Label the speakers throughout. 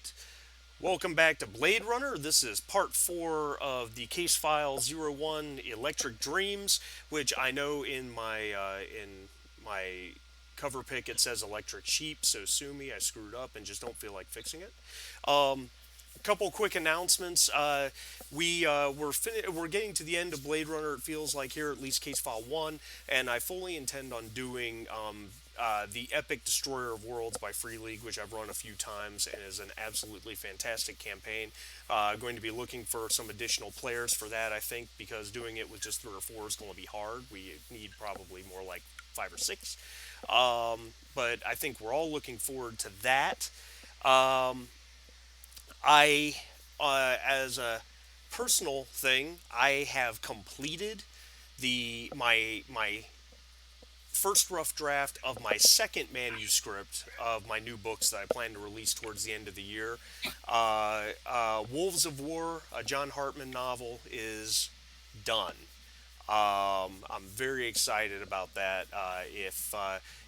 Speaker 1: right. Welcome back to Blade Runner. This is part 4 of the case file 01 Electric Dreams, which I know in my cover pick it says Electric Sheep, so sue me. I screwed up and just don't feel like fixing it. A couple quick announcements. We're getting to the end of Blade Runner. It feels like here, at least Case File 1, and I fully intend on doing the Epic Destroyer of Worlds by Free League, which I've run a few times and is an absolutely fantastic campaign. Going to be looking for some additional players for that, I think, because doing it with just 3 or 4 is going to be hard. We need probably more like 5 or 6. But I think we're all looking forward to that. Um, as a personal thing, I have completed my first rough draft of my second manuscript of my new books that I plan to release towards the end of the year. Wolves of War, a John Hartman novel, is done. I'm very excited about that. If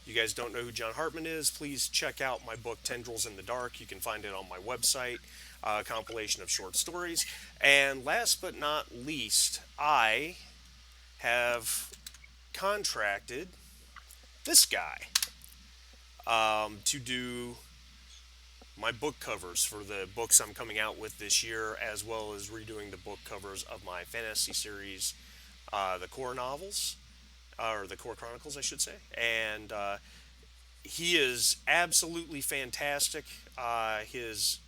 Speaker 1: you guys don't know who John Hartman is, please check out my book Tendrils in the Dark. You can find it on my website, a compilation of short stories. And last but not least, I have contracted this guy to do my book covers for the books I'm coming out with this year, as well as redoing the book covers of my fantasy series, the core novels, or the core chronicles, I should say. And he is absolutely fantastic. His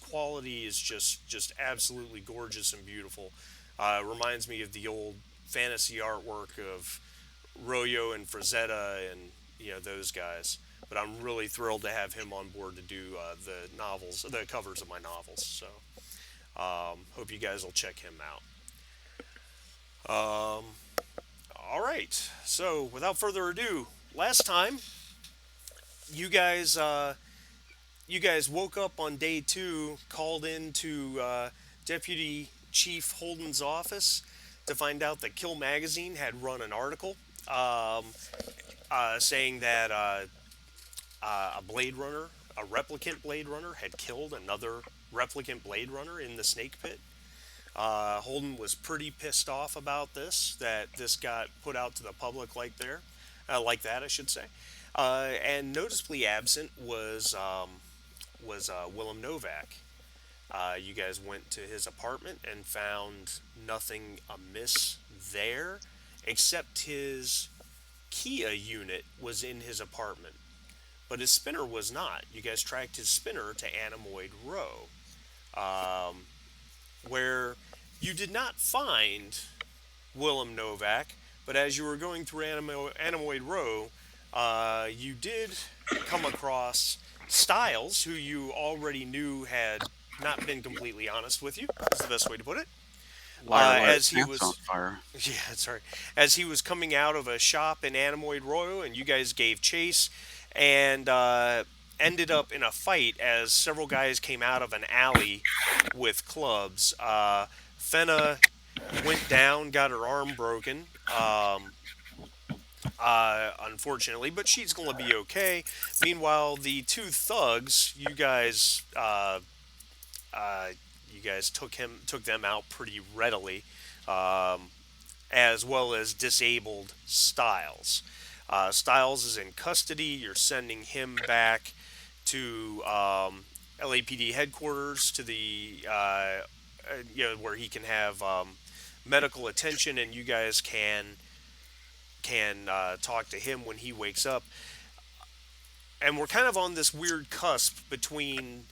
Speaker 1: quality is just absolutely gorgeous and beautiful. Reminds me of the old fantasy artwork of Royo and Frazetta and those guys. But I'm really thrilled to have him on board to do the covers of my novels. So hope you guys will check him out. All right. So without further ado, last time you guys woke up on day 2, called into Deputy Chief Holden's office to find out that Kill Magazine had run an article saying that a Blade Runner, a replicant Blade Runner, had killed another replicant Blade Runner in the Snake Pit. Holden was pretty pissed off about this, that this got put out to the public like that, I should say. And noticeably absent was Willem Novak. You guys went to his apartment and found nothing amiss there, except his Kia unit was in his apartment. But his spinner was not. You guys tracked his spinner to Anemoid Row, where you did not find Willem Novak, but as you were going through Anemoid Row, you did come across Styles, who you already knew had not been completely honest with you, is the best way to put it.
Speaker 2: Liar, liar,
Speaker 1: As he
Speaker 2: pants on
Speaker 1: was,
Speaker 2: fire.
Speaker 1: yeah, sorry, as he was coming out of a shop in Anemoid Row, and you guys gave chase, and ended up in a fight as several guys came out of an alley with clubs. Fenna went down, got her arm broken. Unfortunately, but she's going to be okay. Meanwhile, the 2 thugs, you guys took them out pretty readily, um, as well as disabled Styles. Styles is in custody. You're sending him back to LAPD headquarters to the where he can have medical attention, and you guys can talk to him when he wakes up. And we're kind of on this weird cusp between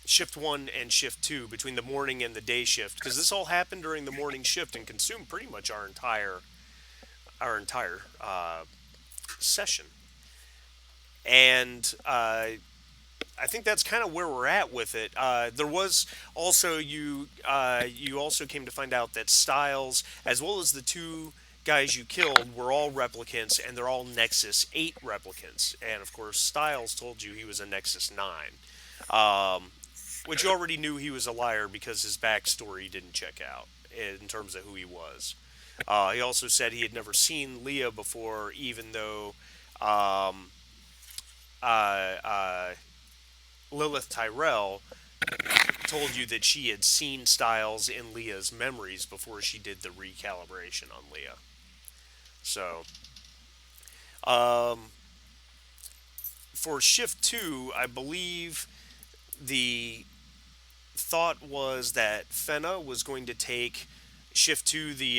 Speaker 1: shift 1 and shift 2, between the morning and the day shift, because this all happened during the morning shift and consumed pretty much our entire session. And I think that's kind of where we're at with it. There was also you also came to find out that Styles, as well as the 2 guys you killed, were all replicants, and they're all Nexus 8 replicants. And of course, Styles told you he was a Nexus 9, which you already knew he was a liar because his backstory didn't check out in terms of who he was. He also said he had never seen Leah before, even though um, uh, uh, Lilith Tyrell told you that she had seen Styles in Leah's memories before she did the recalibration on Leah. So, um, for shift two, I believe the thought was that Fenna was going to take shift two, the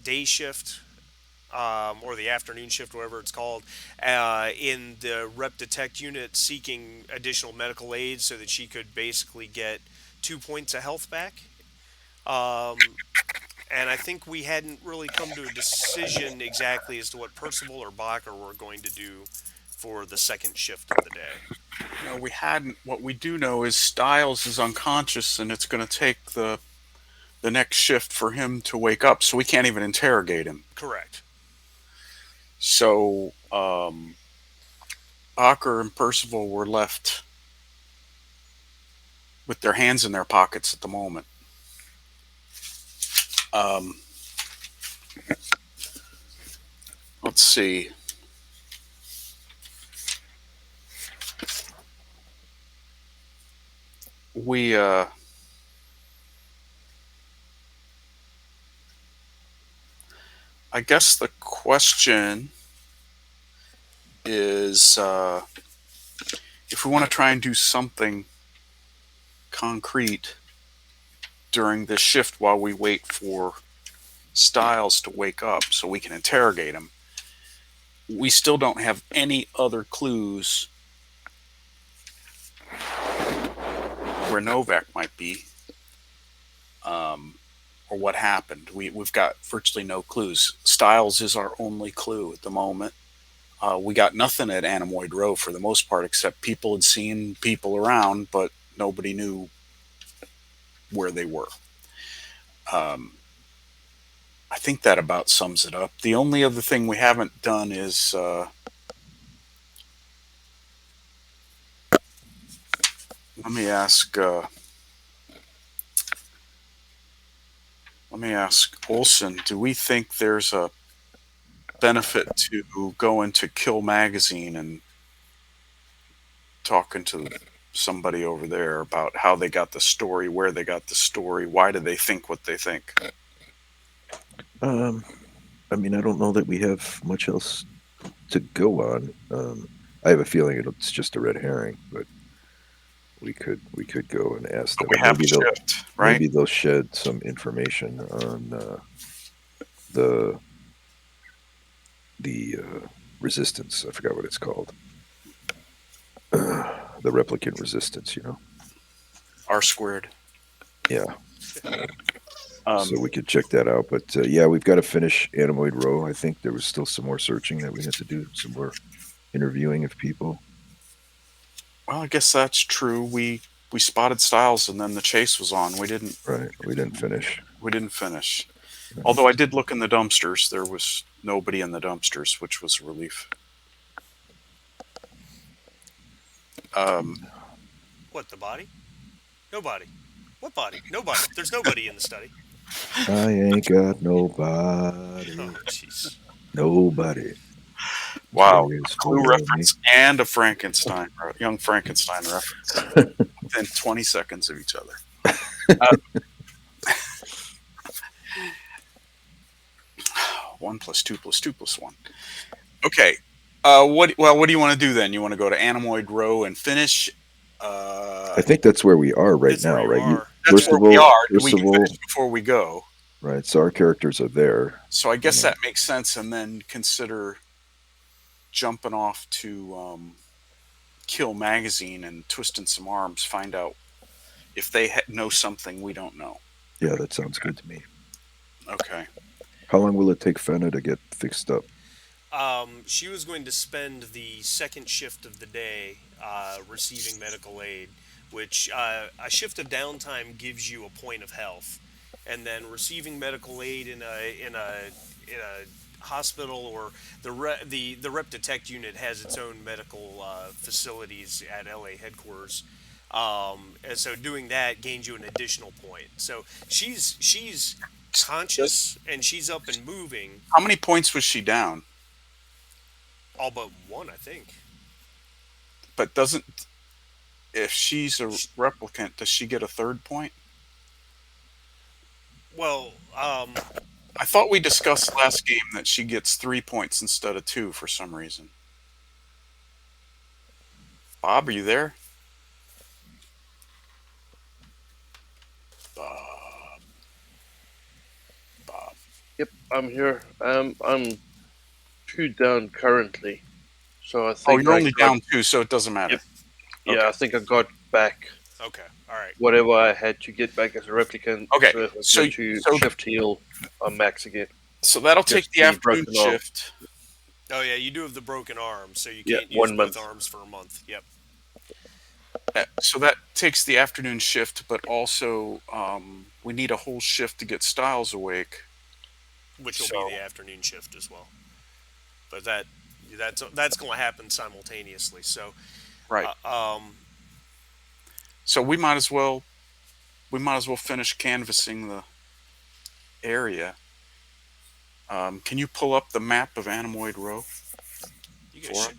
Speaker 1: day shift, or the afternoon shift, whatever it's called, in the rep detect unit, seeking additional medical aid so that she could basically get 2 points of health back. Um, and I think we hadn't really come to a decision exactly as to what Percival or Bacher were going to do for the second shift of the day.
Speaker 2: No, we hadn't. What we do know is Styles is unconscious, and it's going to take the next shift for him to wake up, so we can't even interrogate him.
Speaker 1: Correct.
Speaker 2: So Aker and Percival were left with their hands in their pockets at the moment. Um, let's see. We I guess the question is if we want to try and do something concrete during this shift while we wait for Styles to wake up so we can interrogate him. We still don't have any other clues where Novak might be, um, or what happened. We've got virtually no clues. Styles is our only clue at the moment. We got nothing at Anemoid Row for the most part, except people had seen people around, but nobody knew where they were. Um, I think that about sums it up. The only other thing we haven't done is let me ask. Let me ask Olson. Do we think there's a benefit to going to Kill Magazine and talking to somebody over there about how they got the story, where they got the story, why do they think what they think?
Speaker 3: Um, I mean, I don't know that we have much else to go on. I have a feeling it's just a red herring, but we could go and ask
Speaker 2: But
Speaker 3: them,
Speaker 2: we
Speaker 3: and
Speaker 2: have a shift, right?
Speaker 3: maybe they'll shed some information on the the resistance. I forgot what it's called. The replicant resistance.
Speaker 2: R squared.
Speaker 3: Yeah.
Speaker 2: Um,
Speaker 3: So we could check that out. But yeah, we've got to finish Animoid Row. I think there was still some more searching that we had to do, some more interviewing of people.
Speaker 2: well, I guess that's true. We spotted Styles, and then the chase was on.
Speaker 3: Right. We didn't finish.
Speaker 2: We didn't finish.
Speaker 3: Right.
Speaker 2: Although I did look in the dumpsters, there was nobody in the dumpsters, which was a relief. Um,
Speaker 1: What, the body? Nobody. What body? Nobody. There's nobody in the study.
Speaker 3: I ain't got nobody.
Speaker 1: Oh, jeez.
Speaker 3: Nobody
Speaker 2: wow,
Speaker 3: cares
Speaker 2: Clue
Speaker 3: for me.
Speaker 2: reference and a Frankenstein, young Frankenstein reference within 20 seconds of each other. Uh, 1 + 2 + 2 + 1. Okay. What do you want to do then? You want to go to Anemoid Row and finish?
Speaker 3: I think that's where we are right
Speaker 1: That's where
Speaker 3: now,
Speaker 1: you
Speaker 3: right?
Speaker 1: are.
Speaker 2: That's
Speaker 3: First
Speaker 2: where
Speaker 3: of
Speaker 2: we
Speaker 3: all,
Speaker 2: are. Do
Speaker 3: first
Speaker 2: we
Speaker 3: of
Speaker 2: finish
Speaker 3: all,
Speaker 2: before we go?
Speaker 3: right. So our characters are there.
Speaker 2: So I
Speaker 3: You
Speaker 2: guess
Speaker 3: know,
Speaker 2: that makes sense, and then consider jumping off to Kill Magazine and twisting some arms, find out if they know something we don't know.
Speaker 3: yeah, that sounds good to me.
Speaker 2: Okay.
Speaker 3: How long will it take Fenna to get fixed up?
Speaker 1: She was going to spend the second shift of the day receiving medical aid, which a shift of downtime gives you a point of health, and then receiving medical aid in a hospital, or the rep detect unit has its own medical facilities at LA headquarters. And so doing that gains you an additional point. So she's
Speaker 2: Just
Speaker 1: conscious and she's up and moving.
Speaker 2: how many points was she down?
Speaker 1: All but one, I think.
Speaker 2: But doesn't if she's a
Speaker 1: Sh-
Speaker 2: replicant, does she get a third point?
Speaker 1: Well,
Speaker 2: I thought we discussed last game that she gets 3 points instead of two for some reason. Bob, are you there? Bob, Bob.
Speaker 4: Yep, I'm here. I'm two down currently, so I
Speaker 2: Oh,
Speaker 4: think
Speaker 2: you're
Speaker 4: I
Speaker 2: only
Speaker 4: got.
Speaker 2: down two, so it doesn't matter.
Speaker 4: Yep, yeah,
Speaker 2: Okay.
Speaker 4: I think I got back
Speaker 1: okay, all right.
Speaker 4: whatever I had to get back as a replicant.
Speaker 2: Okay.
Speaker 4: So if I
Speaker 2: So
Speaker 4: go to
Speaker 2: so
Speaker 4: shift heal, I'm max again.
Speaker 2: so that'll take
Speaker 4: Just
Speaker 2: the
Speaker 4: the
Speaker 2: afternoon
Speaker 4: broken arm.
Speaker 2: shift.
Speaker 1: Oh yeah, you do have the broken arm, so you
Speaker 4: Yeah,
Speaker 1: can't use
Speaker 4: one
Speaker 1: both
Speaker 4: month.
Speaker 1: arms for a month. Yep,
Speaker 2: So that takes the afternoon shift, but also we need a whole shift to get Styles awake.
Speaker 1: which will be
Speaker 2: So
Speaker 1: the afternoon shift as well. But that's going to happen simultaneously. So,
Speaker 2: right.
Speaker 1: uh, um,
Speaker 2: So we might as well finish canvassing the area. Can you pull up the map of Anemoid Row
Speaker 1: you guys
Speaker 2: for us?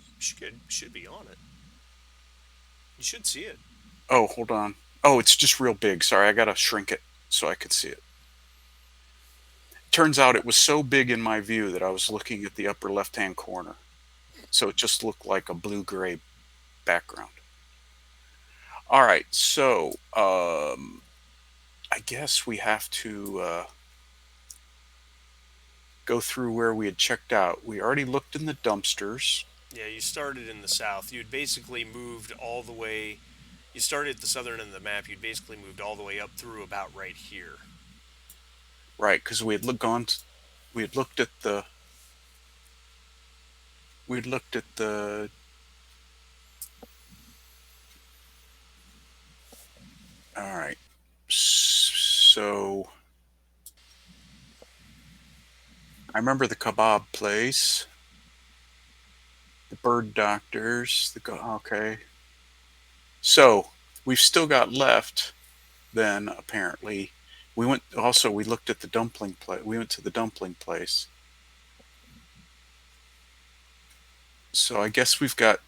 Speaker 1: should be on it. You should see it.
Speaker 2: Oh, hold on. Oh, it's just real big. Sorry, I gotta shrink it so I could see it. Turns out it was so big in my view that I was looking at the upper left-hand corner, so it just looked like a blue-gray background. All right, so I guess we have to go through where we had checked out. We already looked in the dumpsters.
Speaker 1: Yeah, you started in the south. You'd basically moved all the way. You started at the southern end of the map. You'd basically moved all the way up through about right here.
Speaker 2: Right, because we had looked at the, we had looked at the, all right. So I remember the kebab place, the bird doctors, okay. So we've still got left then apparently. We looked at the dumpling place. We went to the dumpling place. So I guess we got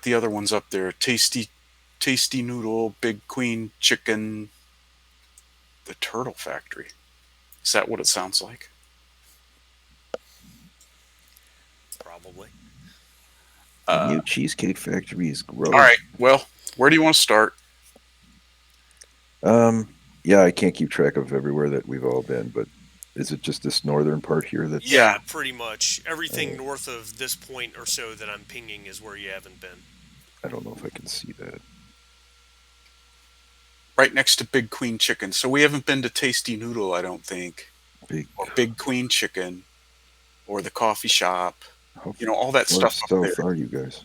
Speaker 2: the other ones up there. Tasty noodle, big queen chicken, the turtle factory. Is that what it sounds like?
Speaker 1: Probably.
Speaker 3: The
Speaker 2: Uh,
Speaker 3: new Cheesecake Factory is
Speaker 2: all
Speaker 3: gross.
Speaker 2: right. Well, where do you want to start?
Speaker 3: Yeah, I can't keep track of everywhere that we've all been, but is it just this northern part here that's?
Speaker 2: Yeah,
Speaker 1: Yeah, pretty much everything
Speaker 3: Oh,
Speaker 1: north of this point or so that I'm pinging is where you haven't been.
Speaker 3: I don't know if I can see that.
Speaker 2: right next to Big Queen Chicken. So we haven't been to Tasty Noodle, I don't think,
Speaker 3: Big.
Speaker 2: or Big Queen Chicken, or the coffee shop.
Speaker 3: How
Speaker 2: All that
Speaker 3: far
Speaker 2: stuff up there.
Speaker 3: south are you guys?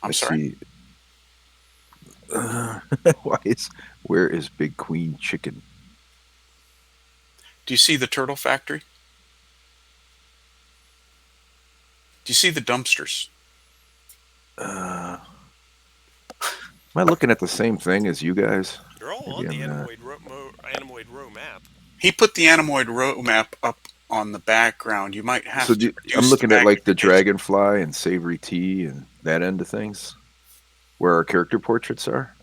Speaker 2: I'm
Speaker 3: I
Speaker 2: sorry.
Speaker 3: see. Why is where is Big Queen Chicken?
Speaker 2: Do you see the turtle factory? Do you see the dumpsters?
Speaker 3: Am I looking at the same thing as you guys?
Speaker 1: You're all
Speaker 3: Maybe
Speaker 1: on the
Speaker 3: I'm not.
Speaker 1: Anemoid Row map.
Speaker 2: He put the Anemoid road map up on the background. You might
Speaker 3: So
Speaker 2: have to
Speaker 3: I'm
Speaker 2: reduce the
Speaker 3: looking at like the
Speaker 2: magnification.
Speaker 3: dragonfly and savory tea and that end of things, where our character portraits are.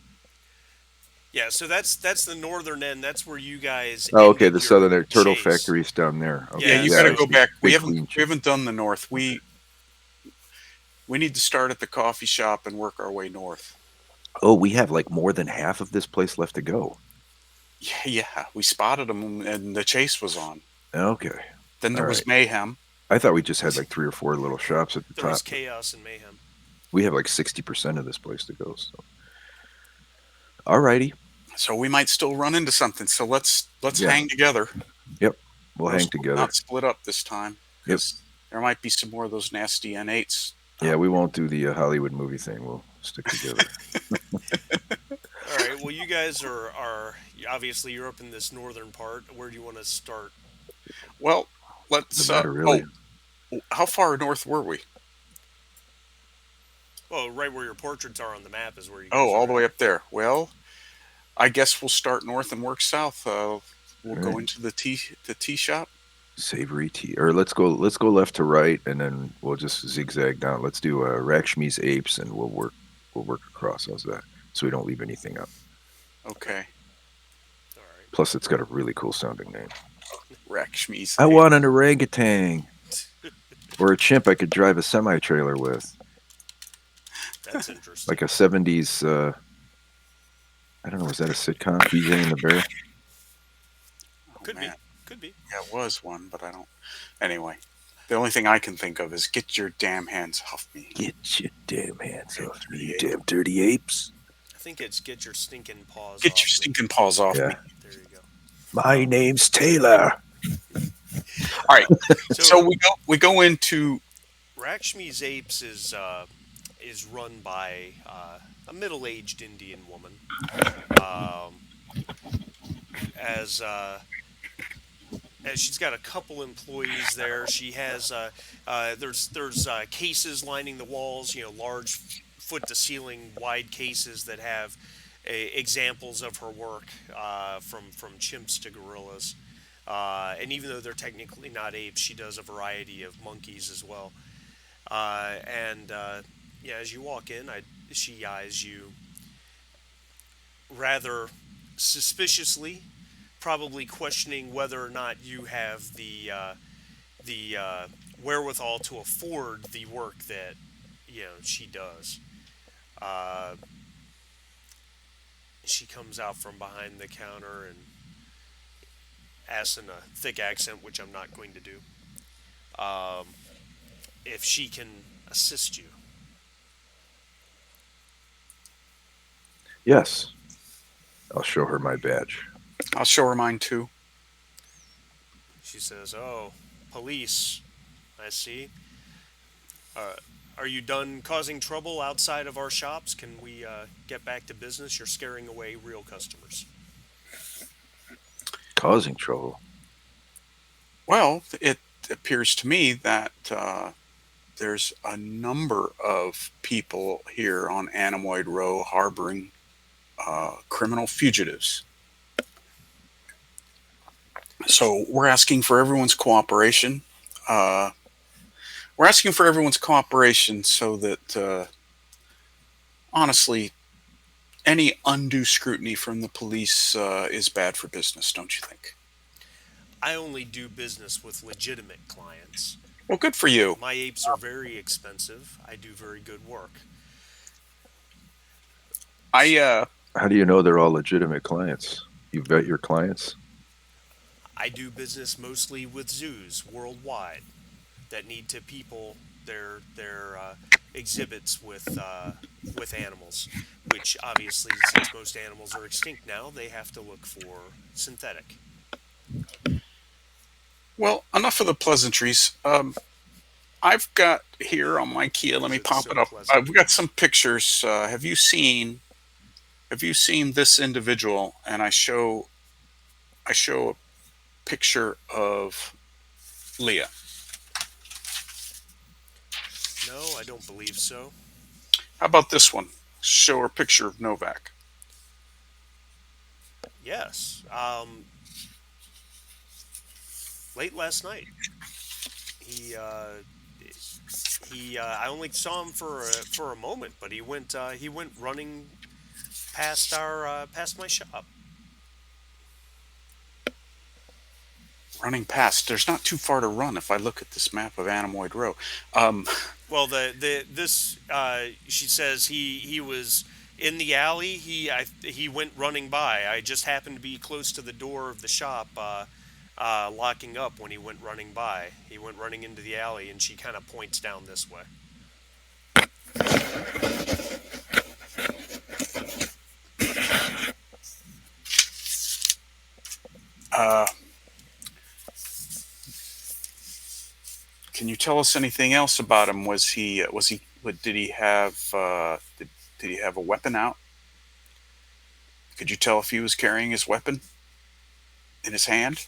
Speaker 1: Yeah, so that's the northern end. That's where you guys
Speaker 3: Oh, okay. The
Speaker 1: ended your
Speaker 3: southern turtle
Speaker 1: chase.
Speaker 3: factory is down there.
Speaker 2: Yeah,
Speaker 3: Okay,
Speaker 1: Yeah,
Speaker 2: you
Speaker 3: yeah,
Speaker 2: got to
Speaker 3: I
Speaker 1: so
Speaker 2: go
Speaker 3: see.
Speaker 2: back.
Speaker 3: Big Queen
Speaker 2: We
Speaker 3: Chicken.
Speaker 2: haven't done the north. We need to start at the coffee shop and work our way north.
Speaker 3: Oh, we have like more than half of this place left to go.
Speaker 2: Yeah. We spotted them and the chase was on.
Speaker 3: Okay,
Speaker 2: Then
Speaker 3: all
Speaker 2: there
Speaker 3: right.
Speaker 2: was mayhem.
Speaker 3: I thought we just had like 3 or 4 little shops at the
Speaker 1: there was
Speaker 3: top.
Speaker 1: chaos and mayhem.
Speaker 3: We have like 60% of this place to go. So, all righty.
Speaker 2: So we might still run into something. So let's
Speaker 3: Yeah.
Speaker 2: hang together.
Speaker 3: Yep. We'll hang
Speaker 2: Let's
Speaker 3: together.
Speaker 2: not split up this time
Speaker 3: Yep.
Speaker 2: because there might be some more of those nasty N8s.
Speaker 3: Yeah, we won't do the Hollywood movie thing. We'll stick together.
Speaker 1: All right. Well, you guys are obviously you're up in this northern part. Where do you want to start?
Speaker 2: Well,
Speaker 3: Doesn't
Speaker 2: let's.
Speaker 3: matter really.
Speaker 2: How far north were we?
Speaker 1: Well, right where your portraits are on the map is where you
Speaker 2: Oh,
Speaker 1: guys
Speaker 2: all
Speaker 1: are
Speaker 2: the
Speaker 1: at.
Speaker 2: way up there. Well, I guess we'll start north and work south. We'll
Speaker 3: All
Speaker 2: go
Speaker 3: right.
Speaker 2: into the tea shop.
Speaker 3: Savory tea, or let's go left to right, and then we'll just zigzag down. Let's do Rakshmi's apes, and we'll work across. How's that? So we don't leave anything out.
Speaker 2: Okay.
Speaker 1: All right.
Speaker 3: Plus, it's got a really cool sounding name.
Speaker 2: Rakshmi's
Speaker 3: I
Speaker 2: ape.
Speaker 3: want an orangutan or a chimp I could drive a semi trailer with,
Speaker 1: That's interesting.
Speaker 3: like a '70s. I don't know. Was that a sitcom? BJ and the Bear.
Speaker 2: Oh
Speaker 1: Could be.
Speaker 2: man.
Speaker 1: Could be.
Speaker 2: Yeah, it was one, but I don't. Anyway, the only thing I can think of is get your damn hands off me.
Speaker 3: Get your damn hands
Speaker 2: Damn
Speaker 3: off me,
Speaker 2: dirty
Speaker 3: you
Speaker 2: ape.
Speaker 3: damn dirty apes!
Speaker 1: I think it's get your stinking paws
Speaker 2: Get your
Speaker 1: off me.
Speaker 2: stinking paws off me.
Speaker 3: Yeah.
Speaker 1: There you go.
Speaker 3: My name's Taylor.
Speaker 2: All right. So
Speaker 1: So
Speaker 2: we go into
Speaker 1: Rakshmi's Apes is run by a middle-aged Indian woman. Um, as she's got a couple employees there. She has there's cases lining the walls. You know, large foot to ceiling wide cases that have examples of her work from chimps to gorillas. And even though they're technically not apes, she does a variety of monkeys as well. And yeah, as you walk in, she eyes you rather suspiciously, probably questioning whether or not you have the wherewithal to afford the work that she does. Uh, she comes out from behind the counter and asks in a thick accent, which I'm not going to do, um, if she can assist you.
Speaker 3: Yes, I'll show her my badge.
Speaker 2: I'll show her mine too.
Speaker 1: She says, "Oh, police. I see. Uh, are you done causing trouble outside of our shops? Can we get back to business? You're scaring away real customers."
Speaker 3: Causing trouble.
Speaker 2: Well, it appears to me that there's a number of people here on Anemoid Row harboring criminal fugitives. So we're asking for everyone's cooperation. Uh, we're asking for everyone's cooperation so that, honestly, any undue scrutiny from the police is bad for business, don't you think?
Speaker 1: I only do business with legitimate clients.
Speaker 2: Well, good for you.
Speaker 1: My apes are very expensive. I do very good work.
Speaker 2: I
Speaker 3: How do you know they're all legitimate clients? You vet your clients?
Speaker 1: I do business mostly with zoos worldwide that need to people their exhibits with animals, which obviously, since most animals are extinct now, they have to look for synthetic.
Speaker 2: well, enough of the pleasantries. I've got here on my Kia. Let
Speaker 1: Is
Speaker 2: me
Speaker 1: it
Speaker 2: pop
Speaker 1: so
Speaker 2: it up.
Speaker 1: pleasant?
Speaker 2: We've got some pictures. Have you seen? Have you seen this individual? And I show a picture of Leah.
Speaker 1: No, I don't believe so.
Speaker 2: How about this one? Show her a picture of Novak.
Speaker 1: Yes. Late last night, he I only saw him for a moment, but he went running past my shop.
Speaker 2: Running past. There's not too far to run if I look at this map of Anemoid Row. Um,
Speaker 1: Well, the this she says he was in the alley. He went running by. I just happened to be close to the door of the shop, locking up when he went running by. He went running into the alley, and she kind of points down this way.
Speaker 2: uh, can you tell us anything else about him? Did he have did he have a weapon out? Could you tell if he was carrying his weapon in his hand?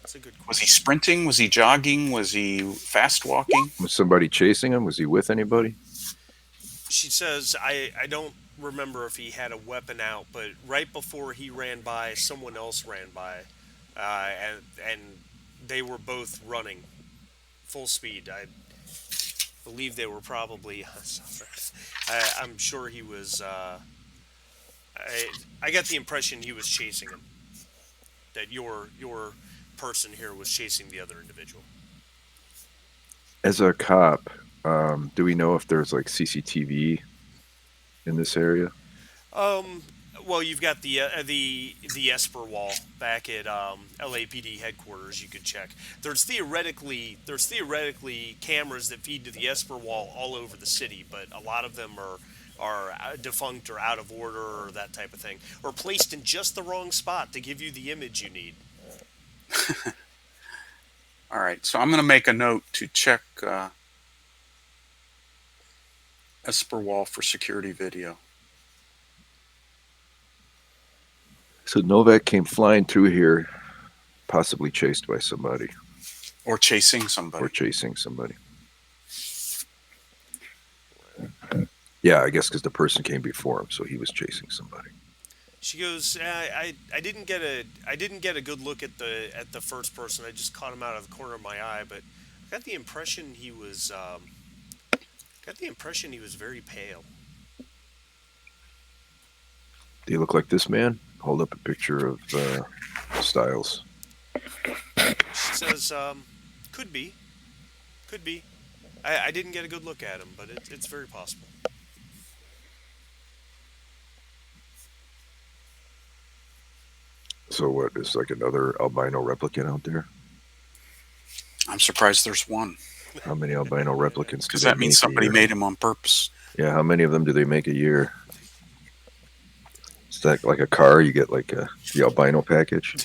Speaker 1: That's a good
Speaker 2: Was he
Speaker 1: question.
Speaker 2: sprinting? Was he jogging? Was he fast walking?
Speaker 3: Was somebody chasing him? Was he with anybody?
Speaker 1: She says, I don't remember if he had a weapon out, but right before he ran by, someone else ran by, and they were both running full speed. I believe they were probably. I'm sure he was. I got the impression he was chasing him. That your person here was chasing the other individual.
Speaker 3: As a cop, do we know if there's like CCTV in this area?
Speaker 1: Um, well, you've got the Esper wall back at LAPD headquarters. You could check. There's theoretically cameras that feed to the Esper wall all over the city, but a lot of them are defunct or out of order or that type of thing, or placed in just the wrong spot to give you the image you need.
Speaker 2: All right, so I'm going to make a note to check Esperwall for security video.
Speaker 3: So Novak came flying through here, possibly chased by somebody
Speaker 2: Or chasing somebody.
Speaker 3: or chasing somebody. Yeah, I guess because the person came before him, so he was chasing somebody.
Speaker 1: She goes, I didn't get a good look at the first person. I just caught him out of the corner of my eye, but I got the impression he was very pale.
Speaker 3: Do you look like this man? Hold up a picture of Styles.
Speaker 1: She says, could be, could be. I didn't get a good look at him, but it's very possible.
Speaker 3: So what is like another albino replicant out there?
Speaker 2: I'm surprised there's one.
Speaker 3: How many albino replicants do
Speaker 2: Because
Speaker 3: they
Speaker 2: that means
Speaker 3: make a
Speaker 2: somebody
Speaker 3: year?
Speaker 2: made him on purpose.
Speaker 3: Yeah, how many of them do they make a year? Is that like a car? You get like the albino package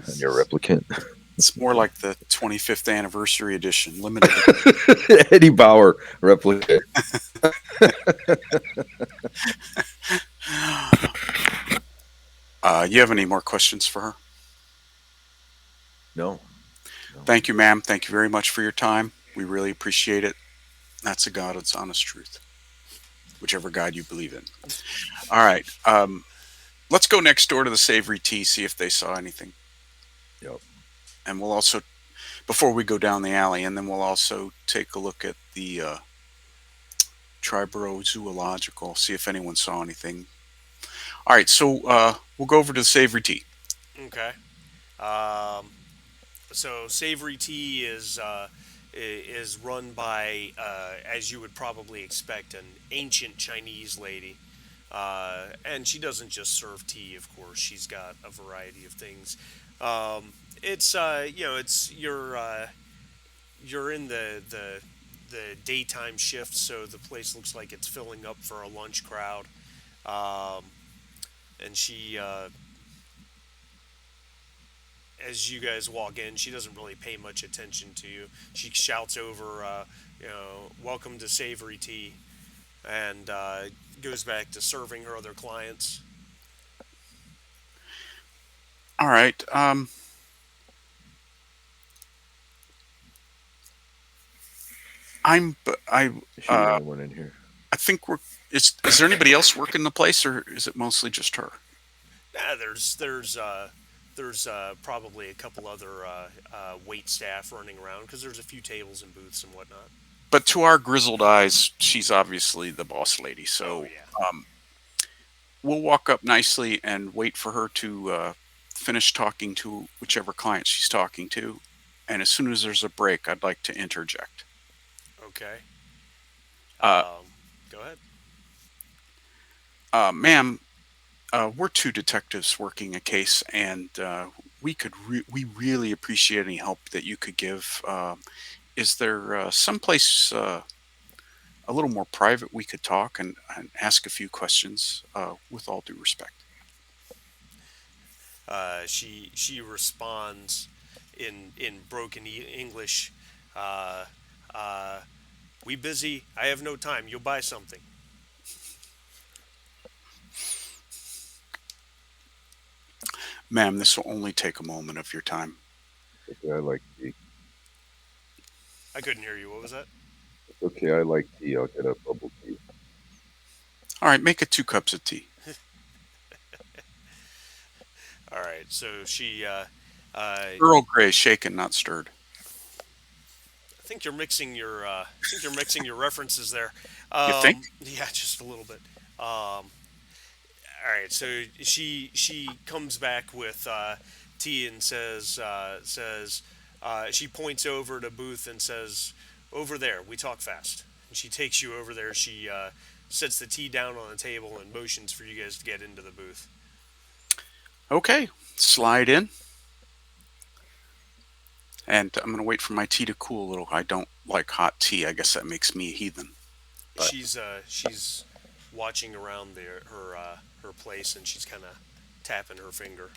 Speaker 3: and your replicant.
Speaker 2: It's more like the 25th anniversary edition, limited.
Speaker 3: Eddie Bauer replicant.
Speaker 2: You have any more questions for her?
Speaker 3: No.
Speaker 2: Thank you, ma'am. Thank you very much for your time. We really appreciate it. That's a God's honest truth, whichever God you believe in. All right. Let's go next door to the Savory Tea, see if they saw anything.
Speaker 3: Yep.
Speaker 2: And we'll also, before we go down the alley, and then we'll also take a look at the Triborough Zoological, see if anyone saw anything. All right, so we'll go over to the Savory Tea.
Speaker 1: Okay. Um, so Savory Tea is run by, as you would probably expect, an ancient Chinese lady. And she doesn't just serve tea, of course. She's got a variety of things. It's it's you're in the daytime shift, so the place looks like it's filling up for a lunch crowd. Um, and she, as you guys walk in, she doesn't really pay much attention to you. She shouts over, "Welcome to Savory Tea," and goes back to serving her other clients.
Speaker 2: All right. I'm I
Speaker 3: Is she the only one in here?
Speaker 2: I think we're. Is there anybody else working the place, or is it mostly just her?
Speaker 1: There's probably a couple other wait staff running around because there's a few tables and booths and whatnot.
Speaker 2: But to our grizzled eyes, she's obviously the boss lady.
Speaker 1: Oh
Speaker 2: So
Speaker 1: yeah.
Speaker 2: we'll walk up nicely and wait for her to finish talking to whichever client she's talking to. And as soon as there's a break, I'd like to interject.
Speaker 1: Okay.
Speaker 2: Uh,
Speaker 1: Go ahead.
Speaker 2: Ma'am, we're two detectives working a case, and we really appreciate any help that you could give. Is there someplace a little more private we could talk and ask a few questions with all due respect?
Speaker 1: She responds in broken English. Uh, uh, we busy. I have no time. You'll buy something.
Speaker 2: Ma'am, this will only take a moment of your time.
Speaker 3: Okay, I like tea.
Speaker 1: I couldn't hear you. What was that?
Speaker 3: Okay, I like tea. I'll get a bubble tea.
Speaker 2: All right, make it 2 cups of tea.
Speaker 1: All right, so I
Speaker 2: Earl Grey, shaken, not stirred.
Speaker 1: think you're mixing your references there.
Speaker 2: You think?
Speaker 1: Yeah, just a little bit. All right, so she comes back with tea and says she points over to Booth and says, "Over there, we talk fast." And she takes you over there. She sets the tea down on the table and motions for you guys to get into the booth.
Speaker 2: Okay, slide in, and I'm gonna wait for my tea to cool a little. I don't like hot tea. I guess that makes me a heathen. But
Speaker 1: She's watching around her place and she's kind of tapping her finger.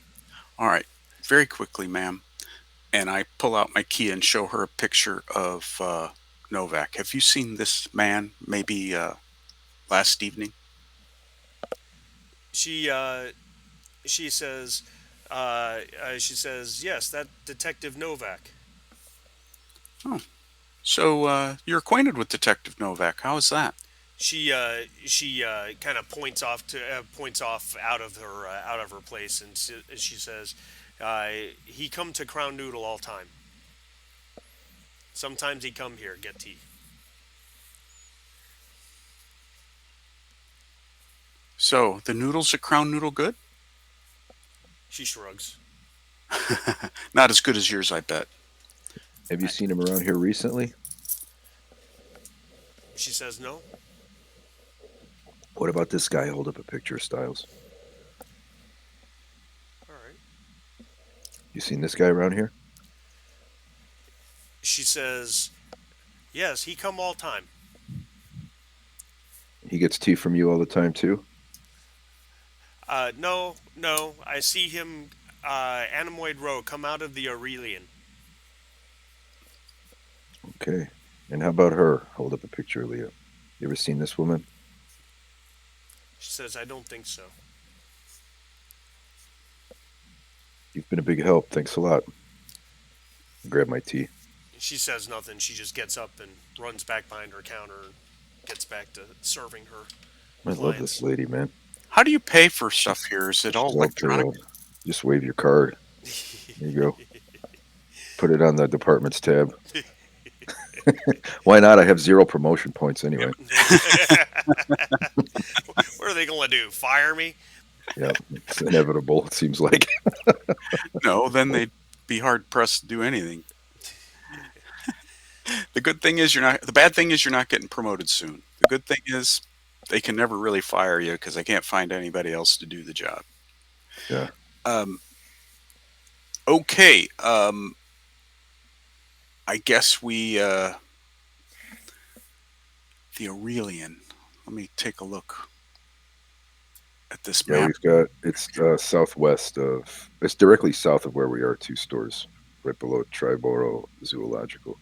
Speaker 2: all right, very quickly, ma'am. And I pull out my key and show her a picture of Novak. Have you seen this man? Maybe last evening.
Speaker 1: She she says she says yes, that Detective Novak.
Speaker 2: Oh, so you're acquainted with Detective Novak? How is that?
Speaker 1: She kind of points off out of her place and she says, he come to Crown Noodle all time. Sometimes he come here get tea.
Speaker 2: So the noodles at Crown Noodle good?
Speaker 1: She shrugs.
Speaker 2: Not as good as yours, I bet.
Speaker 3: Have you seen him around here recently?
Speaker 1: She says no.
Speaker 3: What about this guy? Hold up a picture of Styles.
Speaker 1: All right.
Speaker 3: You seen this guy around here?
Speaker 1: She says yes, he come all time.
Speaker 3: He gets tea from you all the time too.
Speaker 1: No, no. I see him, Anemoid Row, come out of the Aurelian.
Speaker 3: Okay. And how about her? Hold up a picture of Leah. You ever seen this woman?
Speaker 1: She says, I don't think so.
Speaker 3: You've been a big help. Thanks a lot. Grab my tea.
Speaker 1: She says nothing. She just gets up and runs back behind her counter and gets back to serving her
Speaker 3: I love this
Speaker 1: clients.
Speaker 3: lady, man.
Speaker 2: How do you pay for stuff here? Is it all
Speaker 3: She's all
Speaker 2: electronic?
Speaker 3: thorough. Just wave your card. There you go. Put it on the departments tab. Why not? I have 0 promotion points anyway.
Speaker 1: What are they going to do? Fire me?
Speaker 3: Yeah, it's inevitable. It seems like.
Speaker 2: No, then they'd be hard pressed to do anything. The good thing is you're not. The bad thing is you're not getting promoted soon. The good thing is they can never really fire you because they can't find anybody else to do the job.
Speaker 3: Yeah.
Speaker 2: Um, okay. I guess we the Aurelian. Let me take a look at this
Speaker 3: Yeah,
Speaker 2: map.
Speaker 3: we've got it's southwest of. It's directly south of where we are. 2 stores, right below Triboro Zoological.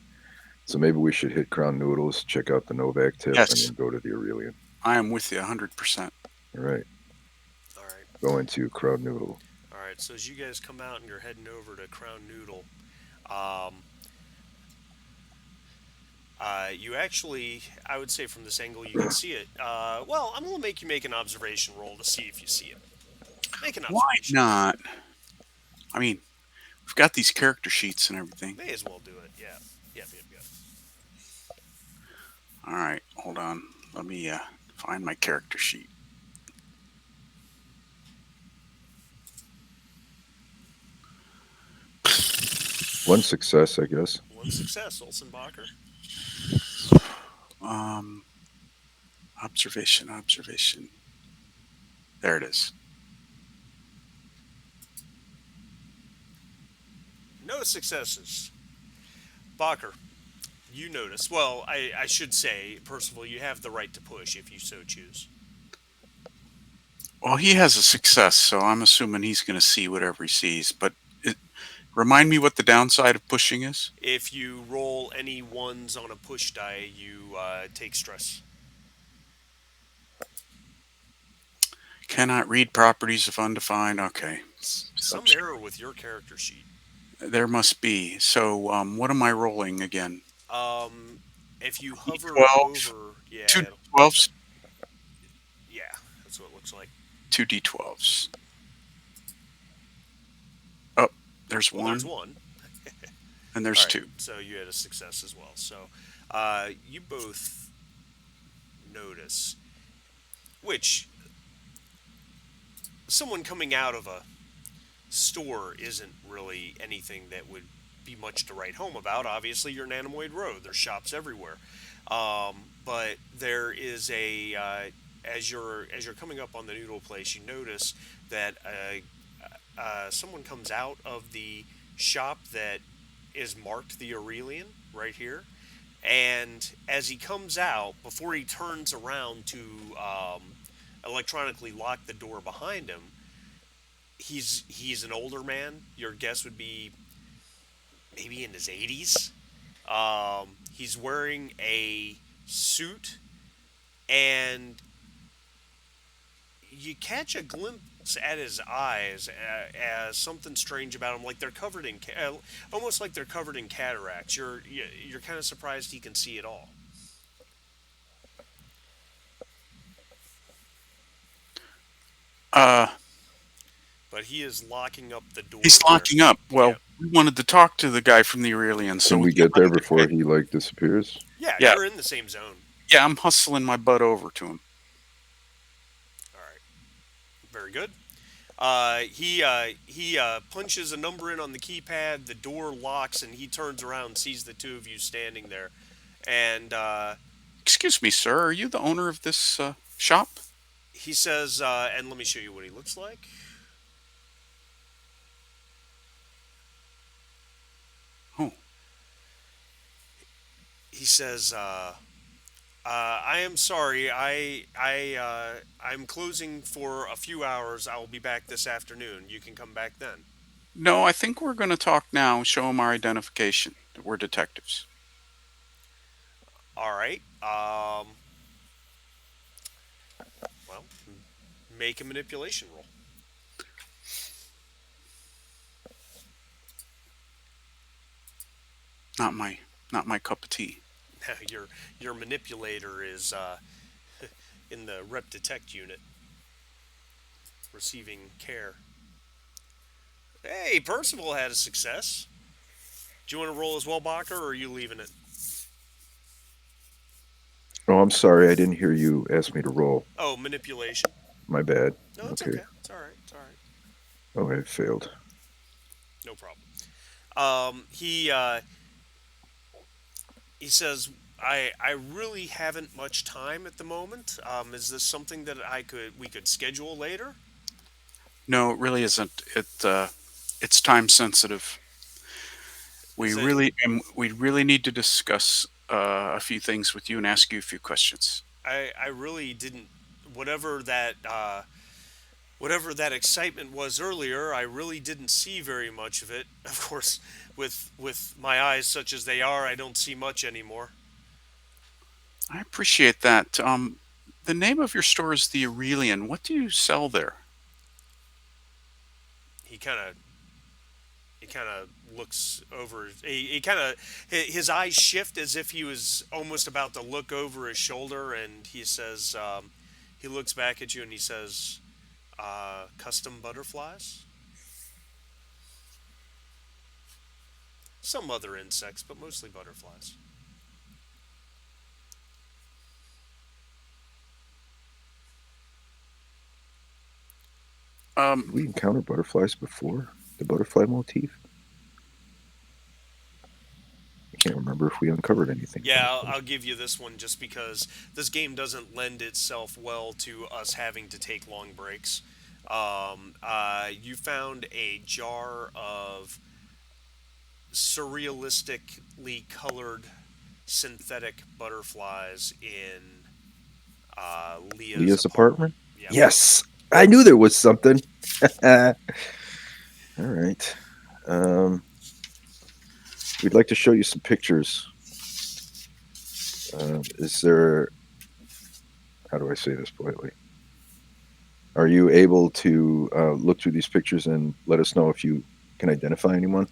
Speaker 3: So maybe we should hit Crown Noodles, check out the Novak tip, and
Speaker 2: Yes,
Speaker 3: then go to the Aurelian.
Speaker 2: I am with you 100%.
Speaker 3: All right,
Speaker 1: All right.
Speaker 3: go into Crown Noodle.
Speaker 1: All right. So as you guys come out and you're heading over to Crown Noodle, um, you actually, I would say from this angle, you can see it. Well, I'm going to make you make an observation roll to see if you see it. Make an
Speaker 2: Why
Speaker 1: observation.
Speaker 2: not? I mean, we've got these character sheets and everything.
Speaker 1: May as well do it. Yeah. Yep, yep, yep.
Speaker 2: All right, hold on. Let me find my character sheet.
Speaker 3: One success, I guess.
Speaker 1: One success, Olsenbacher.
Speaker 2: Um, observation. There it is.
Speaker 1: No successes. Bacher, you notice. Well, I should say, Percival, you have the right to push if you so choose.
Speaker 2: Well, he has a success, so I'm assuming he's going to see whatever he sees. But remind me what the downside of pushing is?
Speaker 1: If you roll any ones on a push die, you take stress.
Speaker 2: Cannot read properties of undefined. Okay.
Speaker 1: Some error with your character sheet.
Speaker 2: There must be. So, what am I rolling again?
Speaker 1: Um, if you hover
Speaker 2: 12,
Speaker 1: over,
Speaker 2: two
Speaker 1: yeah,
Speaker 2: 12s.
Speaker 1: yeah. looks like.
Speaker 2: 2d12s. Oh, there's
Speaker 1: Well, there's
Speaker 2: one,
Speaker 1: one.
Speaker 2: and
Speaker 1: All
Speaker 2: there's
Speaker 1: right,
Speaker 2: two.
Speaker 1: so you had a success as well. So you both notice, which someone coming out of a store isn't really anything that would be much to write home about. Obviously, you're in Animoid Road. There's shops everywhere, but there is a as you're coming up on the noodle place, you notice that someone comes out of the shop that is marked the Aurelian right here. And as he comes out, before he turns around to electronically lock the door behind him, he's an older man. Your guess would be maybe in his 80s. He's wearing a suit, and you catch a glimpse at his eyes as something strange about him, like they're covered in almost like they're covered in cataracts. You're kind of surprised he can see it all.
Speaker 2: Uh,
Speaker 1: But he is locking up the
Speaker 2: he's
Speaker 1: door there.
Speaker 2: locking up.
Speaker 1: Yeah,
Speaker 2: Well, we wanted to talk to the guy from the Aurelian, so
Speaker 3: Can
Speaker 2: we
Speaker 3: we
Speaker 2: can
Speaker 3: get
Speaker 2: let
Speaker 3: there
Speaker 2: him get
Speaker 3: before
Speaker 2: away.
Speaker 3: he like disappears?
Speaker 1: yeah,
Speaker 2: Yeah,
Speaker 1: you're in the same zone.
Speaker 2: yeah, I'm hustling my butt over to him.
Speaker 1: All right, very good. He punches a number in on the keypad. The door locks, and he turns around, sees the two of you standing there, and
Speaker 2: Excuse me, sir. Are you the owner of this shop?
Speaker 1: he says, "And let me show you what he looks like."
Speaker 2: Oh,
Speaker 1: He says, "I am sorry. I'm closing for a few hours. I will be back this afternoon. You can come back then."
Speaker 2: no, I think we're going to talk now. Show him our identification. We're detectives.
Speaker 1: All right. Well, make a manipulation roll.
Speaker 2: Not my, not my cup of tea.
Speaker 1: Now your manipulator is in the rep detect unit, receiving care. Hey, Percival had a success. Do you want to roll as well, Bacher, or are you leaving it?
Speaker 3: Oh, I'm sorry. I didn't hear you ask me to roll.
Speaker 1: Oh, manipulation.
Speaker 3: My bad.
Speaker 1: No, it's
Speaker 3: Okay.
Speaker 1: okay. It's all right. It's all right.
Speaker 3: Oh, I failed.
Speaker 1: No problem. He says, I really haven't much time at the moment. Is this something that we could schedule later?
Speaker 2: No, it really isn't. It's time sensitive.
Speaker 1: Is it?
Speaker 2: We really need to discuss a few things with you and ask you a few questions.
Speaker 1: I really didn't. Whatever that whatever that excitement was earlier, I really didn't see very much of it. Of course, with my eyes such as they are, I don't see much anymore.
Speaker 2: I appreciate that. The name of your store is the Aurelian. What do you sell there?
Speaker 1: He kind of he kind of looks over. He kind of his eyes shift as if he was almost about to look over his shoulder, and he says, he looks back at you and he says, "Custom butterflies." Some other insects, but mostly butterflies.
Speaker 3: Did
Speaker 2: Um,
Speaker 3: we encounter butterflies before? The butterfly motif? I can't remember if we uncovered anything
Speaker 1: Yeah,
Speaker 3: about
Speaker 1: I'll
Speaker 3: those.
Speaker 1: give you this one just because this game doesn't lend itself well to us having to take long breaks. You found a jar of surrealistically colored synthetic butterflies in Leah's
Speaker 3: Leah's
Speaker 1: apartment.
Speaker 3: apartment?
Speaker 1: Yep.
Speaker 3: Yes. I knew there was something. All right. Um, we'd like to show you some pictures. Is there, how do I say this politely? Are you able to look through these pictures and let us know if you can identify anyone?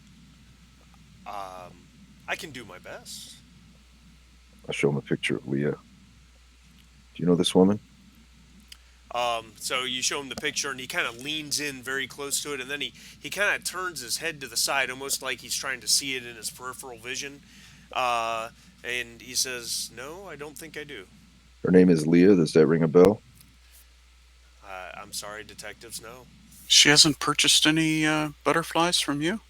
Speaker 1: I can do my best.
Speaker 3: I'll show him a picture of Leah. Do you know this woman?
Speaker 1: So you show him the picture, and he kind of leans in very close to it, and then he kind of turns his head to the side, almost like he's trying to see it in his peripheral vision. Uh, and he says, "No, I don't think I do.
Speaker 3: Her name is Leah. Does that ring a bell?
Speaker 1: I'm sorry, detectives. No,
Speaker 2: She hasn't purchased any butterflies from you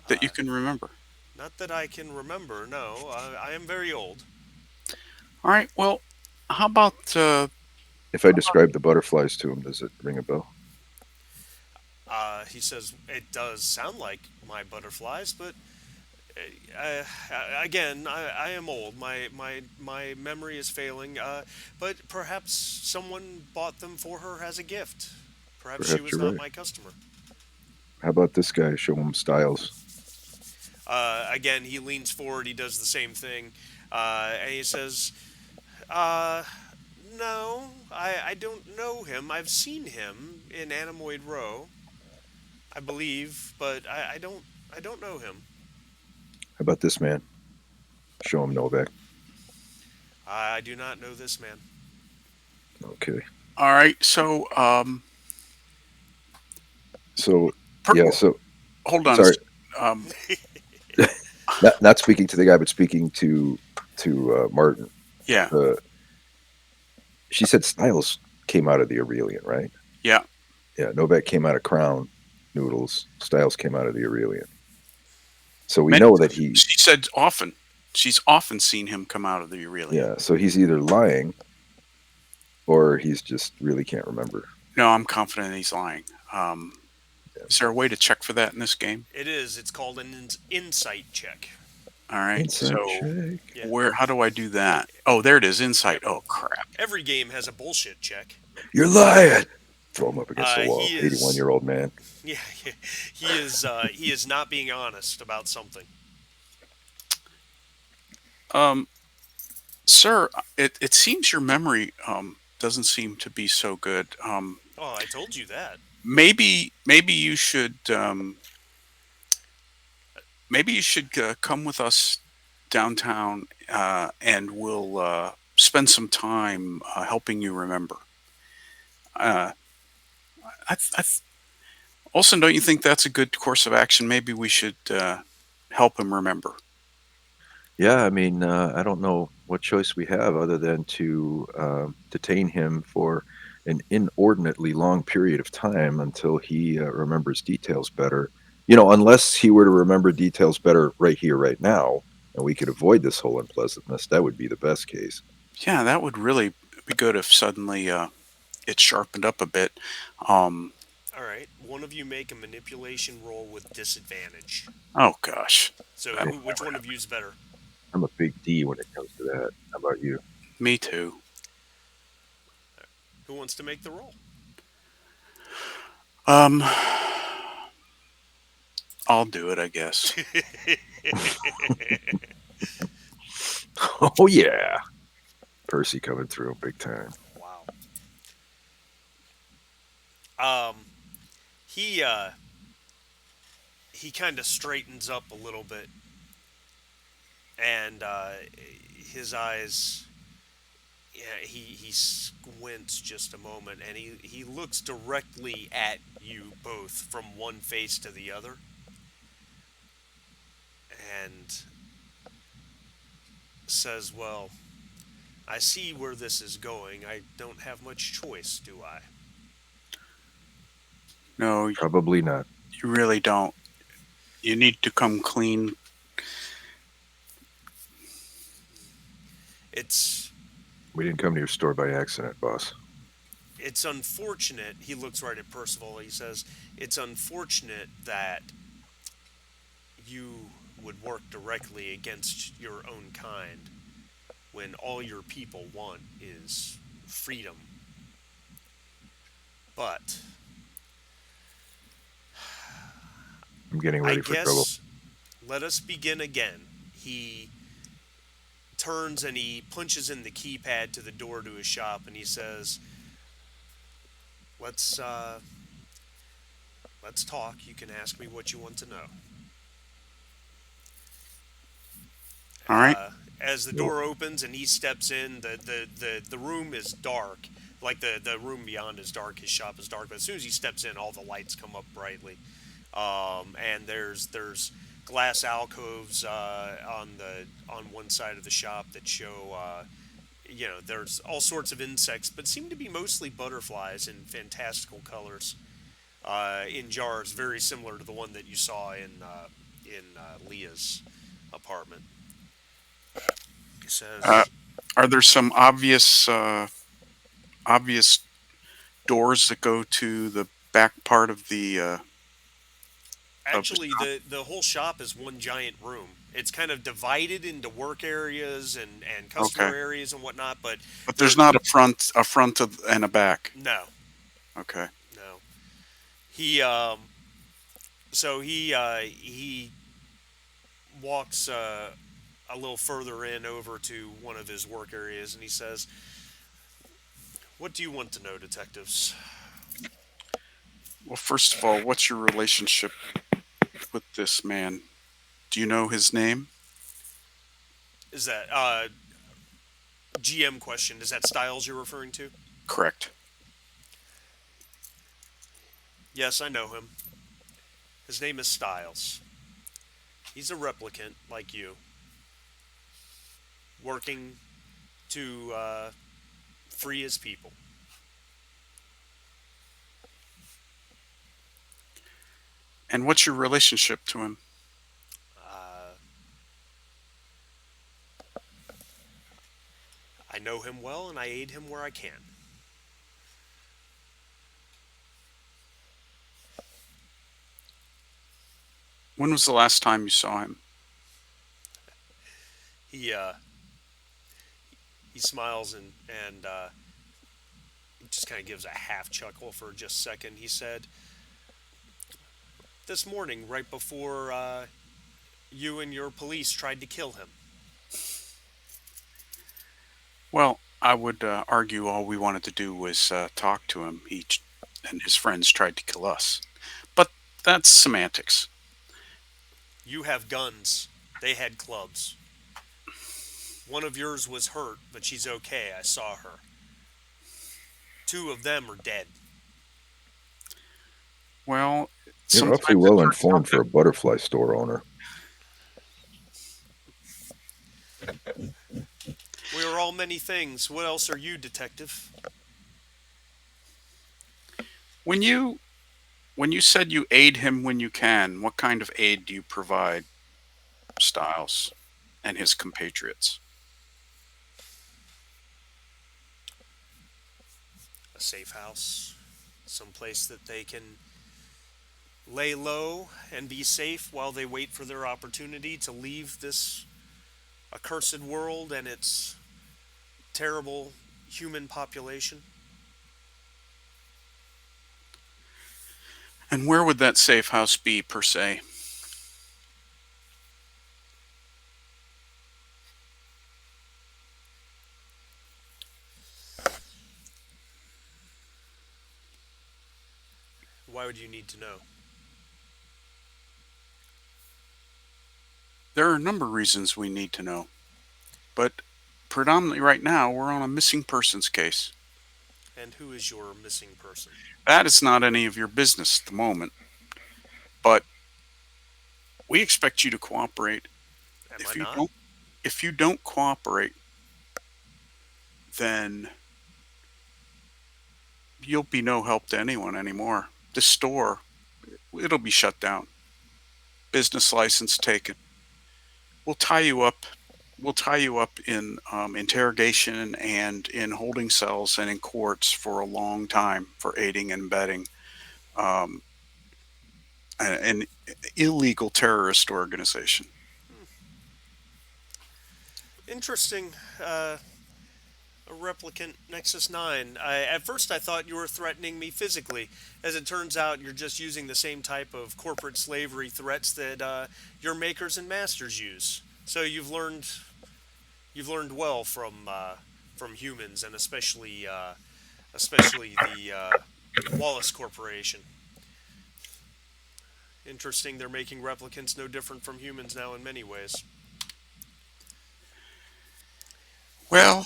Speaker 2: that you
Speaker 1: uh,
Speaker 2: can remember.
Speaker 1: not that I can remember. No, I am very old."
Speaker 2: All right. Well, how about
Speaker 3: If I describe the butterflies to him, does it ring a bell?
Speaker 1: He says, "It does sound like my butterflies, but again, I am old. My memory is failing. But perhaps someone bought them for her as a gift. Perhaps she
Speaker 3: Perhaps
Speaker 1: was
Speaker 3: you're
Speaker 1: not
Speaker 3: right.
Speaker 1: my customer."
Speaker 3: How about this guy? Show him Styles.
Speaker 1: Again, he leans forward. He does the same thing, and he says, uh, "No, I don't know him. I've seen him in Anemoid Row, I believe, but I don't know him.
Speaker 3: How about this man? Show him Novak.
Speaker 1: I do not know this man."
Speaker 3: Okay.
Speaker 2: all right? So,
Speaker 3: So
Speaker 2: per,
Speaker 3: yeah. So
Speaker 2: hold on.
Speaker 3: sorry.
Speaker 2: Um,
Speaker 3: Not speaking to the guy, but speaking to Martin.
Speaker 2: yeah,
Speaker 3: Uh, she said Styles came out of the Aurelian, right?
Speaker 2: yeah.
Speaker 3: Yeah. Novak came out of Crown Noodles. Styles came out of the Aurelian. So we
Speaker 2: Many
Speaker 3: know that
Speaker 2: times.
Speaker 3: he.
Speaker 2: She said often. She's often seen him come out of the Aurelian.
Speaker 3: Yeah. So he's either lying or he's just really can't remember.
Speaker 2: No, I'm confident he's lying. Is there a way to check for that in this game?
Speaker 1: It is. It's called an insight check.
Speaker 2: All right.
Speaker 3: Insight
Speaker 2: So
Speaker 3: check.
Speaker 1: Yeah.
Speaker 2: where? How do I do that? Oh, there it is. Insight. Oh crap.
Speaker 1: Every game has a bullshit check.
Speaker 3: You're lying. Throw him up against the wall.
Speaker 1: He
Speaker 3: 81
Speaker 1: is.
Speaker 3: year old man.
Speaker 1: Yeah, he is not being honest about something.
Speaker 2: Um, Sir, it seems your memory doesn't seem to be so good.
Speaker 1: Oh, I told you that.
Speaker 2: Maybe you should come with us downtown, and we'll spend some time helping you remember. Uh, I Olson, don't you think that's a good course of action? Maybe we should help him remember.
Speaker 3: Yeah, I mean, I don't know what choice we have other than to detain him for an inordinately long period of time until he remembers details better. You know, unless he were to remember details better right here, right now, and we could avoid this whole unpleasantness, that would be the best case.
Speaker 2: Yeah, that would really be good if suddenly it sharpened up a bit. Um,
Speaker 1: All right. One of you make a manipulation roll with disadvantage.
Speaker 2: oh gosh,
Speaker 1: So,
Speaker 2: that
Speaker 3: Hey,
Speaker 2: would
Speaker 1: which
Speaker 2: never
Speaker 1: one of
Speaker 2: happen.
Speaker 1: you is better?
Speaker 3: I'm a big D when it comes to that. How about you?
Speaker 2: Me too.
Speaker 1: Who wants to make the roll?
Speaker 2: Um, I'll do it, I guess.
Speaker 3: Oh, yeah. Percy coming through big time.
Speaker 1: Wow. Um, he he kind of straightens up a little bit, and his eyes. Yeah, he squints just a moment, and he looks directly at you both from one face to the other, and says, "Well, I see where this is going. I don't have much choice, do I?"
Speaker 2: No,
Speaker 3: Probably not.
Speaker 2: you really don't. You need to come clean.
Speaker 1: It's
Speaker 3: We didn't come to your store by accident, boss.
Speaker 1: it's unfortunate. He looks right at Percival. He says, "It's unfortunate that you would work directly against your own kind when all your people want is freedom. But
Speaker 3: I'm getting
Speaker 1: I
Speaker 3: ready for trouble.
Speaker 1: guess let us begin again." He turns and he punches in the keypad to the door to his shop, and he says, "Let's let's talk. You can ask me what you want to know."
Speaker 2: All right.
Speaker 1: As the
Speaker 3: Yo,
Speaker 1: door opens and he steps in, the room is dark. Like the room beyond is dark, his shop is dark, but as soon as he steps in, all the lights come up brightly. And there's glass alcoves on one side of the shop that show there's all sorts of insects, but seem to be mostly butterflies in fantastical colors in jars, very similar to the one that you saw in Leah's apartment. He
Speaker 2: Uh,
Speaker 1: says,
Speaker 2: are there some obvious doors that go to the back part of the
Speaker 1: actually,
Speaker 2: shop?
Speaker 1: the whole shop is one giant room. It's kind of divided into work areas and
Speaker 2: Okay,
Speaker 1: customer areas and whatnot, but
Speaker 2: but there's
Speaker 1: there
Speaker 2: not a front and a back.
Speaker 1: no,
Speaker 2: Okay.
Speaker 1: no. He walks a little further in over to one of his work areas, and he says, "What do you want to know, detectives?
Speaker 2: Well, first of all, what's your relationship with this man? Do you know his name?
Speaker 1: Is that GM question? Is that Styles you're referring to?"
Speaker 2: Correct.
Speaker 1: "Yes, I know him. His name is Styles. He's a replicant like you, working to free his people."
Speaker 2: And what's your relationship to him?
Speaker 1: Uh, I know him well, and I aid him where I can.
Speaker 2: When was the last time you saw him?
Speaker 1: He uh, he smiles and just kind of gives a half chuckle for just a second. He said, "This morning, right before you and your police tried to kill him."
Speaker 2: Well, I would argue all we wanted to do was talk to him. And his friends tried to kill us. But that's semantics.
Speaker 1: You have guns. They had clubs. One of yours was hurt, but she's okay. I saw her. Two of them are dead.
Speaker 2: Well,
Speaker 3: You're awfully
Speaker 2: sometimes it
Speaker 3: well
Speaker 2: turns out
Speaker 3: informed
Speaker 2: that
Speaker 3: for a butterfly store owner.
Speaker 1: We are all many things. What else are you, detective?
Speaker 2: when you said you aid him when you can, what kind of aid do you provide Styles and his compatriots?
Speaker 1: A safe house. Some place that they can lay low and be safe while they wait for their opportunity to leave this accursed world and its terrible human population.
Speaker 2: And where would that safe house be, per se?
Speaker 1: Why would you need to know?
Speaker 2: There are a number of reasons we need to know. But predominantly right now, we're on a missing persons case.
Speaker 1: And who is your missing person?
Speaker 2: That is not any of your business at the moment. But we expect you to cooperate.
Speaker 1: Am I
Speaker 2: If you
Speaker 1: not?
Speaker 2: don't, if you don't cooperate, then you'll be no help to anyone anymore. The store, it'll be shut down. Business license taken. We'll tie you up. We'll tie you up in interrogation and in holding cells and in courts for a long time for aiding and abetting um, an illegal terrorist organization.
Speaker 1: Interesting. A replicant Nexus 9. At first, I thought you were threatening me physically. As it turns out, you're just using the same type of corporate slavery threats that your makers and masters use. So you've learned well from humans, and especially the Wallace Corporation. Interesting, they're making replicants no different from humans now in many ways.
Speaker 2: Well,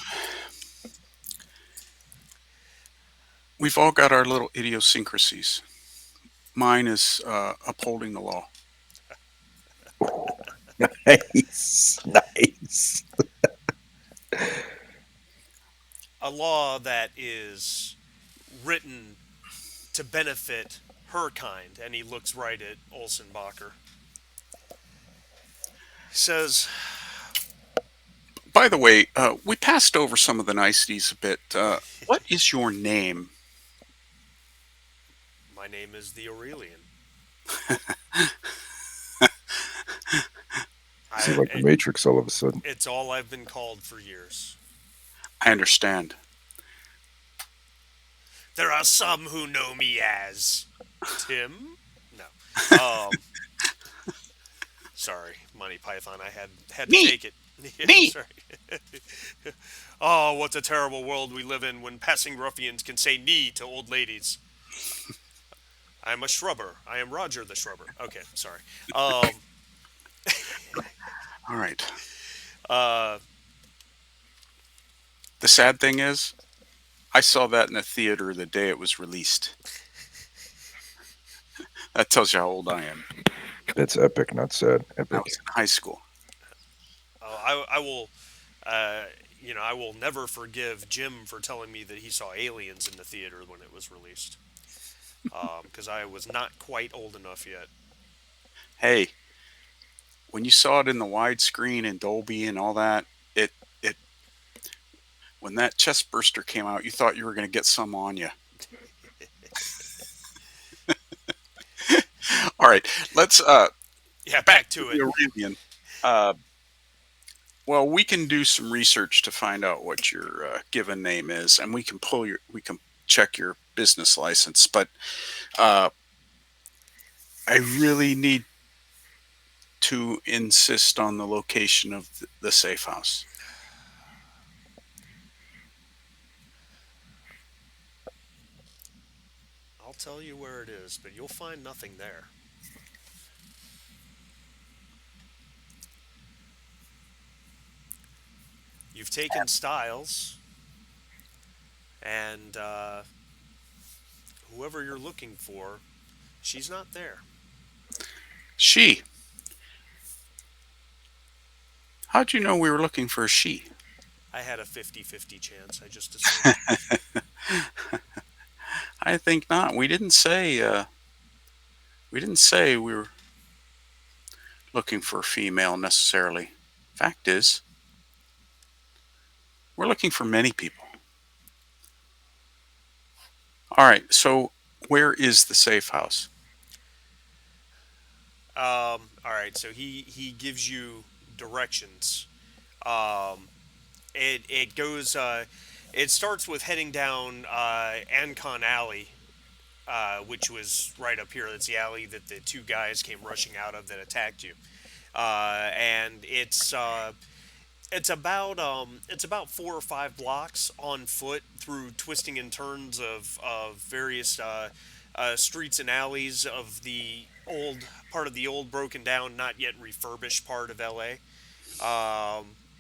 Speaker 2: We've all got our little idiosyncrasies. Mine is upholding the law.
Speaker 3: Oh, nice, nice.
Speaker 1: A law that is written to benefit her kind. And he looks right at Olsenbacher. Says,
Speaker 2: By the way, we passed over some of the niceties a bit. What is your name?
Speaker 1: my name is the Aurelian.
Speaker 3: This is like the Matrix all of a sudden.
Speaker 1: It's all I've been called for years.
Speaker 2: I understand.
Speaker 1: There are some who know me as Tim. No. Sorry, Monty Python. I had to
Speaker 2: Me,
Speaker 1: take it. Yeah,
Speaker 2: me.
Speaker 1: sorry. Oh, what a terrible world we live in when passing ruffians can say "knee" to old ladies. I am a shrubber. I am Roger the Shrubber. Okay, sorry. Um,
Speaker 2: All right.
Speaker 1: uh,
Speaker 2: The sad thing is, I saw that in a theater the day it was released. That tells you how old I am.
Speaker 3: That's epic, not sad.
Speaker 2: I
Speaker 3: Epic.
Speaker 2: was in high school.
Speaker 1: I will, uh, I will never forgive Jim for telling me that he saw Aliens in the theater when it was released, because I was not quite old enough yet.
Speaker 2: Hey, when you saw it in the widescreen and Dolby and all that, it when that chest burster came out, you thought you were going to get some on you. All right, let's
Speaker 1: Yeah,
Speaker 2: back
Speaker 1: back
Speaker 2: to
Speaker 1: to
Speaker 2: the
Speaker 1: it.
Speaker 2: Aurelian. Uh, well, we can do some research to find out what your given name is, and we can check your business license. But uh, I really need to insist on the location of the safe house.
Speaker 1: I'll tell you where it is, but you'll find nothing there. You've taken Styles, and whoever you're looking for, she's not there.
Speaker 2: She. How'd you know we were looking for a she?
Speaker 1: I had a 50-50 chance. I just assumed.
Speaker 2: I think not. We didn't say we were looking for a female necessarily. Fact is, we're looking for many people. All right, so where is the safe house?
Speaker 1: All right, so he gives you directions. Um, it goes. It starts with heading down Ancon Alley, which was right up here. That's the alley that the two guys came rushing out of that attacked you. And it's about 4 or 5 blocks on foot through twisting and turns of various streets and alleys of the old part of the old broken down, not yet refurbished part of LA.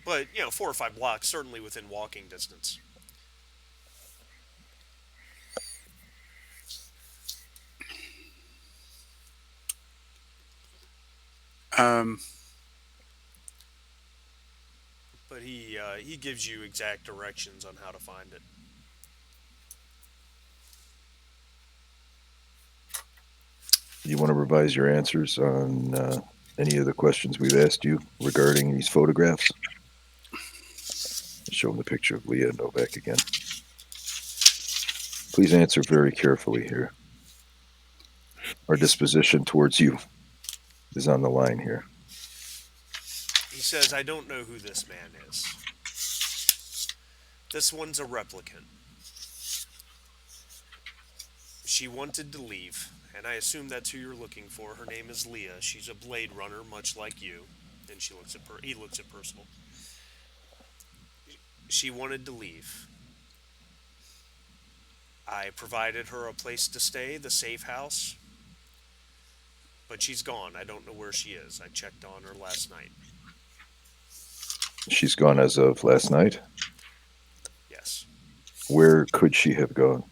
Speaker 1: But 4 or 5 blocks certainly within walking distance.
Speaker 2: Um,
Speaker 1: But he gives you exact directions on how to find it.
Speaker 3: You want to revise your answers on any of the questions we've asked you regarding these photographs? Show them the picture of Leah Novak again. Please answer very carefully here. Our disposition towards you is on the line here.
Speaker 1: He says, "I don't know who this man is. This one's a replicant. She wanted to leave, and I assume that's who you're looking for. Her name is Leah. She's a Bladerunner, much like you." And he looks at Percival. She wanted to leave. I provided her a place to stay, the safe house, but she's gone. I don't know where she is. I checked on her last night.
Speaker 3: She's gone as of last night.
Speaker 1: Yes.
Speaker 3: Where could she have gone?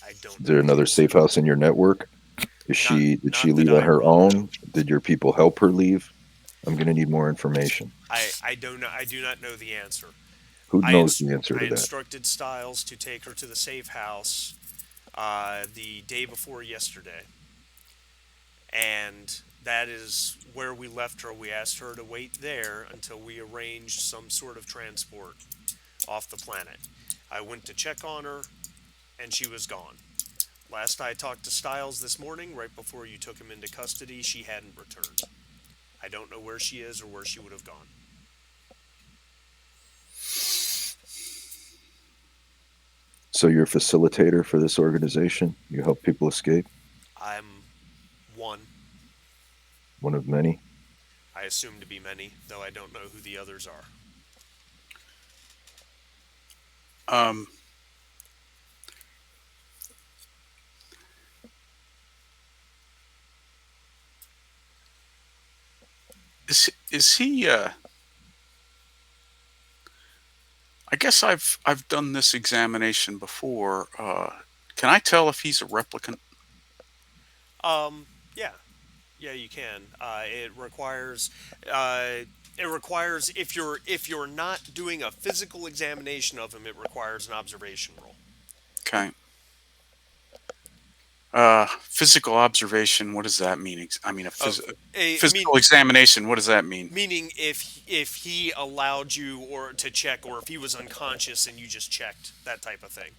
Speaker 1: I don't
Speaker 3: Is
Speaker 1: know
Speaker 3: there
Speaker 1: the
Speaker 3: another
Speaker 1: answer.
Speaker 3: safe house in your network?
Speaker 1: Not
Speaker 3: Did she
Speaker 1: not that
Speaker 3: leave on
Speaker 1: I'm
Speaker 3: her
Speaker 1: aware
Speaker 3: own?
Speaker 1: of.
Speaker 3: Did your people help her leave? I'm going to need more information.
Speaker 1: I don't know. I do not know the answer.
Speaker 3: Who
Speaker 1: I
Speaker 3: knows the answer
Speaker 1: I
Speaker 3: to that?
Speaker 1: instructed Styles to take her to the safe house the day before yesterday, and that is where we left her. We asked her to wait there until we arranged some sort of transport off the planet. I went to check on her, and she was gone. Last I talked to Styles this morning, right before you took him into custody, she hadn't returned. I don't know where she is or where she would have gone.
Speaker 3: So you're a facilitator for this organization? You help people escape?
Speaker 1: I'm one.
Speaker 3: One of many?
Speaker 1: I assume to be many, though I don't know who the others are.
Speaker 2: Um, is he? I guess I've done this examination before. Can I tell if he's a replicant?
Speaker 1: Yeah, yeah, you can. Uh, it requires if you're not doing a physical examination of him, it requires an observation roll.
Speaker 2: Okay. Physical observation. What does that mean? I mean,
Speaker 1: Of a mean
Speaker 2: physical examination. What does that mean?
Speaker 1: Meaning if he allowed you or to check, or if he was unconscious and you just checked that type of thing.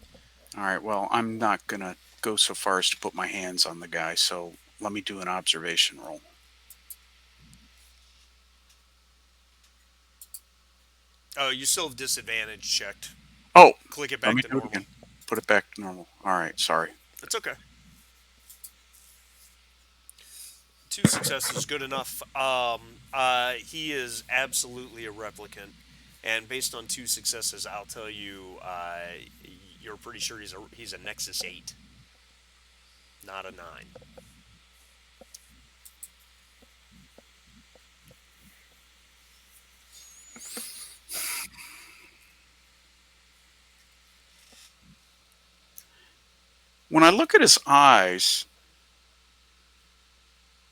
Speaker 2: All right. Well, I'm not gonna go so far as to put my hands on the guy. So let me do an observation roll.
Speaker 1: Oh, you still have disadvantage checked.
Speaker 2: Oh,
Speaker 1: Click it
Speaker 2: let
Speaker 1: back
Speaker 2: me
Speaker 1: to
Speaker 2: do it
Speaker 1: normal.
Speaker 2: again. Put it back to normal. All right. Sorry.
Speaker 1: It's okay. Two successes is good enough. He is absolutely a replicant, and based on two successes, I'll tell you, you're pretty sure he's a Nexus 8, not a 9.
Speaker 2: When I look at his eyes,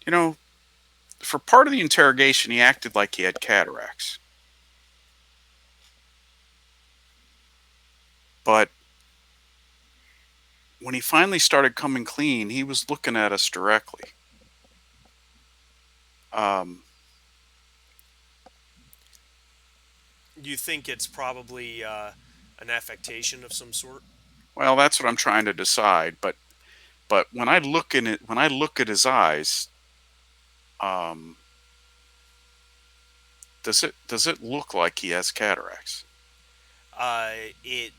Speaker 2: you know, for part of the interrogation, he acted like he had cataracts. But when he finally started coming clean, he was looking at us directly. Um,
Speaker 1: You think it's probably an affectation of some sort?
Speaker 2: well, that's what I'm trying to decide. But when I look in it, when I look at his eyes, um, does it look like he has cataracts?
Speaker 1: Uh, it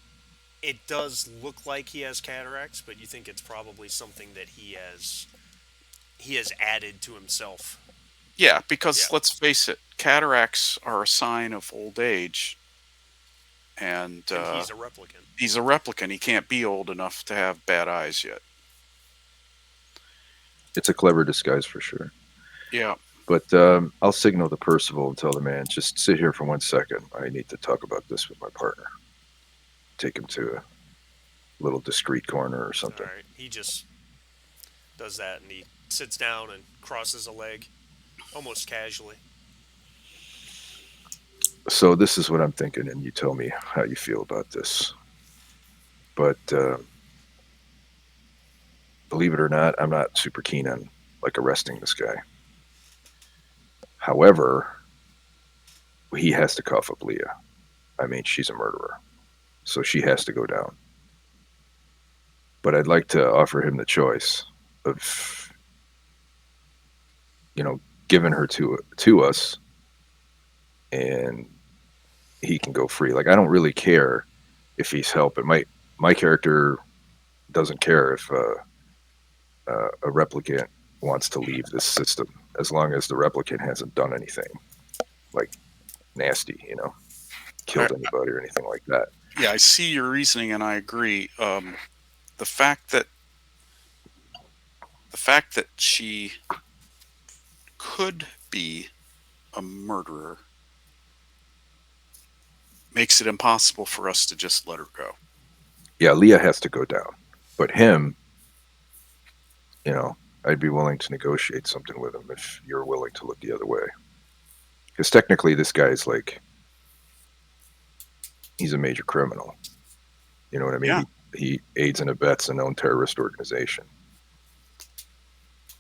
Speaker 1: it does look like he has cataracts, but you think it's probably something that he has added to himself.
Speaker 2: Yeah,
Speaker 1: Yeah,
Speaker 2: because let's face it, cataracts are a sign of old age, and
Speaker 1: and he's a replicant.
Speaker 2: he's a replicant. He can't be old enough to have bad eyes yet.
Speaker 3: It's a clever disguise for sure.
Speaker 2: Yeah.
Speaker 3: But I'll signal to Percival and tell the man, just sit here for 1 second. I need to talk about this with my partner. Take him to a little discreet corner or
Speaker 1: All
Speaker 3: something.
Speaker 1: right, he just does that, and he sits down and crosses a leg, almost casually.
Speaker 3: So this is what I'm thinking, and you tell me how you feel about this. But believe it or not, I'm not super keen on like arresting this guy. However, he has to cough up Leah. I mean, she's a murderer, so she has to go down. But I'd like to offer him the choice of, you know, giving her to us, and he can go free. Like I don't really care if he's helping. My character doesn't care if a replicant wants to leave this system, as long as the replicant hasn't done anything like nasty,
Speaker 2: I,
Speaker 3: killed anybody or anything like that.
Speaker 2: yeah, I see your reasoning, and I agree. The fact that she could be a murderer makes it impossible for us to just let her go.
Speaker 3: Yeah, Leah has to go down. But him, you know, I'd be willing to negotiate something with him if you're willing to look the other way. Because technically, this guy's like, he's a major criminal. You know what I mean?
Speaker 2: Yeah,
Speaker 3: He aids and abets a known terrorist organization.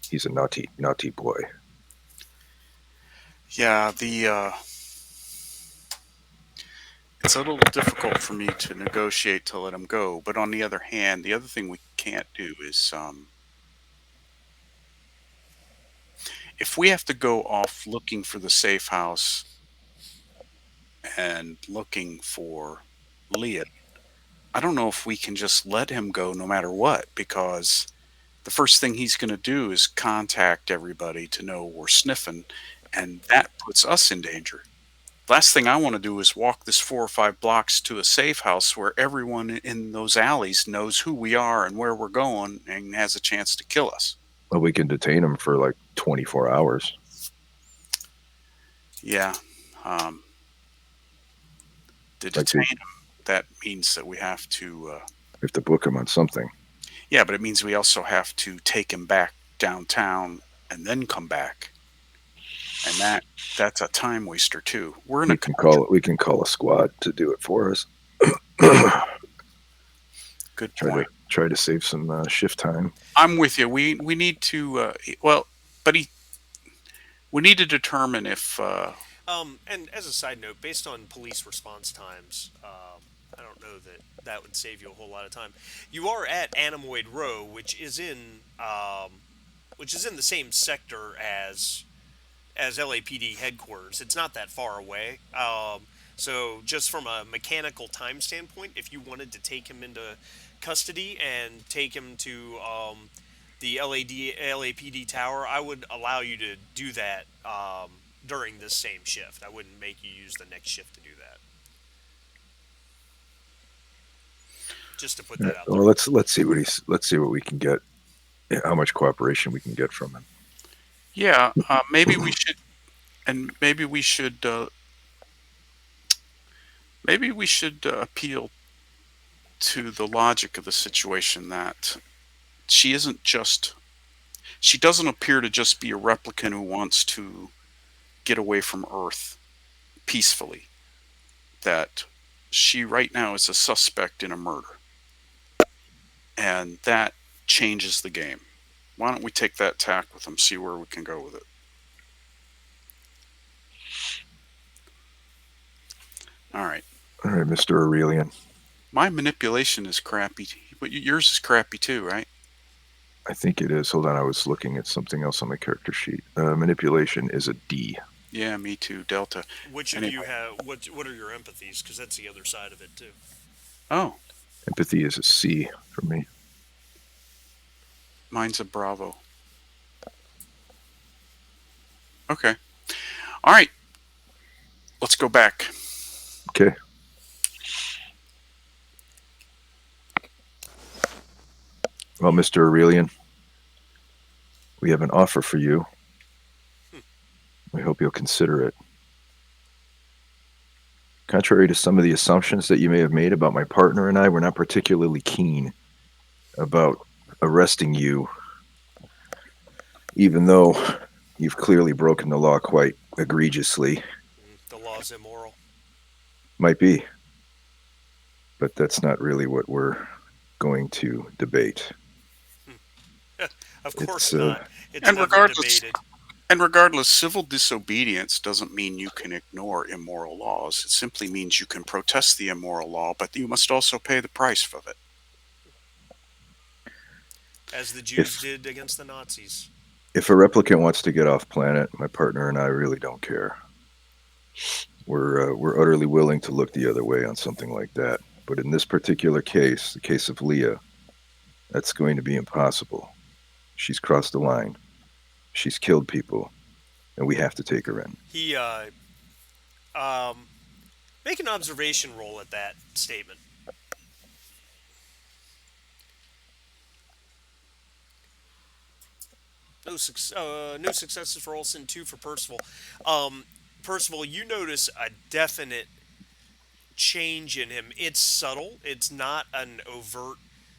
Speaker 3: He's a naughty boy.
Speaker 2: yeah. The it's a little difficult for me to negotiate to let him go. But on the other hand, the other thing we can't do is if we have to go off looking for the safe house and looking for Leah, I don't know if we can just let him go no matter what, because the first thing he's going to do is contact everybody to know we're sniffing, and that puts us in danger. Last thing I want to do is walk this 4 or 5 blocks to a safe house where everyone in those alleys knows who we are and where we're going and has a chance to kill us.
Speaker 3: Well, we can detain him for like 24 hours.
Speaker 2: Yeah. Um, to
Speaker 3: Like we
Speaker 2: detain him, that means that we have to,
Speaker 3: have to book him on something.
Speaker 2: yeah, but it means we also have to take him back downtown and then come back. And that's a time waster too. We're in a country.
Speaker 3: We can call a squad to do it for us. try
Speaker 2: Good
Speaker 3: to
Speaker 2: point.
Speaker 3: try to save some shift time.
Speaker 2: I'm with you. We need to well, but we need to determine if
Speaker 1: And as a side note, based on police response times, I don't know that that would save you a whole lot of time. You are at Anemoid Row, which is in the same sector as LAPD headquarters. It's not that far away. So just from a mechanical time standpoint, if you wanted to take him into custody and take him to the LAPD tower, I would allow you to do that during this same shift. I wouldn't make you use the next shift to do that. Just to put
Speaker 3: All right,
Speaker 1: that out
Speaker 3: well,
Speaker 1: there.
Speaker 3: let's see what we can get. How much cooperation we can get from him.
Speaker 2: yeah, maybe we should and maybe we should appeal to the logic of the situation that she isn't just she doesn't appear to just be a replicant who wants to get away from Earth peacefully. That she right now is a suspect in a murder, and that changes the game. Why don't we take that tack with them, see where we can go with it? All right.
Speaker 3: All right, Mr. Aurelian.
Speaker 2: My manipulation is crappy, but yours is crappy too, right?
Speaker 3: I think it is. Hold on, I was looking at something else on my character sheet. Manipulation is a D.
Speaker 2: Yeah, me too. Delta.
Speaker 1: Which of you
Speaker 2: Anyway.
Speaker 1: have what are your empathies? Because that's the other side of it too.
Speaker 2: Oh,
Speaker 3: Empathy is a C for me.
Speaker 2: mine's a Bravo. Okay. All right. Let's go back.
Speaker 3: Okay. Well, Mr. Aurelian, we have an offer for you. We hope you'll consider it. Contrary to some of the assumptions that you may have made about my partner and I, we're not particularly keen about arresting you, even though you've clearly broken the law quite egregiously.
Speaker 1: The law's immoral.
Speaker 3: Might be, but that's not really what we're going to debate.
Speaker 1: Of
Speaker 3: It's
Speaker 1: course not. It's
Speaker 2: And
Speaker 1: never
Speaker 2: regardless
Speaker 1: debated.
Speaker 2: and regardless, civil disobedience doesn't mean you can ignore immoral laws. It simply means you can protest the immoral law, but you must also pay the price of it.
Speaker 1: As the Jews
Speaker 3: if
Speaker 1: did against the Nazis.
Speaker 3: if a replicant wants to get off planet, my partner and I really don't care. We're utterly willing to look the other way on something like that. But in this particular case, the case of Leah, that's going to be impossible. She's crossed the line. She's killed people, and we have to take her in.
Speaker 1: He um, make an observation roll at that statement. No successes for Olson. Two for Percival. Um, Percival, you notice a definite change in him. It's subtle. It's not an overt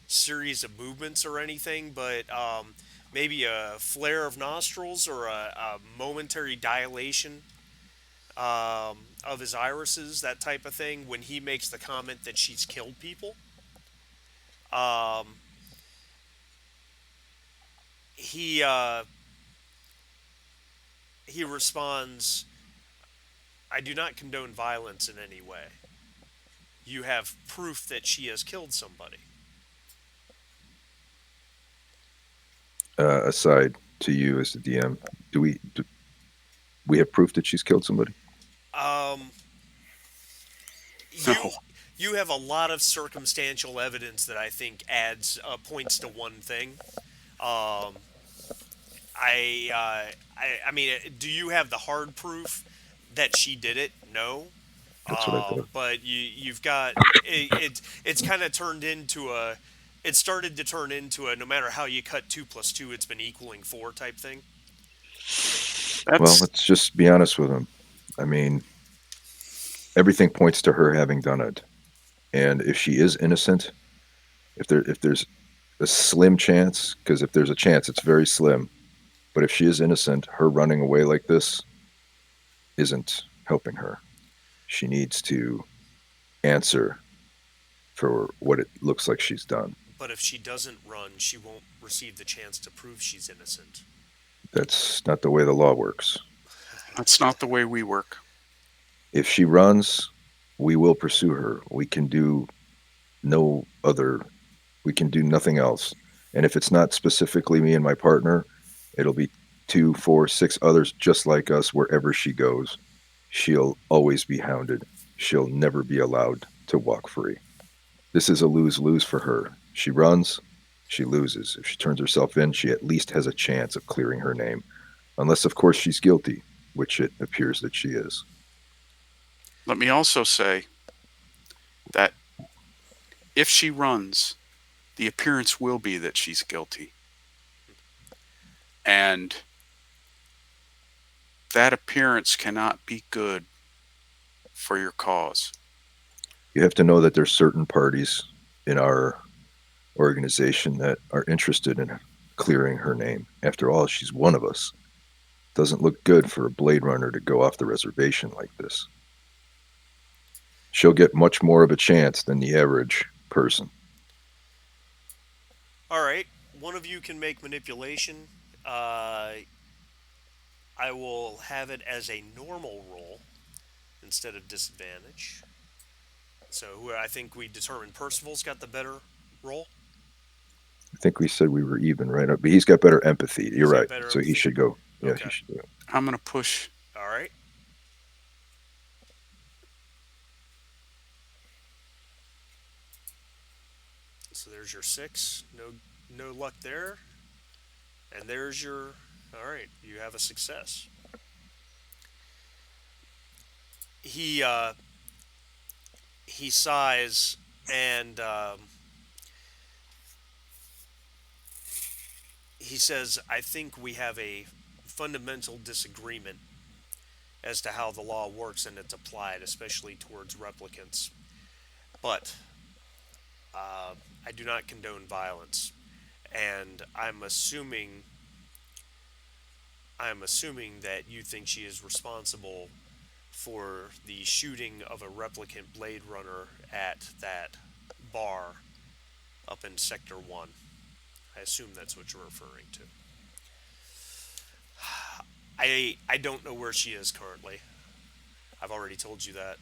Speaker 1: series of movements or anything, but maybe a flare of nostrils or a momentary dilation of his irises, that type of thing, when he makes the comment that she's killed people. Um, he he responds, "I do not condone violence in any way. You have proof that she has killed somebody."
Speaker 3: Aside to you as the DM, do we have proof that she's killed somebody?
Speaker 1: Um,
Speaker 2: No,
Speaker 1: you you have a lot of circumstantial evidence that I think adds points to one thing. Um, I mean, do you have the hard proof that she did it? No.
Speaker 3: That's what I thought.
Speaker 1: But you've got it's kind of turned into a it started to turn into a no matter how you cut 2 plus 2, it's been equaling 4 type thing.
Speaker 3: Well,
Speaker 2: that's
Speaker 3: let's just be honest with him. I mean, everything points to her having done it. And if she is innocent, if there's a slim chance, because if there's a chance, it's very slim. But if she is innocent, her running away like this isn't helping her. She needs to answer for what it looks like she's done.
Speaker 1: But if she doesn't run, she won't receive the chance to prove she's innocent.
Speaker 3: That's not the way the law works.
Speaker 2: that's not the way we work.
Speaker 3: If she runs, we will pursue her. No other, we can do nothing else. And if it's not specifically me and my partner, it'll be two, four, six others just like us wherever she goes. She'll always be hounded. She'll never be allowed to walk free. This is a lose lose for her. She runs, she loses. If she turns herself in, she at least has a chance of clearing her name. Unless, of course, she's guilty, which it appears that she is.
Speaker 2: Let me also say that if she runs, the appearance will be that she's guilty. And that appearance cannot be good for your cause.
Speaker 3: You have to know that there's certain parties in our organization that are interested in clearing her name. After all, she's one of us. Doesn't look good for a Bladerunner to go off the reservation like this. She'll get much more of a chance than the average person.
Speaker 1: All right, one of you can make manipulation. Uh, I will have it as a normal roll instead of disadvantage. So I think we determined Percival's got the better roll.
Speaker 3: I think we said we were even, right? But he's got better empathy. You're
Speaker 1: He's got
Speaker 3: right.
Speaker 1: better
Speaker 3: So he
Speaker 1: empathy.
Speaker 3: should go. Yeah, he
Speaker 1: Okay.
Speaker 3: should do it.
Speaker 2: I'm going to push.
Speaker 1: All right. So there's your 6. No luck there. And there's your. All right. You have a success. He he sighs and he says, "I think we have a fundamental disagreement as to how the law works and it's applied, especially towards replicants. But uh, I do not condone violence, and I'm assuming that you think she is responsible for the shooting of a replicant Blade Runner at that bar up in Sector 1. I assume that's what you're referring to. I don't know where she is currently. I've already told you that.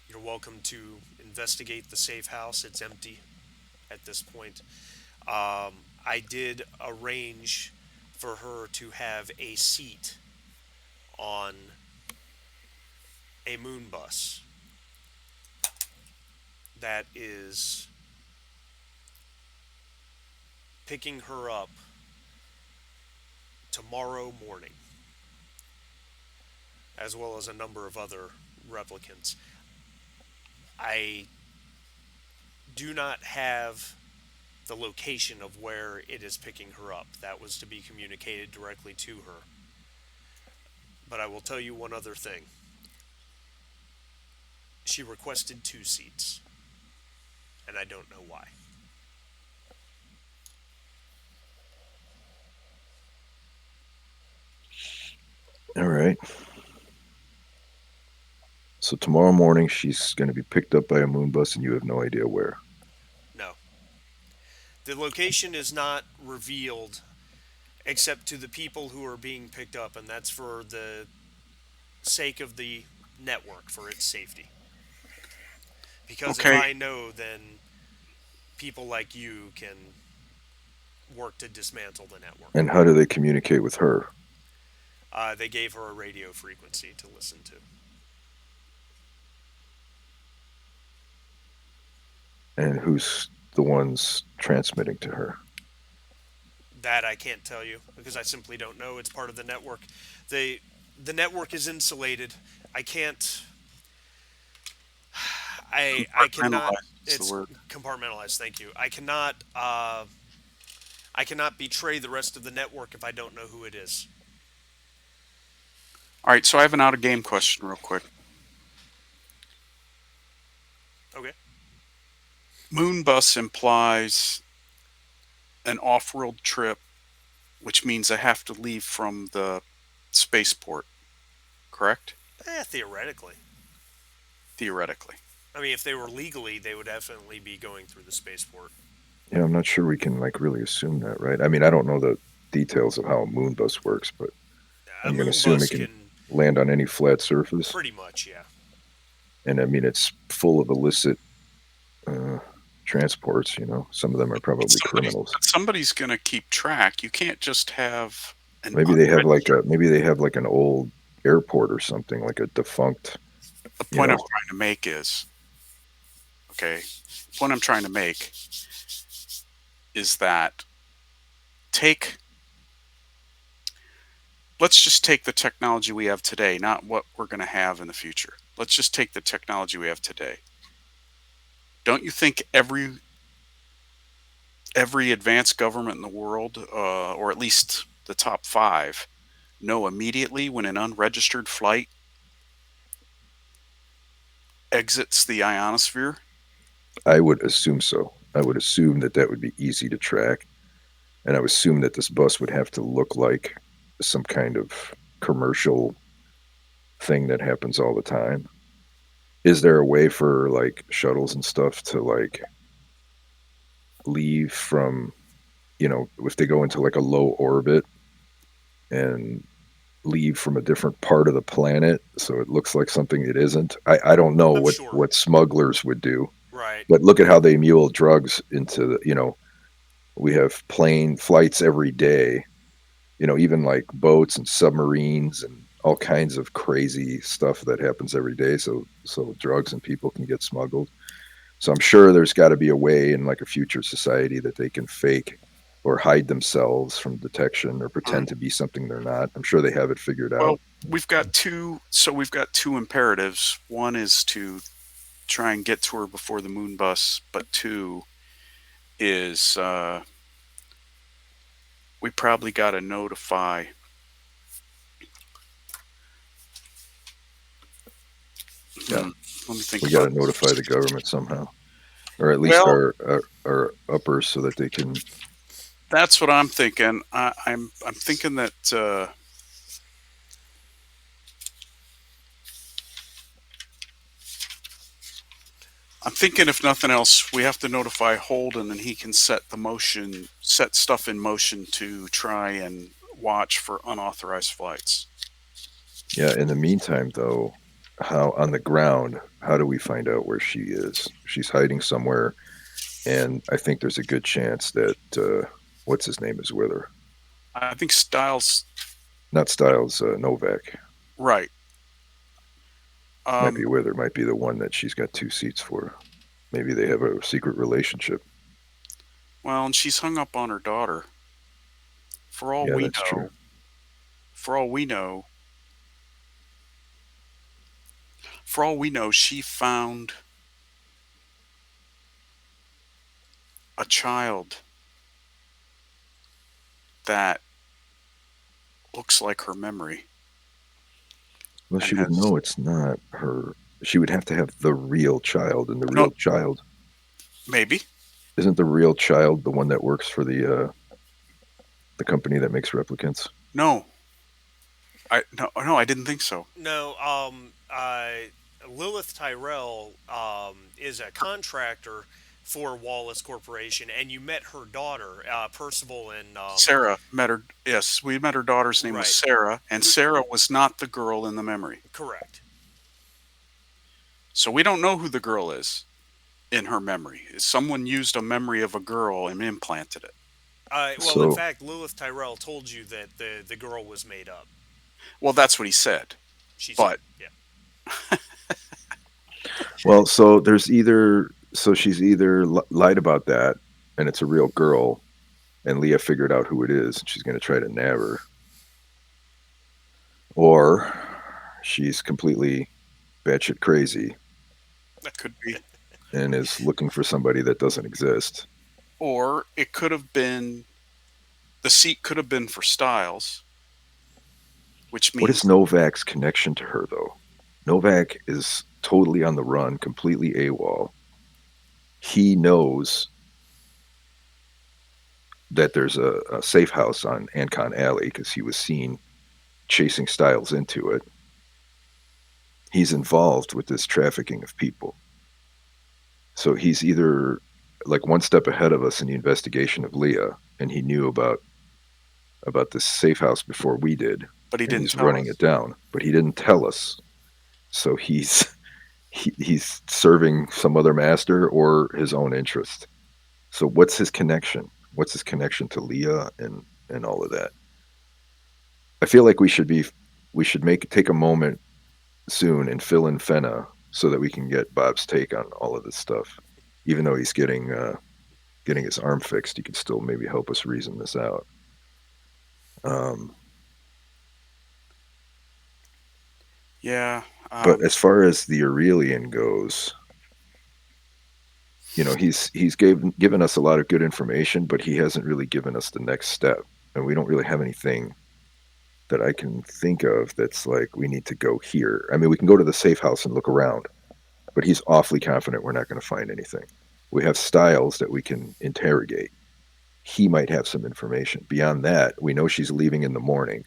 Speaker 1: You're welcome to investigate the safe house. It's empty at this point. I did arrange for her to have a seat on a moon bus that is picking her up tomorrow morning, as well as a number of other replicants. I do not have the location of where it is picking her up. That was to be communicated directly to her. But I will tell you one other thing. She requested 2 seats. and I don't know why.
Speaker 3: All right. So tomorrow morning she's going to be picked up by a moon bus, and you have no idea where.
Speaker 1: No. The location is not revealed except to the people who are being picked up, and that's for the sake of the network, for its safety. Because if
Speaker 2: Okay.
Speaker 1: I know, then people like you can work to dismantle the network.
Speaker 3: And how do they communicate with her?
Speaker 1: They gave her a radio frequency to listen to.
Speaker 3: And who's the ones transmitting to her?
Speaker 1: That I can't tell you because I simply don't know. It's part of the network. The the network is insulated. I can't. I cannot.
Speaker 2: Compartmentalized is the
Speaker 1: It's
Speaker 2: word.
Speaker 1: compartmentalized. Thank you. I cannot. I cannot betray the rest of the network if I don't know who it is.
Speaker 2: All right, so I have an out of game question, real quick.
Speaker 1: Okay.
Speaker 2: Moon bus implies an off world trip, which means I have to leave from the spaceport, correct?
Speaker 1: Theoretically.
Speaker 2: Theoretically.
Speaker 1: I mean, if they were legally, they would definitely be going through the spaceport.
Speaker 3: Yeah, I'm not sure we can like really assume that, right? I mean, I don't know the details of how a moon bus works, but
Speaker 1: A
Speaker 3: I'm going to
Speaker 1: moon
Speaker 3: assume it
Speaker 1: bus
Speaker 3: can
Speaker 1: can
Speaker 3: land on any flat surface.
Speaker 1: pretty much, yeah.
Speaker 3: And I mean, it's full of illicit uh, transports. Some of them are probably criminals.
Speaker 2: Somebody's going to keep track. You can't just have an unregistered.
Speaker 3: Maybe they have like an old airport or something, like a defunct.
Speaker 2: The
Speaker 3: You
Speaker 2: point I'm
Speaker 3: know,
Speaker 2: trying to make is, okay, the point I'm trying to make is that take let's just take the technology we have today, not what we're going to have in the future. Let's just take the technology we have today. Don't you think every advanced government in the world, or at least the top five, know immediately when an unregistered flight exits the ionosphere?
Speaker 3: I would assume so. I would assume that that would be easy to track, and I would assume that this bus would have to look like some kind of commercial thing that happens all the time. Is there a way for like shuttles and stuff to like leave from, if they go into like a low orbit and leave from a different part of the planet so it looks like something it isn't? I don't know
Speaker 1: I'm
Speaker 3: what
Speaker 1: sure.
Speaker 3: what smugglers would do,
Speaker 1: Right.
Speaker 3: but look at how they mule drugs into we have plane flights every day, even like boats and submarines and all kinds of crazy stuff that happens every day, so drugs and people can get smuggled. So I'm sure there's got to be a way in like a future society that they can fake or hide themselves from detection or
Speaker 2: Um,
Speaker 3: pretend to be something they're not. I'm sure they have it figured
Speaker 2: well,
Speaker 3: out.
Speaker 2: we've got two imperatives. One is to try and get to her before the moon bus, but two is we probably got to notify.
Speaker 3: Yeah,
Speaker 2: Hmm, let me think
Speaker 3: we got to
Speaker 2: about this.
Speaker 3: notify the government somehow, or at least
Speaker 2: Well,
Speaker 3: our uppers, so that they can.
Speaker 2: that's what I'm thinking. I'm thinking that I'm thinking if nothing else, we have to notify Holden, and he can set stuff in motion to try and watch for unauthorized flights.
Speaker 3: Yeah. In the meantime, though, how on the ground? How do we find out where she is? She's hiding somewhere, and I think there's a good chance that what's his name is with her.
Speaker 2: I think Styles,
Speaker 3: Not Styles, Novak
Speaker 2: right?
Speaker 3: might be
Speaker 2: Um,
Speaker 3: with her. Might be the one that she's got two seats for. Maybe they have a secret relationship.
Speaker 2: well, and she's hung up on her daughter. For all
Speaker 3: Yeah,
Speaker 2: we
Speaker 3: that's true.
Speaker 2: know, for all we know, for all we know, she found a child that looks like her memory
Speaker 3: Well,
Speaker 2: and
Speaker 3: she would
Speaker 2: has
Speaker 3: know it's not her. She would have to have the real child, and the
Speaker 2: no.
Speaker 3: real child.
Speaker 2: Maybe.
Speaker 3: Isn't the real child the one that works for the company that makes replicants?
Speaker 2: No, no, I didn't think so.
Speaker 1: No, Lilith Tyrell is a contractor for Wallace Corporation, and you met her daughter, Percival, and
Speaker 2: Sarah met her. Yes, we met her daughter's name was
Speaker 1: right,
Speaker 2: Sarah, and
Speaker 1: who
Speaker 2: Sarah was not the girl in the memory.
Speaker 1: correct.
Speaker 2: So we don't know who the girl is in her memory. Someone used a memory of a girl and implanted it.
Speaker 1: Well, in
Speaker 3: So,
Speaker 1: fact, Lilith Tyrell told you that the girl was made up.
Speaker 2: Well, that's what he said.
Speaker 1: She said,
Speaker 2: But
Speaker 1: yeah.
Speaker 3: well, so there's either so she's either lied about that, and it's a real girl, and Leah figured out who it is, and she's going to try to nab her, or she's completely batshit crazy
Speaker 2: that could be.
Speaker 3: and is looking for somebody that doesn't exist.
Speaker 2: Or it could have been the seat could have been for Styles, which
Speaker 3: What is
Speaker 2: means
Speaker 3: Novak's connection to her, though? Novak is totally on the run, completely AWOL. He knows that there's a safe house on Ancon Alley because he was seen chasing Styles into it. He's involved with this trafficking of people. So he's either like one step ahead of us in the investigation of Leah, and he knew about this safe house before we did,
Speaker 2: but he
Speaker 3: and
Speaker 2: didn't
Speaker 3: he's
Speaker 2: tell
Speaker 3: running it
Speaker 2: us.
Speaker 3: down, but he didn't tell us. So he's serving some other master or his own interest. So what's his connection? What's his connection to Leah and all of that? I feel like we should make take a moment soon and fill in Fenna so that we can get Bob's take on all of this stuff. Even though he's getting his arm fixed, he could still maybe help us reason this out. Um,
Speaker 2: Yeah.
Speaker 3: but as far as the Aurelian goes, you know, he's given us a lot of good information, but he hasn't really given us the next step, and we don't really have anything that I can think of that's like we need to go here. I mean, we can go to the safe house and look around, but he's awfully confident we're not going to find anything. We have Styles that we can interrogate. He might have some information. Beyond that, we know she's leaving in the morning.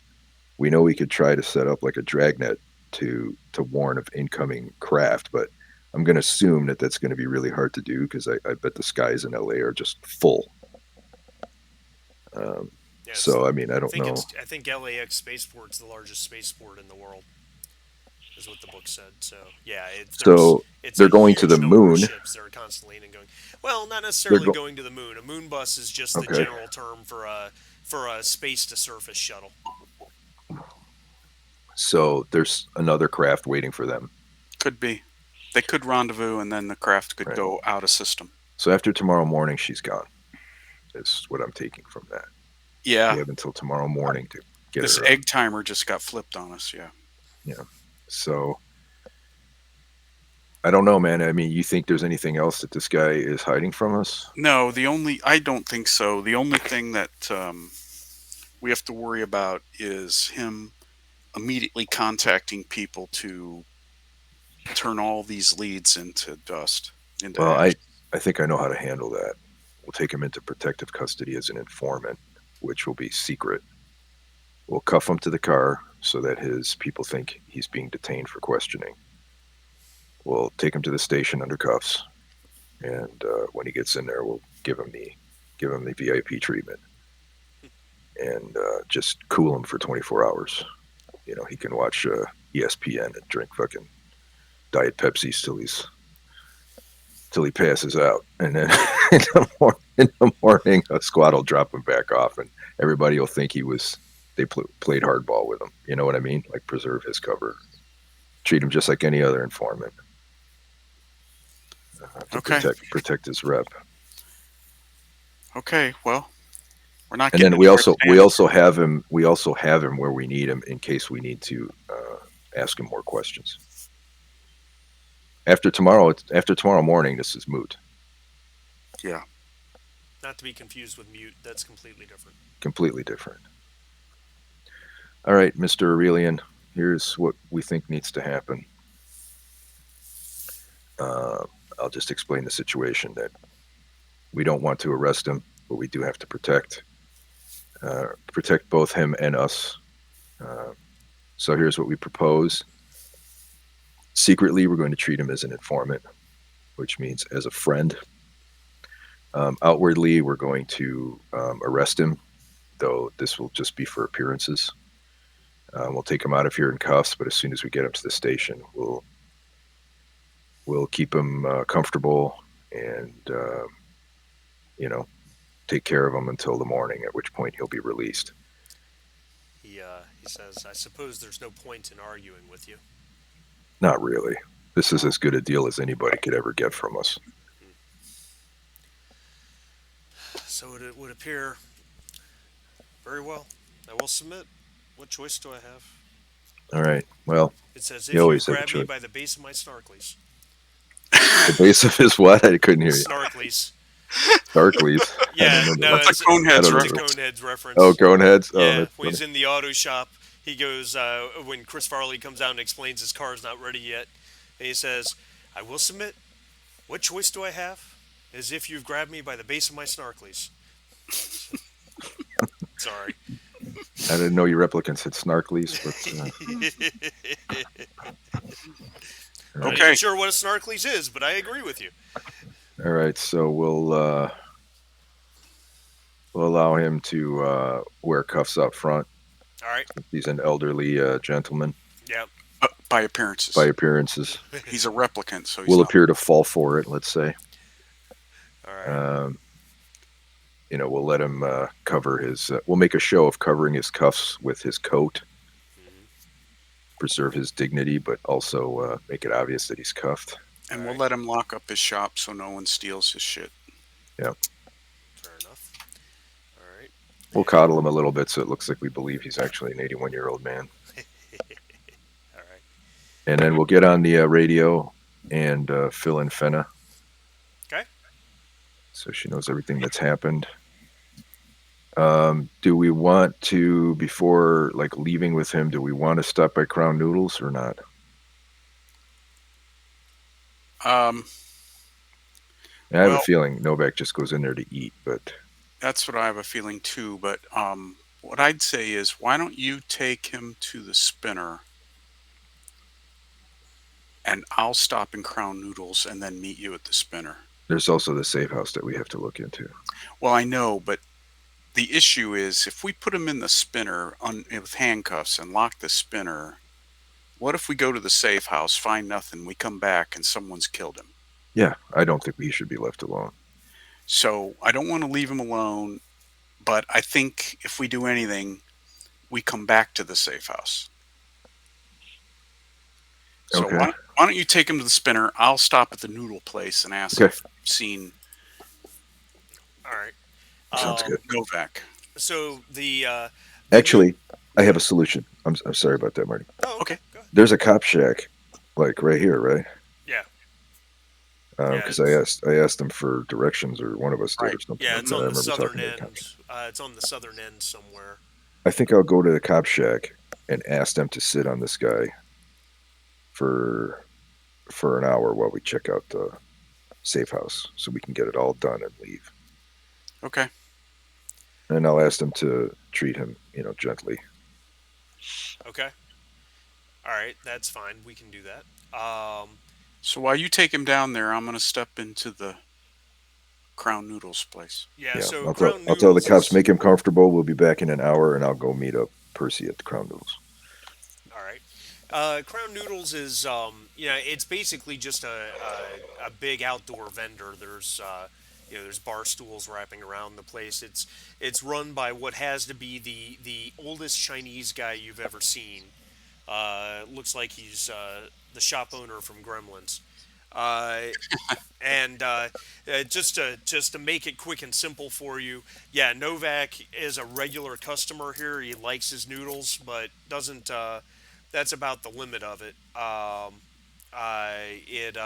Speaker 3: We know we could try to set up like a dragnet to warn of incoming craft, but I'm going to assume that that's going to be really hard to do because I bet the skies in LA are just full. Um,
Speaker 1: Yeah, it's.
Speaker 3: so I mean, I
Speaker 1: I
Speaker 3: don't
Speaker 1: think
Speaker 3: know.
Speaker 1: it's. I think LAX spaceport's the largest spaceport in the world, is what the book said. So yeah,
Speaker 3: So
Speaker 1: it's a
Speaker 3: they're going to the
Speaker 1: huge number of
Speaker 3: moon.
Speaker 1: ships that are constantly in and going. Well, not
Speaker 3: They're
Speaker 1: necessarily
Speaker 3: go
Speaker 1: going to the moon. A moon bus is just the
Speaker 3: okay.
Speaker 1: general term for a space to surface shuttle.
Speaker 3: So there's another craft waiting for them,
Speaker 2: Could be. They could rendezvous and then the craft could
Speaker 3: right?
Speaker 2: go out of system.
Speaker 3: So after tomorrow morning, she's gone. Is what I'm taking from that. We
Speaker 2: Yeah.
Speaker 3: have until tomorrow morning to get
Speaker 2: This
Speaker 3: her.
Speaker 2: egg timer just got flipped on us. Yeah.
Speaker 3: Yeah. So I don't know, man. I mean, you think there's anything else that this guy is hiding from us?
Speaker 2: No, I don't think so. The only thing that we have to worry about is him immediately contacting people to turn all these leads into dust, into
Speaker 3: Well,
Speaker 2: ash.
Speaker 3: I think I know how to handle that. We'll take him into protective custody as an informant, which will be secret. We'll cuff him to the car so that his people think he's being detained for questioning. We'll take him to the station under cuffs, and when he gets in there, we'll give him the VIP treatment and just cool him for 24 hours. You know, he can watch ESPN and drink fucking Diet Pepsis till he passes out, and then in the morning, a squad will drop him back off, and everybody will think they played hardball with him. You know what I mean? Like preserve his cover, treat him just like any other informant to
Speaker 2: Okay.
Speaker 3: protect his rep.
Speaker 2: Okay. Well, we're not
Speaker 3: And
Speaker 2: getting
Speaker 3: then
Speaker 2: anywhere today.
Speaker 3: we also have him where we need him in case we need to ask him more questions. After tomorrow morning, this is moot.
Speaker 2: Yeah.
Speaker 1: Not to be confused with mute. That's completely different.
Speaker 3: Completely different. All right, Mr. Aurelian, here's what we think needs to happen. Uh, I'll just explain the situation that We don't want to arrest him, but we do have to protect both him and us. Uh, so here's what we propose. Secretly, we're going to treat him as an informant, which means as a friend. Outwardly, we're going to arrest him, though this will just be for appearances. We'll take him out of here in cuffs, but as soon as we get him to the station, we'll keep him comfortable and you know take care of him until the morning, at which point he'll be released.
Speaker 1: He says, "I suppose there's no point in arguing with you."
Speaker 3: Not really. This is as good a deal as anybody could ever get from us.
Speaker 1: So it would appear. Very well. I will submit. What choice do I have?
Speaker 3: All right. Well,
Speaker 1: It says,
Speaker 3: you
Speaker 1: "If you
Speaker 3: always have a
Speaker 1: grab me
Speaker 3: choice.
Speaker 1: by the base of my snarklies."
Speaker 3: The base of his what? I couldn't hear you.
Speaker 1: Snarklies.
Speaker 3: Darkleys. I don't
Speaker 1: Yeah,
Speaker 3: remember
Speaker 1: no,
Speaker 3: that.
Speaker 2: That's a
Speaker 3: I
Speaker 2: Coneheads
Speaker 3: don't
Speaker 1: it's a
Speaker 3: remember.
Speaker 2: reference.
Speaker 1: Coneheads
Speaker 3: Oh,
Speaker 1: reference.
Speaker 3: Coneheads. Oh,
Speaker 1: Yeah,
Speaker 3: that's
Speaker 1: when
Speaker 3: funny.
Speaker 1: he's in the auto shop, he goes when Chris Farley comes out and explains his car is not ready yet, and he says, "I will submit. What choice do I have? As if you've grabbed me by the base of my snarklies." Sorry.
Speaker 3: I didn't know you replicants had snarklies, but all
Speaker 1: Not
Speaker 3: right.
Speaker 1: even
Speaker 2: Okay.
Speaker 1: sure what a snarklies is, but I agree with you.
Speaker 3: All right. So we'll allow him to wear cuffs up front.
Speaker 1: All right.
Speaker 3: He's an elderly gentleman
Speaker 1: Yeah.
Speaker 2: By
Speaker 3: by
Speaker 2: appearances.
Speaker 3: appearances.
Speaker 2: He's a replicant, so he's
Speaker 3: Will
Speaker 2: not.
Speaker 3: appear to fall for it. Let's say.
Speaker 1: All right.
Speaker 3: Um, we'll let him cover his. We'll make a show of covering his cuffs with his coat,
Speaker 1: Hmm.
Speaker 3: preserve his dignity, but also make it obvious that he's cuffed.
Speaker 1: All
Speaker 2: And we'll
Speaker 1: right.
Speaker 2: let him lock up his shop so no one steals his shit.
Speaker 3: Yeah.
Speaker 1: Fair enough. All right.
Speaker 3: We'll coddle him a little bit so it looks like we believe he's actually an 81-year-old man.
Speaker 1: All right.
Speaker 3: And then we'll get on the radio and fill in Fenna
Speaker 1: Okay.
Speaker 3: so she knows everything that's happened. Do we want to, before like leaving with him, do we want to stop by Crown Noodles or not?
Speaker 2: Um,
Speaker 3: I have a
Speaker 2: well,
Speaker 3: feeling Novak just goes in there to eat, but
Speaker 2: that's what I have a feeling too. But what I'd say is, why don't you take him to the spinner, and I'll stop in Crown Noodles and then meet you at the spinner.
Speaker 3: there's also the safe house that we have to look into.
Speaker 2: Well, I know, but the issue is if we put him in the spinner with handcuffs and lock the spinner, what if we go to the safe house, find nothing, we come back and someone's killed him?
Speaker 3: Yeah, I don't think he should be left alone.
Speaker 2: So I don't want to leave him alone, but I think if we do anything, we come back to the safe house. So
Speaker 3: Okay.
Speaker 2: why don't you take him to the spinner? I'll stop at the noodle place and ask
Speaker 3: Okay.
Speaker 2: if you've seen
Speaker 1: All right.
Speaker 3: Sounds good.
Speaker 2: Novak.
Speaker 1: So the
Speaker 3: Actually, I have a solution. I'm sorry about that, Marty.
Speaker 1: oh,
Speaker 2: Okay.
Speaker 1: Go ahead.
Speaker 3: There's a cop shack, like right here, right?
Speaker 1: Yeah.
Speaker 3: Because I asked them for directions, or one of us did,
Speaker 2: Right.
Speaker 3: or something
Speaker 1: Yeah,
Speaker 3: like
Speaker 1: it's
Speaker 3: that. I
Speaker 1: on the
Speaker 3: remember
Speaker 1: southern
Speaker 3: talking to the
Speaker 1: end.
Speaker 3: cop shack.
Speaker 1: It's on the southern end somewhere.
Speaker 3: I think I'll go to the cop shack and ask them to sit on this guy for an hour while we check out the safe house, so we can get it all done and leave.
Speaker 2: Okay.
Speaker 3: And I'll ask them to treat him, gently.
Speaker 1: Okay. All right, that's fine. We can do that.
Speaker 2: So while you take him down there, I'm going to step into the Crown Noodles place.
Speaker 1: Yeah.
Speaker 3: Yeah,
Speaker 1: So
Speaker 3: I'll
Speaker 1: Crown
Speaker 3: tell the
Speaker 1: Noodles
Speaker 3: cops
Speaker 1: is
Speaker 3: make him comfortable. We'll be back in an hour, and I'll go meet up Percy at the Crown Noodles.
Speaker 1: all right. Crown Noodles is it's basically just a big outdoor vendor. There's bar stools wrapping around the place. It's run by what has to be the oldest Chinese guy you've ever seen. Looks like he's the shop owner from Gremlins. Uh, and just to make it quick and simple for you, yeah, Novak is a regular customer here. He likes his noodles, but doesn't. That's about the limit of it. It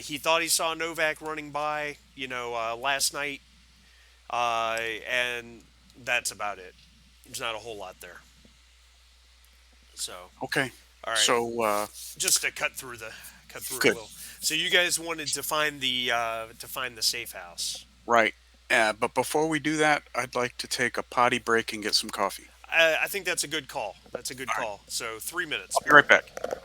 Speaker 1: He thought he saw Novak running by, last night, and that's about it. There's not a whole lot there. So,
Speaker 2: Okay.
Speaker 1: all right,
Speaker 2: So
Speaker 1: just to cut through it a
Speaker 2: good.
Speaker 1: little. So you guys wanted to find the safe house.
Speaker 2: Right. But before we do that, I'd like to take a potty break and get some coffee.
Speaker 1: I think that's a good call. That's a good
Speaker 2: All right.
Speaker 1: call. So 3 minutes.
Speaker 2: I'll
Speaker 1: Be
Speaker 2: be right
Speaker 1: right
Speaker 2: back.
Speaker 1: back.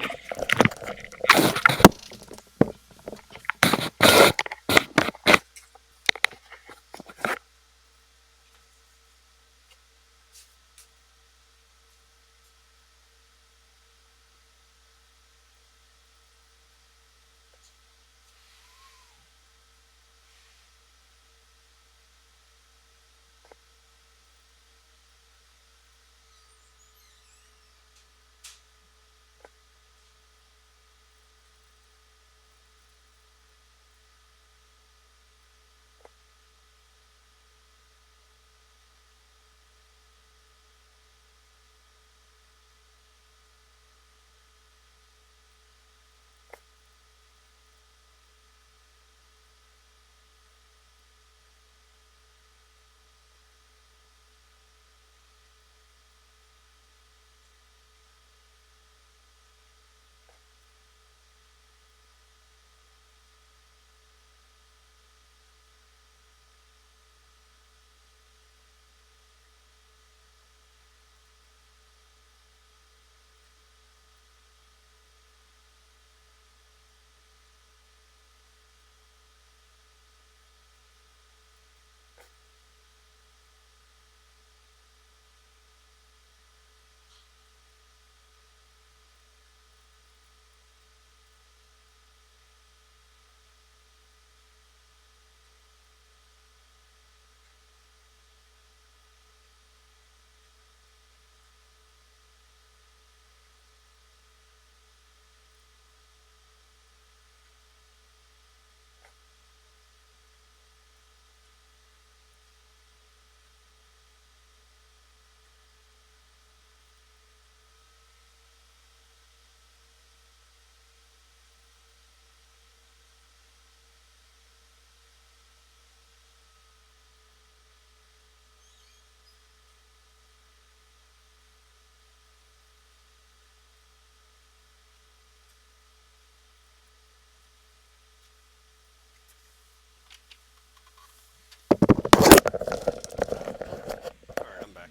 Speaker 1: All right, I'm back.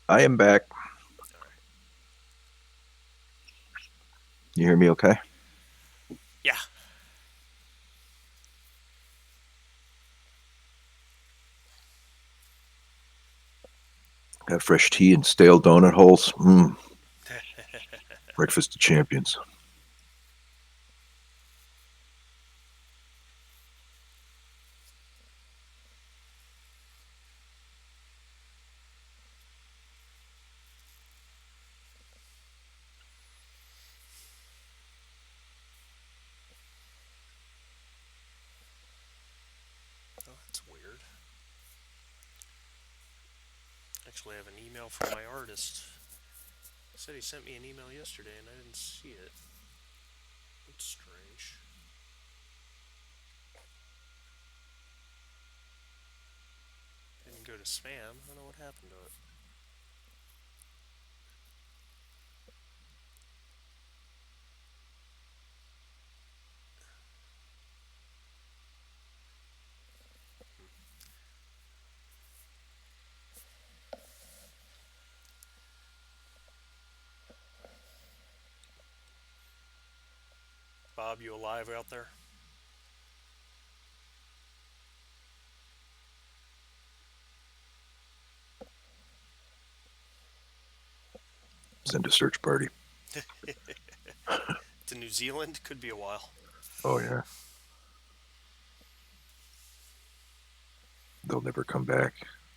Speaker 3: I am back.
Speaker 1: All right.
Speaker 3: You hear me okay?
Speaker 1: Yeah.
Speaker 3: Got fresh tea and stale donut holes. Breakfast of champions.
Speaker 1: actually have an email from my artist. He said he sent me an email yesterday and I didn't see it. That's strange. Didn't go to spam. I don't know what happened to it. Bob, you alive out there?
Speaker 3: Send a search party.
Speaker 1: To New Zealand? Could be a while.
Speaker 3: Oh yeah, they'll never come back.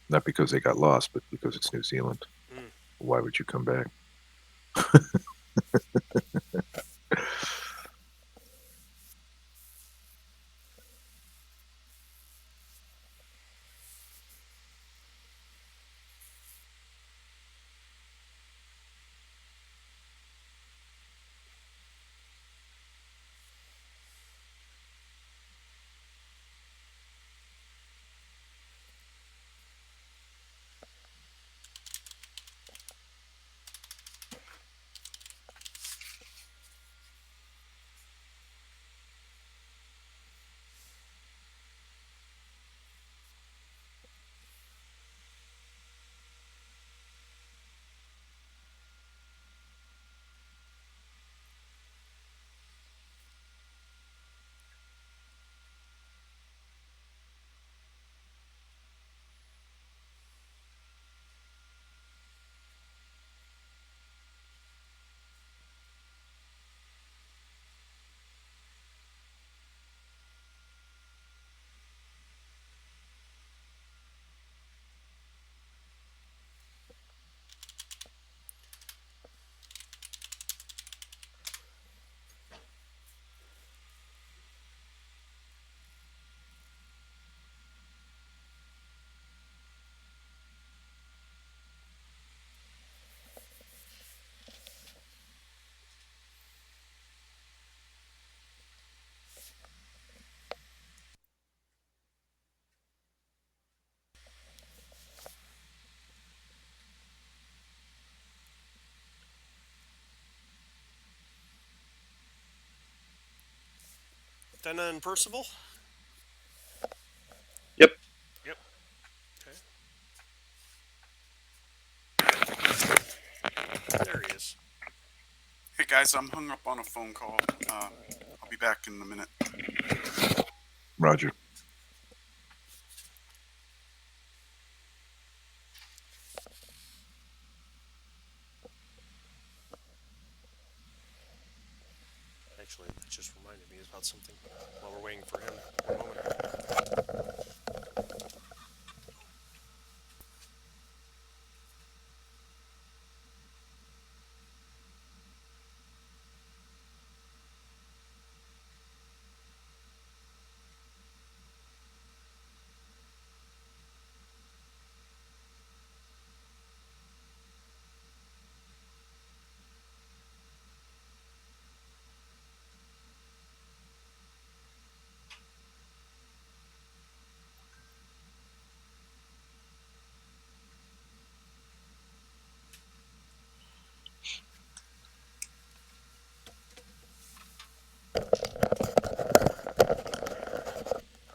Speaker 3: Not because they got lost, but because it's New Zealand.
Speaker 1: Mm.
Speaker 3: Why would you come back?
Speaker 1: Denna and Percival?
Speaker 4: Yep.
Speaker 1: Yep. Okay. There he is.
Speaker 2: Hey guys, I'm hung up on a phone call. I'll be back in a minute.
Speaker 3: Roger.
Speaker 1: Actually, that just reminded me about something while we're waiting for him. One moment. All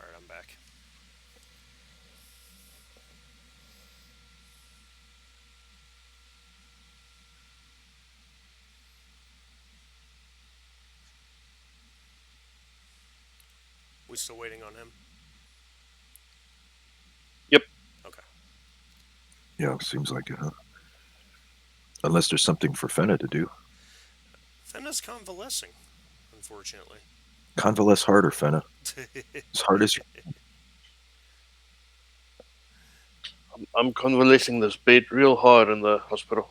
Speaker 1: right, I'm back. We still waiting on him?
Speaker 4: Yep.
Speaker 1: Okay.
Speaker 3: Yeah, seems like it, huh? Unless there's something for Fenna to do.
Speaker 1: Fenna's convalescing, unfortunately.
Speaker 3: Convalesce harder, Fenna. As hard as you.
Speaker 4: I'm convalescing this bed real hard in the hospital.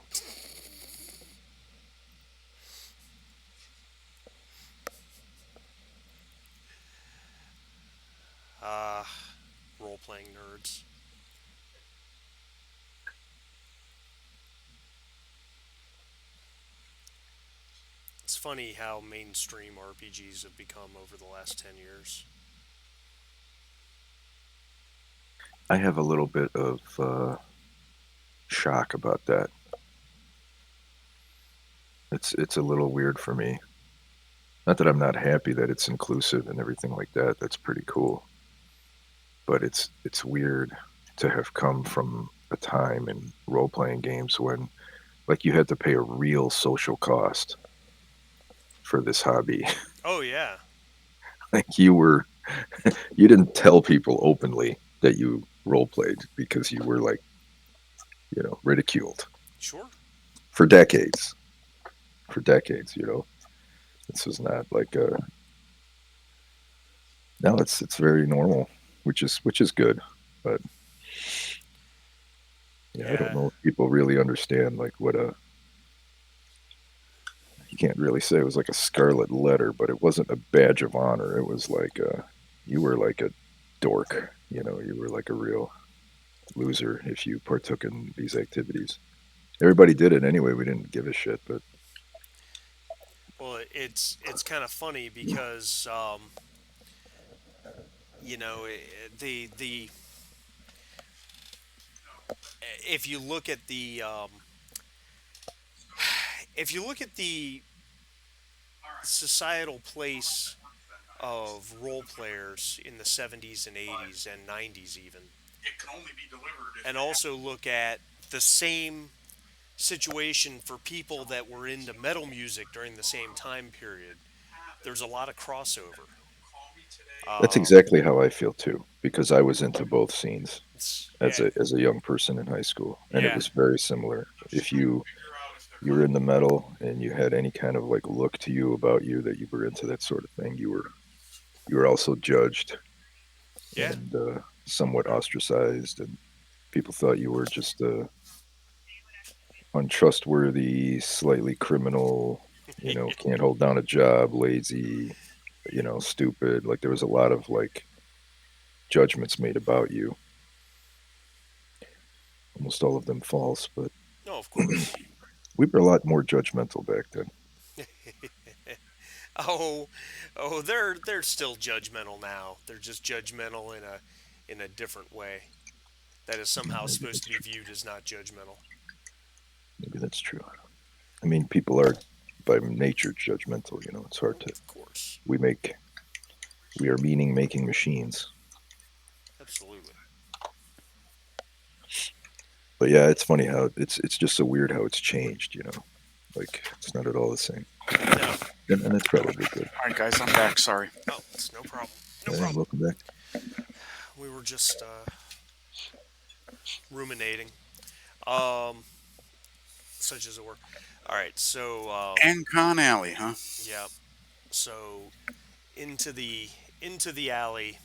Speaker 1: Ah, role playing nerds. It's funny how mainstream RPGs have become over the last 10 years.
Speaker 3: I have a little bit of shock about that. It's a little weird for me. Not that I'm not happy that it's inclusive and everything like that. That's pretty cool. But it's weird to have come from a time in role playing games when like you had to pay a real social cost for this hobby.
Speaker 1: Oh, yeah.
Speaker 3: Like you didn't tell people openly that you role played because you were like, ridiculed
Speaker 1: Sure.
Speaker 3: for decades. For decades, this was not like a now it's very normal, which is good. But yeah, I don't
Speaker 1: Yeah.
Speaker 3: know if people really understand like what a you can't really say it was like a scarlet letter, but it wasn't a badge of honor. It was like you were like a dork, you were like a real loser if you partook in these activities. Everybody did it anyway. We didn't give a shit, but
Speaker 1: Well, it's kind of funny because you know the if you look at the if you look at the societal place of role players in the 70s and 80s and 90s even, and also look at the same situation for people that were into metal music during the same time period, there's a lot of crossover.
Speaker 3: that's
Speaker 1: Um,
Speaker 3: exactly how I feel too, because I was into both scenes as
Speaker 1: yeah,
Speaker 3: a young person in high school, and it
Speaker 1: yeah,
Speaker 3: was very similar. If you were in the metal and you had any kind of like look to you about you that you were into that sort of thing, you were also judged
Speaker 1: yeah,
Speaker 3: and somewhat ostracized, and people thought you were just untrustworthy, slightly criminal, can't hold down a job, lazy, stupid. Like there was a lot of like judgments made about you, almost all of them false, but
Speaker 1: no, of course.
Speaker 3: we were a lot more judgmental back then.
Speaker 1: Oh, oh, they're still judgmental now. They're just judgmental in a different way that is somehow
Speaker 3: Maybe
Speaker 1: supposed
Speaker 3: that's
Speaker 1: to be
Speaker 3: true.
Speaker 1: viewed as not judgmental.
Speaker 3: Maybe that's true. I mean, people are by nature judgmental. It's hard to.
Speaker 1: Of course,
Speaker 3: We make we are meaning making machines.
Speaker 1: absolutely.
Speaker 3: But yeah, it's funny how it's just so weird how it's changed. Like it's not at all the same,
Speaker 1: No,
Speaker 3: and that's probably good.
Speaker 2: All right, guys, I'm back. Sorry.
Speaker 1: oh, it's no problem. No
Speaker 3: All right,
Speaker 1: problem.
Speaker 3: welcome back.
Speaker 1: We were just ruminating, um, such as it were. All right, so
Speaker 2: And Con Alley, huh?
Speaker 1: yeah, so into the into the alley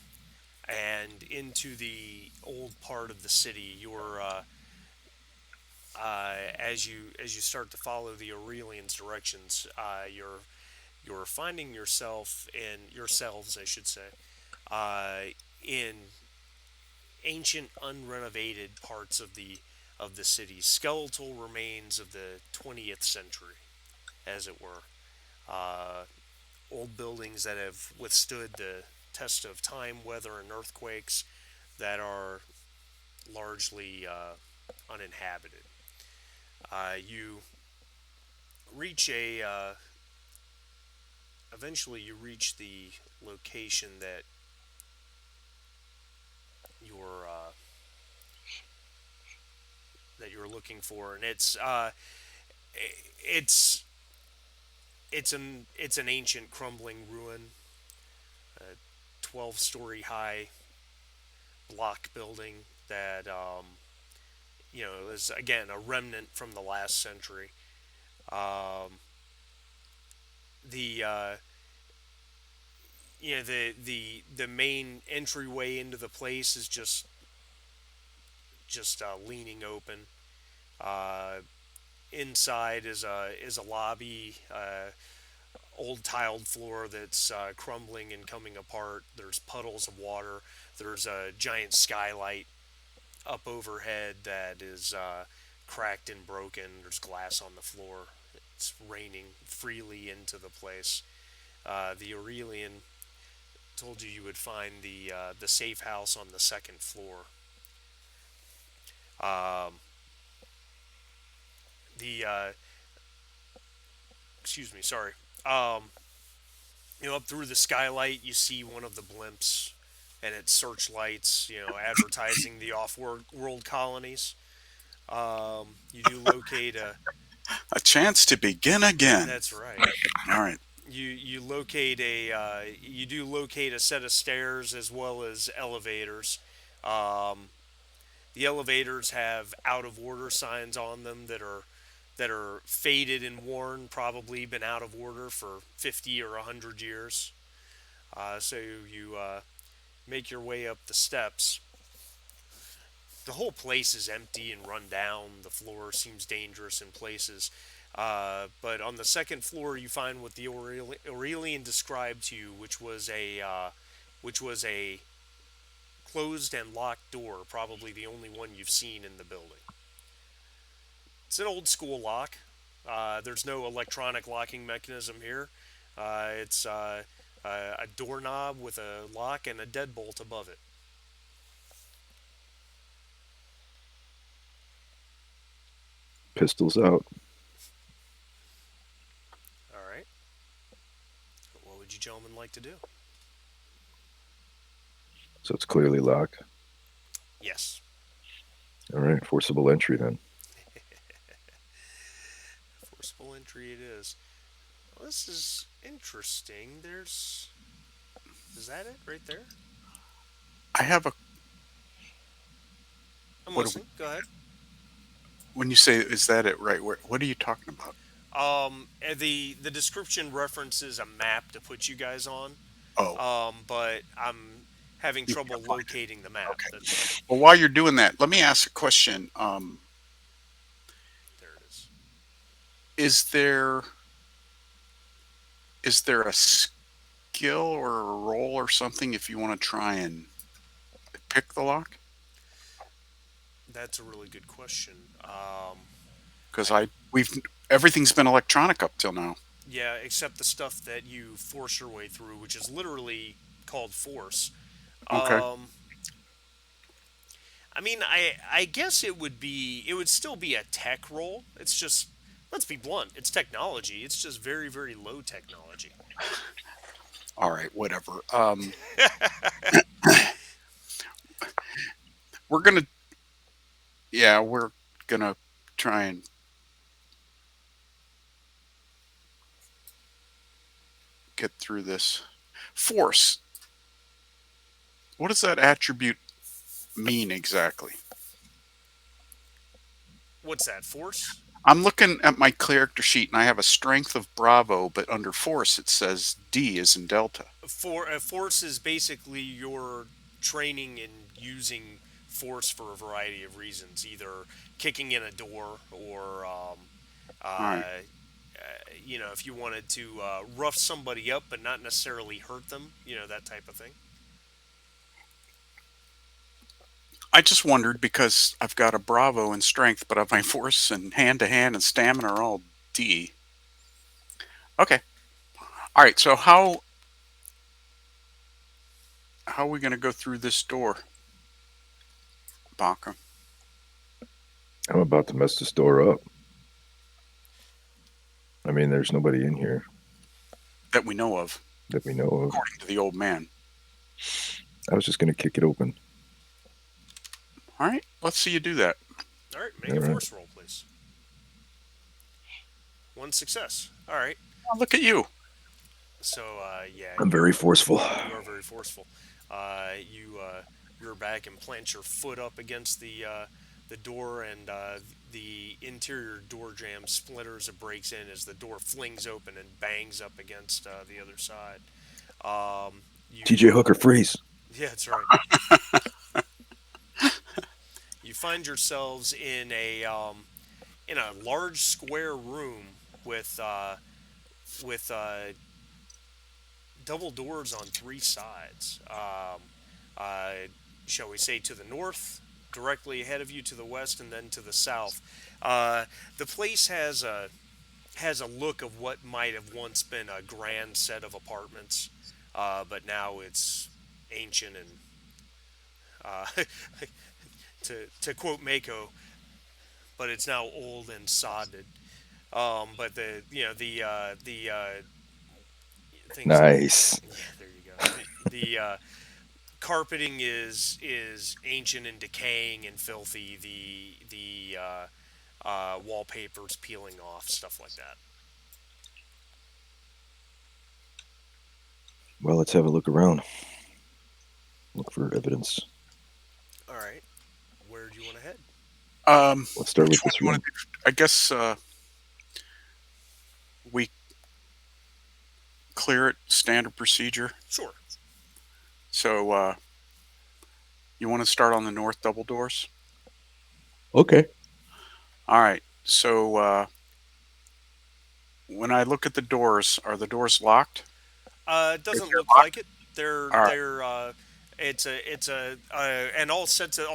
Speaker 1: and into the old part of the city. You're as you start to follow the Aurelian's directions, you're finding yourselves, I should say, uh, in ancient, unrenovated parts of the city, skeletal remains of the 20th century, as it were. Uh, Old buildings that have withstood the test of time, weather, and earthquakes that are largely uninhabited. You reach a eventually you reach the location you're uh, that you're looking for, and it's it's an ancient crumbling ruin, a 12-story high block building that is again a remnant from the last century. Um, the the main entryway into the place is just leaning open. Uh, Inside is a lobby, old tiled floor that's crumbling and coming apart. There's puddles of water. There's a giant skylight up overhead that is cracked and broken. There's glass on the floor. It's raining freely into the place. The Aurelian told you you would find the safe house on the second floor. Um, the excuse me, sorry. Um, up through the skylight, you see one of the blimps, and it searchlights, advertising the off-world colonies. You do locate a.
Speaker 2: A chance to begin again.
Speaker 1: That's right.
Speaker 2: All right.
Speaker 1: You do locate a set of stairs as well as elevators. Um, the elevators have out of order signs on them that are faded and worn, probably been out of order for 50 or 100 years. So you make your way up the steps. The whole place is empty and run down. The floor seems dangerous in places. But on the second floor, you find what the Aurelian described to you, which was a closed and locked door, probably the only one you've seen in the building. It's an old school lock. There's no electronic locking mechanism here. It's a doorknob with a lock and a deadbolt above it.
Speaker 3: Pistols out.
Speaker 1: All right. What would you gentlemen like to do?
Speaker 3: So it's clearly locked.
Speaker 1: Yes.
Speaker 3: All right, forcible entry then.
Speaker 1: Forcible entry it is. Well, this is interesting. Is that it right there?
Speaker 2: I have a.
Speaker 1: I'm
Speaker 2: What
Speaker 1: listening. Go ahead.
Speaker 2: when you say is that it right? What are you talking about?
Speaker 1: The description references a map to put you guys on.
Speaker 2: Oh,
Speaker 1: But I'm having
Speaker 2: you
Speaker 1: trouble
Speaker 2: can't find it.
Speaker 1: locating the map.
Speaker 2: Okay.
Speaker 1: That's all.
Speaker 2: Well, while you're doing that, let me ask a question.
Speaker 1: There it is.
Speaker 2: Is there a skill or a roll or something if you want to try and pick the lock?
Speaker 1: That's a really good question.
Speaker 2: Because
Speaker 1: I
Speaker 2: we've everything's been electronic up till now.
Speaker 1: Yeah, except the stuff that you force your way through, which is literally called force.
Speaker 2: Okay.
Speaker 1: Um, I mean, I guess it would still be a tech role. It's just, let's be blunt, it's technology. It's just very very low technology.
Speaker 2: All right. Whatever. We're gonna. Yeah, we're gonna try and get through this. Force. What does that attribute mean exactly?
Speaker 1: What's that force?
Speaker 2: I'm looking at my character sheet and I have a strength of Bravo, but under force it says D is in Delta.
Speaker 1: For a force is basically your training in using force for a variety of reasons, either kicking in a door or
Speaker 2: All right.
Speaker 1: if you wanted to rough somebody up but not necessarily hurt them, that type of thing.
Speaker 2: I just wondered because I've got a Bravo in strength, but my force and hand to hand and stamina are all D. Okay. All right. So how are we going to go through this door, Baka?
Speaker 3: I'm about to mess this door up. I mean, there's nobody in here
Speaker 2: That we know of,
Speaker 3: that we know of.
Speaker 2: according to the old man.
Speaker 3: I was just going to kick it open.
Speaker 2: All right. Let's see you do that.
Speaker 1: All right, make
Speaker 3: All
Speaker 1: a
Speaker 3: right.
Speaker 1: force roll, please. One success. All right.
Speaker 2: Oh, look at you.
Speaker 1: So yeah,
Speaker 3: I'm very forceful.
Speaker 1: you are very forceful. You rear back and plant your foot up against the door, and the interior door jamb splinters and breaks in as the door flings open and bangs up against the other side. You
Speaker 3: TJ Hooker, freeze.
Speaker 1: Yeah, that's right. You find yourselves in a large square room with double doors on three sides. Uh, shall we say to the north, directly ahead of you to the west, and then to the south. The place has has a look of what might have once been a grand set of apartments, but now it's ancient and uh, to quote Mako, but it's now old and sodded. But the things like
Speaker 3: Nice.
Speaker 1: yeah, there you go. The carpeting is ancient and decaying and filthy. The wallpaper's peeling off, stuff like that.
Speaker 3: Well, let's have a look around. Look for evidence.
Speaker 1: All right, where do you want to head?
Speaker 3: Let's start
Speaker 2: Which
Speaker 3: with
Speaker 2: one
Speaker 3: this
Speaker 2: do you want
Speaker 3: room.
Speaker 2: to do? I guess we clear it standard procedure.
Speaker 1: Sure.
Speaker 2: So you want to start on the north double doors?
Speaker 3: Okay.
Speaker 2: All right. So when I look at the doors, are the doors locked?
Speaker 1: It
Speaker 2: If
Speaker 1: doesn't
Speaker 2: they're
Speaker 1: look like
Speaker 2: locked,
Speaker 1: it. They're
Speaker 2: all right.
Speaker 1: they're it's a and all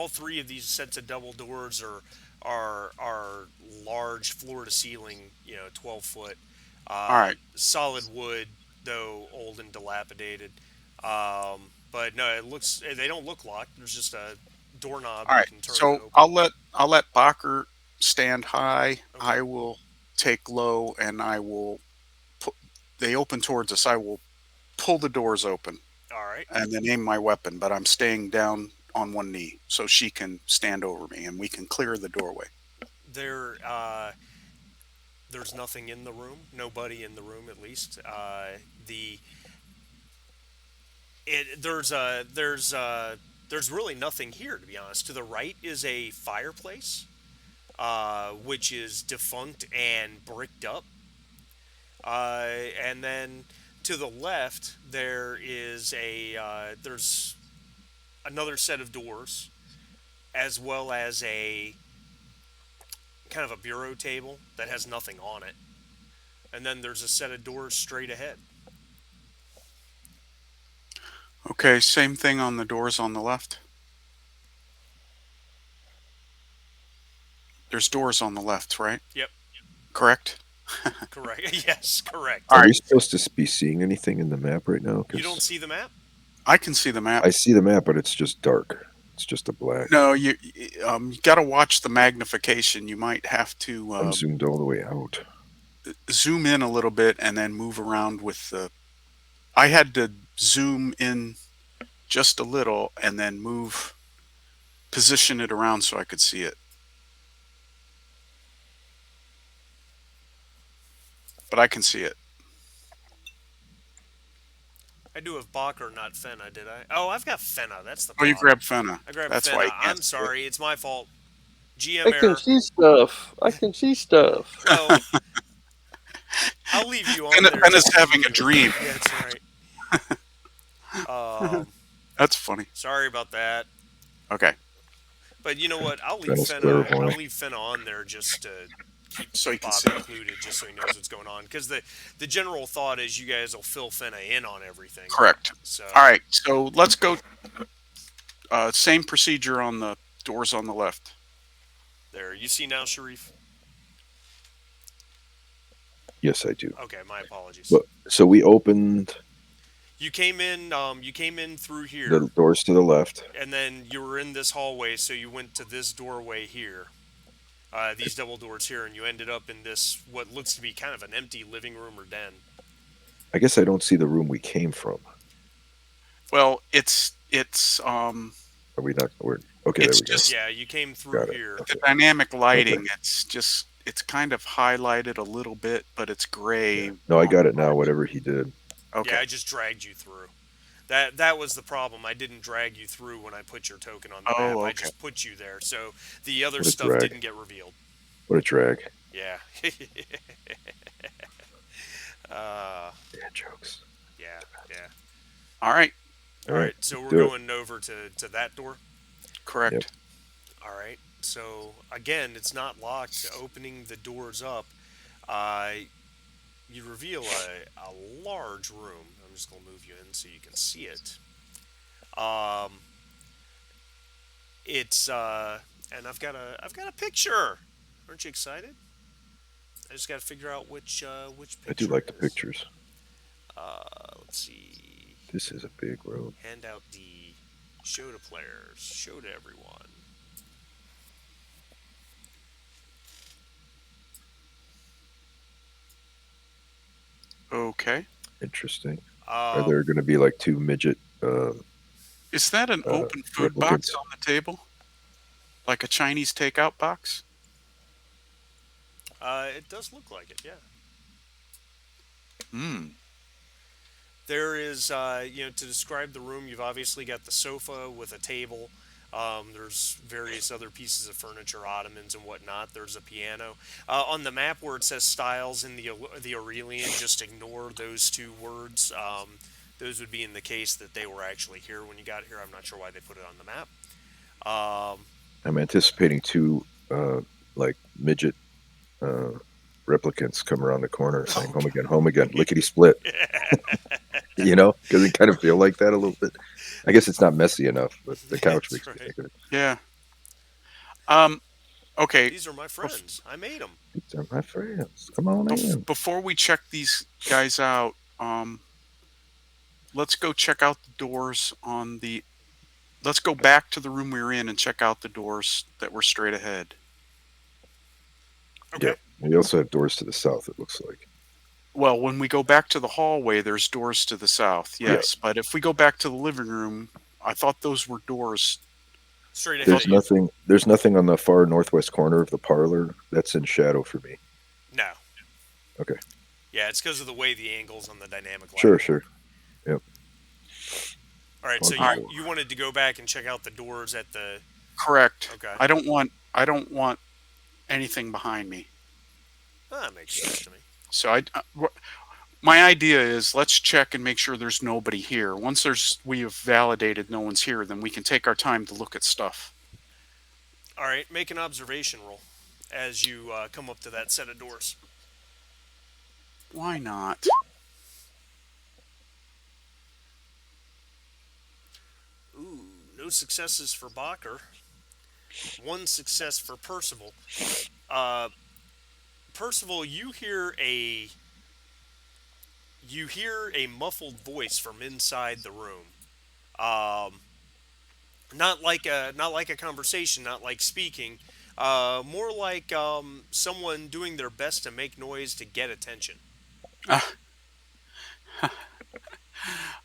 Speaker 1: three of these sets of double doors are large floor to ceiling, 12 foot,
Speaker 2: All right.
Speaker 1: solid wood, though old and dilapidated. But no, they don't look locked. There's just a doorknob
Speaker 2: All
Speaker 1: you
Speaker 2: right.
Speaker 1: can turn to
Speaker 2: So
Speaker 1: open them.
Speaker 2: I'll let Bacher stand high.
Speaker 1: Okay.
Speaker 2: I will take low, and I will put. They open towards us. I will pull the doors open
Speaker 1: All right.
Speaker 2: and then aim my weapon. But I'm staying down on one knee so she can stand over me, and we can clear the doorway.
Speaker 1: There there's nothing in the room. Nobody in the room, at least. The it there's really nothing here, to be honest. To the right is a fireplace, which is defunct and bricked up, and then to the left there's another set of doors, as well as a kind of a bureau table that has nothing on it, and then there's a set of doors straight ahead.
Speaker 2: Okay. Same thing on the doors on the left. There's doors on the left, right?
Speaker 1: Yep,
Speaker 2: Correct.
Speaker 1: correct. Yes, correct.
Speaker 2: All
Speaker 3: Are
Speaker 2: right.
Speaker 3: we supposed to be seeing anything in the map right now?
Speaker 1: You don't
Speaker 3: Because
Speaker 1: see the map?
Speaker 2: I can see the map.
Speaker 3: I see the map, but it's just dark. It's just a black.
Speaker 2: No, you got to watch the magnification. You might have to
Speaker 3: I'm zoomed all the way out.
Speaker 2: zoom in a little bit and then move around with the. I had to zoom in just a little and then position it around so I could see it. But I can see it.
Speaker 1: I do have Bacher, not Fenna, did I? Oh, I've got Fenna. That's the
Speaker 2: Oh, you
Speaker 1: problem.
Speaker 2: grabbed Fenna.
Speaker 1: I grabbed
Speaker 2: That's why you
Speaker 1: Fenna.
Speaker 2: can't
Speaker 1: I'm
Speaker 2: see it.
Speaker 1: sorry. It's my fault.
Speaker 4: I
Speaker 1: GM
Speaker 4: can
Speaker 1: error.
Speaker 4: see stuff. I can see stuff.
Speaker 1: Well, I'll leave you on
Speaker 2: Fenna,
Speaker 1: there
Speaker 2: Fenna's
Speaker 1: just to
Speaker 2: having
Speaker 1: keep
Speaker 2: a
Speaker 1: you.
Speaker 2: dream.
Speaker 1: Yeah, that's right. Um,
Speaker 2: That's funny.
Speaker 1: Sorry about that.
Speaker 2: Okay,
Speaker 1: But you know what?
Speaker 3: Fennel's clairvoyant.
Speaker 1: I'll leave Fenna on there just to keep
Speaker 2: so you can
Speaker 1: Bob
Speaker 2: see it.
Speaker 1: included, just so he knows what's going on. Because the general thought is you guys will fill Fenna in on everything.
Speaker 2: Correct. All
Speaker 1: So
Speaker 2: right, so let's go. Same procedure on the doors on the left.
Speaker 1: there. You see now, Sharif?
Speaker 3: Yes, I do.
Speaker 1: Okay, my apologies.
Speaker 3: But so we opened
Speaker 1: You came in. You came in through here,
Speaker 3: the doors to the left.
Speaker 1: and then you were in this hallway. So you went to this doorway here. These double doors here, and you ended up in this what looks to be kind of an empty living room or den.
Speaker 3: I guess I don't see the room we came from.
Speaker 2: Well, it's
Speaker 3: Are we not? We're, okay, there
Speaker 2: it's
Speaker 3: we go.
Speaker 2: just
Speaker 1: Yeah, you came through
Speaker 3: Got it.
Speaker 1: here.
Speaker 2: the
Speaker 3: Okay.
Speaker 2: dynamic lighting.
Speaker 3: Okay.
Speaker 2: It's kind of highlighted a little bit, but it's gray.
Speaker 3: Yeah. No, I got it now. Whatever he did.
Speaker 1: Yeah,
Speaker 2: Okay.
Speaker 1: I just dragged you through. That was the problem. I didn't drag you through when I put your token on the map.
Speaker 2: Oh,
Speaker 1: I
Speaker 2: okay.
Speaker 1: just put you there, so the other
Speaker 3: What a
Speaker 1: stuff
Speaker 3: drag.
Speaker 1: didn't get revealed.
Speaker 3: What a drag.
Speaker 1: Yeah. uh,
Speaker 3: Yeah, jokes.
Speaker 1: yeah, yeah.
Speaker 2: All right.
Speaker 3: All
Speaker 1: All
Speaker 3: right.
Speaker 1: right, so we're
Speaker 3: Do it.
Speaker 1: going over to that door.
Speaker 2: Correct.
Speaker 3: Yep.
Speaker 1: All right. So again, it's not locked. Opening the doors up, uh, you reveal a large room. I'm just gonna move you in so you can see it. Um, it's and I've got a picture. Aren't you excited? I just got to figure out which
Speaker 3: I do
Speaker 1: picture
Speaker 3: like
Speaker 1: it
Speaker 3: the
Speaker 1: is.
Speaker 3: pictures.
Speaker 1: Let's see.
Speaker 3: This is a big room.
Speaker 1: Hand out the show to players. Show to everyone.
Speaker 2: Okay.
Speaker 3: Interesting. Are
Speaker 1: Um,
Speaker 3: there going to be like two midget
Speaker 2: Is that an open food box
Speaker 3: replicants?
Speaker 2: on the table? Like a Chinese takeout box?
Speaker 1: it does look like it. Yeah.
Speaker 2: Hmm.
Speaker 1: There is, to describe the room, you've obviously got the sofa with a table. There's various other pieces of furniture, ottomans and whatnot. There's a piano. On the map where it says Styles in the Aurelian, just ignore those two words. Those would be in the case that they were actually here when you got here. I'm not sure why they put it on the map. Um,
Speaker 3: I'm anticipating two like midget uh, replicants come around the corner saying home again, lickety split." Because it kind of feel like that a little bit. I guess it's not messy enough, but the couch
Speaker 1: That's
Speaker 3: makes me
Speaker 1: right.
Speaker 3: think of it.
Speaker 2: Yeah. Um. Okay.
Speaker 1: These are my
Speaker 2: bef-
Speaker 1: friends. I made them.
Speaker 3: These are my friends. Come on in.
Speaker 2: Before we check these guys out, let's go check out the doors on the. Let's go back to the room we were in and check out the doors that were straight ahead.
Speaker 1: Okay.
Speaker 3: Yep. We also have doors to the south. It looks like.
Speaker 2: Well, when we go back to the hallway, there's doors to the south,
Speaker 3: Yeah.
Speaker 2: yes. But if we go back to the living room, I thought those were doors.
Speaker 1: Straight ahead
Speaker 2: Thought,
Speaker 1: of you.
Speaker 3: There's nothing on the far northwest corner of the parlor that's in shadow for me.
Speaker 1: No.
Speaker 3: Okay.
Speaker 1: Yeah, it's because of the way the angles on the dynamic
Speaker 3: Sure.
Speaker 1: lighting.
Speaker 3: Sure. Yep.
Speaker 1: All right, so
Speaker 3: Buggy
Speaker 2: all right,
Speaker 1: you
Speaker 3: door.
Speaker 1: wanted to go back and check out the doors at the.
Speaker 2: correct.
Speaker 1: Okay.
Speaker 2: I don't want anything behind me.
Speaker 1: That makes sense to me.
Speaker 2: So my idea is let's check and make sure there's nobody here. Once we have validated no one's here, then we can take our time to look at stuff.
Speaker 1: All right, make an observation roll as you come up to that set of doors.
Speaker 2: Why not?
Speaker 1: Ooh, no successes for Bacher. One success for Percival. Uh, Percival, you hear a muffled voice from inside the room. Um, not like a conversation, not like speaking. More like someone doing their best to make noise to get attention.
Speaker 2: Ah,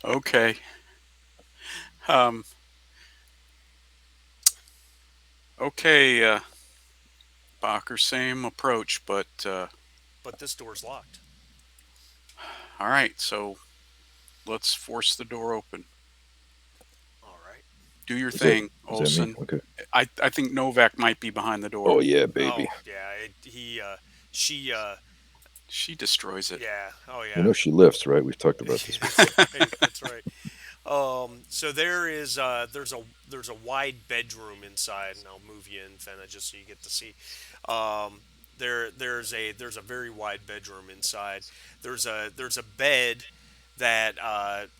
Speaker 2: okay. Um, okay, Bacher, same approach, but
Speaker 1: But this door's locked.
Speaker 2: all right. So let's force the door open.
Speaker 1: All right.
Speaker 2: Do your
Speaker 3: Is that
Speaker 2: thing,
Speaker 3: is that me?
Speaker 2: Olson.
Speaker 3: Okay.
Speaker 2: I think Novak might be behind the door.
Speaker 3: Oh yeah, baby.
Speaker 1: Oh yeah. She.
Speaker 2: She destroys it.
Speaker 1: Yeah. Oh
Speaker 3: You
Speaker 1: yeah.
Speaker 3: know she lifts, right? We've talked about this
Speaker 1: That's
Speaker 3: before.
Speaker 1: right. That's right. So there's a wide bedroom inside, and I'll move you in, Fenna, just so you get to see. Um, there's a very wide bedroom inside. There's a bed that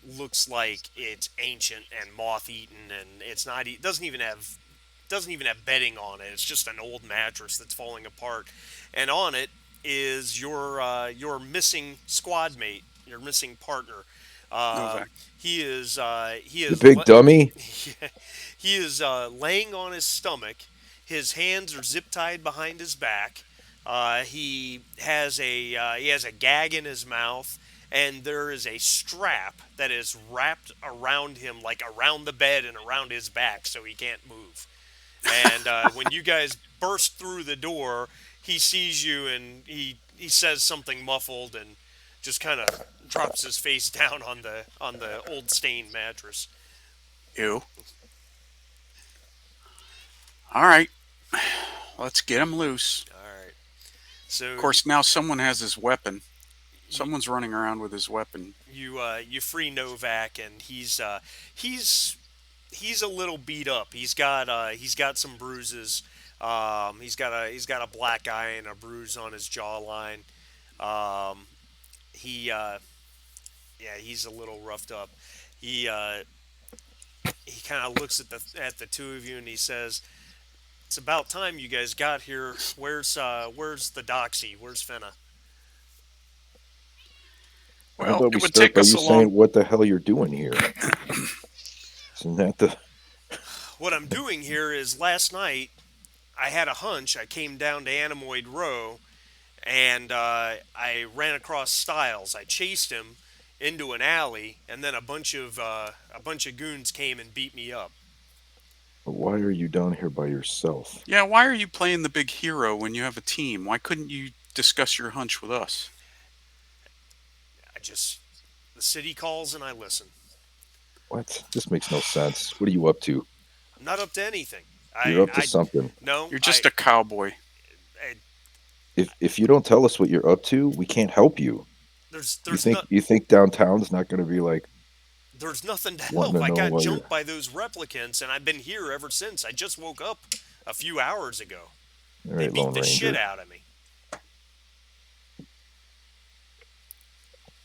Speaker 1: looks like it's ancient and moth eaten, and it's not. Doesn't even have bedding on it. It's just an old mattress that's falling apart, and on it is your missing squad mate, your missing partner.
Speaker 2: Novak.
Speaker 1: He is he
Speaker 3: The
Speaker 1: is
Speaker 3: big dummy.
Speaker 1: he is laying on his stomach. His hands are zip tied behind his back. He has a gag in his mouth, and there is a strap that is wrapped around him, like around the bed and around his back, so he can't move. And when you guys burst through the door, he sees you and he says something muffled and just kind of drops his face down on the old stained mattress.
Speaker 2: Ew. All right. Let's get him loose.
Speaker 1: All right.
Speaker 2: Of
Speaker 1: So
Speaker 2: course, now someone has his weapon.
Speaker 1: you
Speaker 2: Someone's running around with his weapon.
Speaker 1: you free Novak, and he's he's a little beat up. He's got some bruises. He's got a black eye and a bruise on his jawline. Um, he Yeah, he's a little roughed up. He uh, he kind of looks at the two of you and he says, It's about time you guys got here. Where's the doxy? Where's Fenna?
Speaker 3: How
Speaker 2: Well,
Speaker 3: about
Speaker 2: it
Speaker 3: we
Speaker 2: would
Speaker 3: start
Speaker 2: take
Speaker 3: by
Speaker 2: us
Speaker 3: you
Speaker 2: a long.
Speaker 3: saying what the hell you're doing here? Isn't that the
Speaker 1: What I'm doing here is last night I had a hunch. I came down to Anemoid Row and I ran across Styles. I chased him into an alley, and then a bunch of goons came and beat me up.
Speaker 3: why are you down here by yourself?
Speaker 2: Yeah, why are you playing the big hero when you have a team? Why couldn't you discuss your hunch with us?
Speaker 1: I just the city calls and I listen.
Speaker 3: What? This makes no sense. What are you up to?
Speaker 1: I'm not up to anything.
Speaker 3: You're up to
Speaker 1: I
Speaker 3: something.
Speaker 1: no
Speaker 2: You're just a cowboy.
Speaker 1: I
Speaker 3: If you don't tell us what you're up to, we can't help you. You
Speaker 1: there's
Speaker 3: think
Speaker 1: not
Speaker 3: you think downtown's not going to be like
Speaker 1: there's nothing to
Speaker 3: wanting
Speaker 1: help.
Speaker 3: to
Speaker 1: I
Speaker 3: know
Speaker 1: got
Speaker 3: why you're
Speaker 1: jumped by those replicants and I've been here ever since. I just woke up a few hours ago.
Speaker 3: all
Speaker 1: They
Speaker 3: right,
Speaker 1: beat
Speaker 3: Lone
Speaker 1: the shit
Speaker 3: Ranger?
Speaker 1: out of me.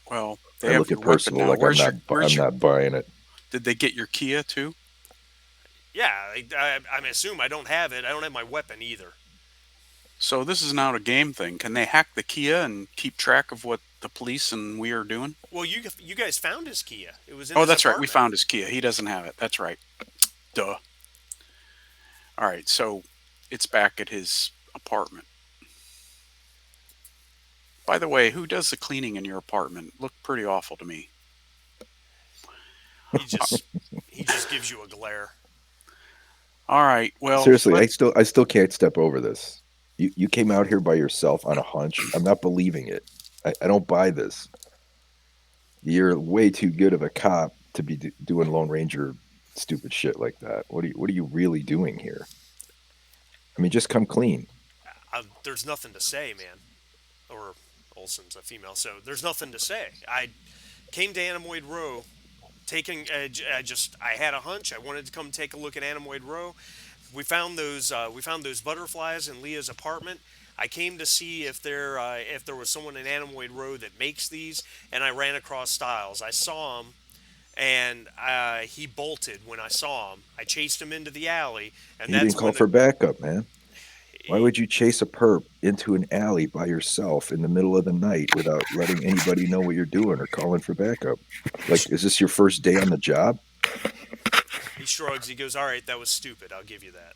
Speaker 2: Well, they
Speaker 3: I
Speaker 2: have
Speaker 3: look
Speaker 2: your
Speaker 3: at
Speaker 2: weapon
Speaker 3: Percival
Speaker 2: now.
Speaker 3: like I'm not buying it.
Speaker 2: Did they get your Kia too?
Speaker 1: Yeah, I assume I don't have it. I don't have my weapon either.
Speaker 2: So this is not a game thing. Can they hack the Kia and keep track of what the police and we are doing?
Speaker 1: Well, you guys found his Kia. It was in
Speaker 2: Oh,
Speaker 1: his
Speaker 2: that's right. We
Speaker 1: apartment.
Speaker 2: found his Kia. He doesn't have it. That's right. Duh. All right. So it's back at his apartment. By the way, who does the cleaning in your apartment? Looked pretty awful to me.
Speaker 1: He just he just gives you a glare.
Speaker 2: All right. Well,
Speaker 3: Seriously,
Speaker 2: let
Speaker 3: I still can't step over this. You came out here by yourself on a hunch. I'm not believing it. I don't buy this. You're way too good of a cop to be doing Lone Ranger stupid shit like that. What are you really doing here? I mean, just come clean.
Speaker 1: There's nothing to say, man. Or Olson's a female, so there's nothing to say. I came to Anemoid Row, taking. I had a hunch. I wanted to come take a look at Anemoid Row. We found those butterflies in Leah's apartment. I came to see if there was someone in Anemoid Row that makes these, and I ran across Styles. I saw him, and he bolted when I saw him. I chased him into the alley, and
Speaker 3: You didn't
Speaker 1: that's
Speaker 3: call
Speaker 1: when
Speaker 3: for backup, man. Why
Speaker 1: he,
Speaker 3: would you chase a perp into an alley by yourself in the middle of the night without letting anybody know what you're doing or calling for backup? Like, is this your first day on the job?
Speaker 1: he shrugs. He goes, "All right, that was stupid. I'll give you that."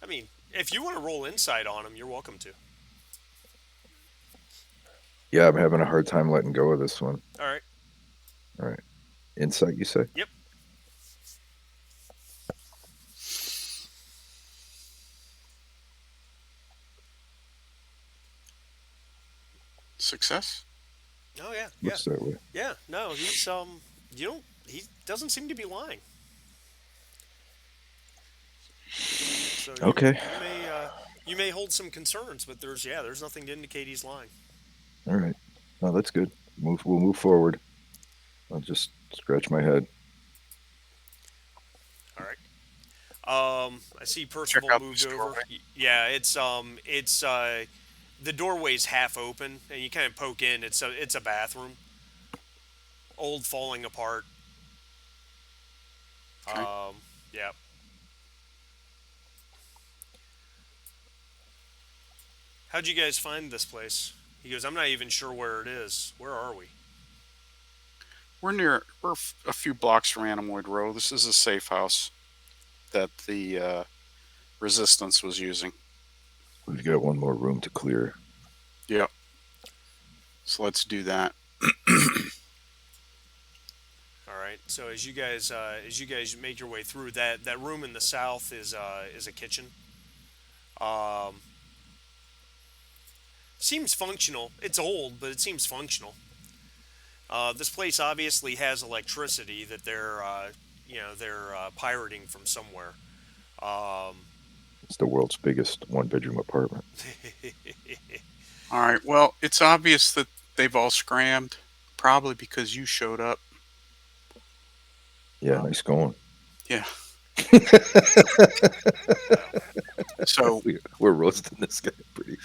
Speaker 1: I mean, if you want to roll insight on him, you're welcome to.
Speaker 3: Yeah, I'm having a hard time letting go of this one.
Speaker 1: All right.
Speaker 3: All right. Insight, you say?
Speaker 1: Yep.
Speaker 2: success.
Speaker 1: Oh yeah, yeah,
Speaker 3: Looks that way.
Speaker 1: yeah. No, he's you know, he doesn't seem to be lying. So
Speaker 3: Okay.
Speaker 1: you may hold some concerns, but there's nothing to indicate he's lying.
Speaker 3: All right. No, that's good. We'll move forward. I'll just scratch my head.
Speaker 1: All right. I see
Speaker 2: Check
Speaker 1: Percival
Speaker 2: out
Speaker 1: moved
Speaker 2: this
Speaker 1: over.
Speaker 2: doorway.
Speaker 1: Yeah, it's the doorway's half open, and you kind of poke in. It's a bathroom, old, falling apart.
Speaker 2: Okay.
Speaker 1: Yeah. How'd you guys find this place? He goes, I'm not even sure where it is. Where are we?
Speaker 2: We're a few blocks from Animoid Row. This is a safe house that the resistance was using.
Speaker 3: We've got one more room to clear.
Speaker 2: Yep. So let's do that.
Speaker 1: All right. So as you guys make your way through that room in the south is a kitchen. Um, seems functional. It's old, but it seems functional. This place obviously has electricity that they're pirating from somewhere. Um,
Speaker 3: It's the world's biggest one-bedroom apartment.
Speaker 2: All right. Well, it's obvious that they've all scrammed, probably because you showed up.
Speaker 3: Yeah, nice going.
Speaker 2: Yeah.
Speaker 1: well,
Speaker 2: So
Speaker 3: We're roasting this guy pretty.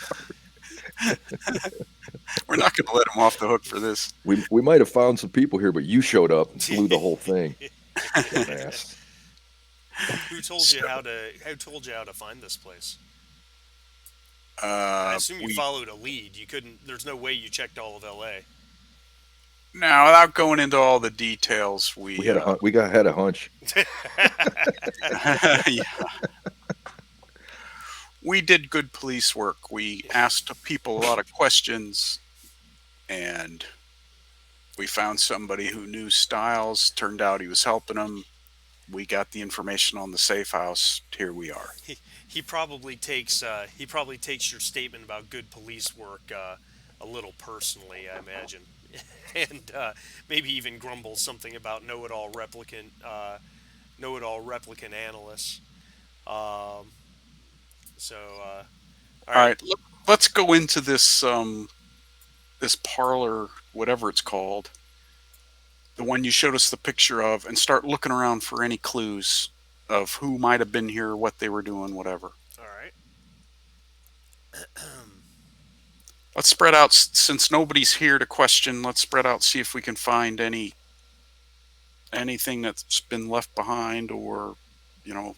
Speaker 2: we're not going to let him off the hook for this.
Speaker 3: We might have found some people here, but you showed up and blew the whole thing. Dumbass.
Speaker 1: Who told you
Speaker 2: So
Speaker 1: how to? Who told you how to find this place? I assume you
Speaker 2: we
Speaker 1: followed a lead. You couldn't. There's no way you checked all of L.A.
Speaker 2: now, without going into all the details,
Speaker 3: We had a had a hunch.
Speaker 2: yeah, we did good police work. We asked people a lot of questions, and we found somebody who knew Styles. Turned out he was helping them. We got the information on the safe house. Here we are.
Speaker 1: He probably takes your statement about good police work a little personally, I imagine, and maybe even grumbles something about know-it-all replicant analysts. Um, so, all
Speaker 2: All
Speaker 1: right,
Speaker 2: right, let's go into this parlor, whatever it's called, the one you showed us the picture of, and start looking around for any clues of who might have been here, what they were doing, whatever.
Speaker 1: all right.
Speaker 2: Let's spread out since nobody's here to question. Let's spread out, see if we can find anything that's been left behind, or you know,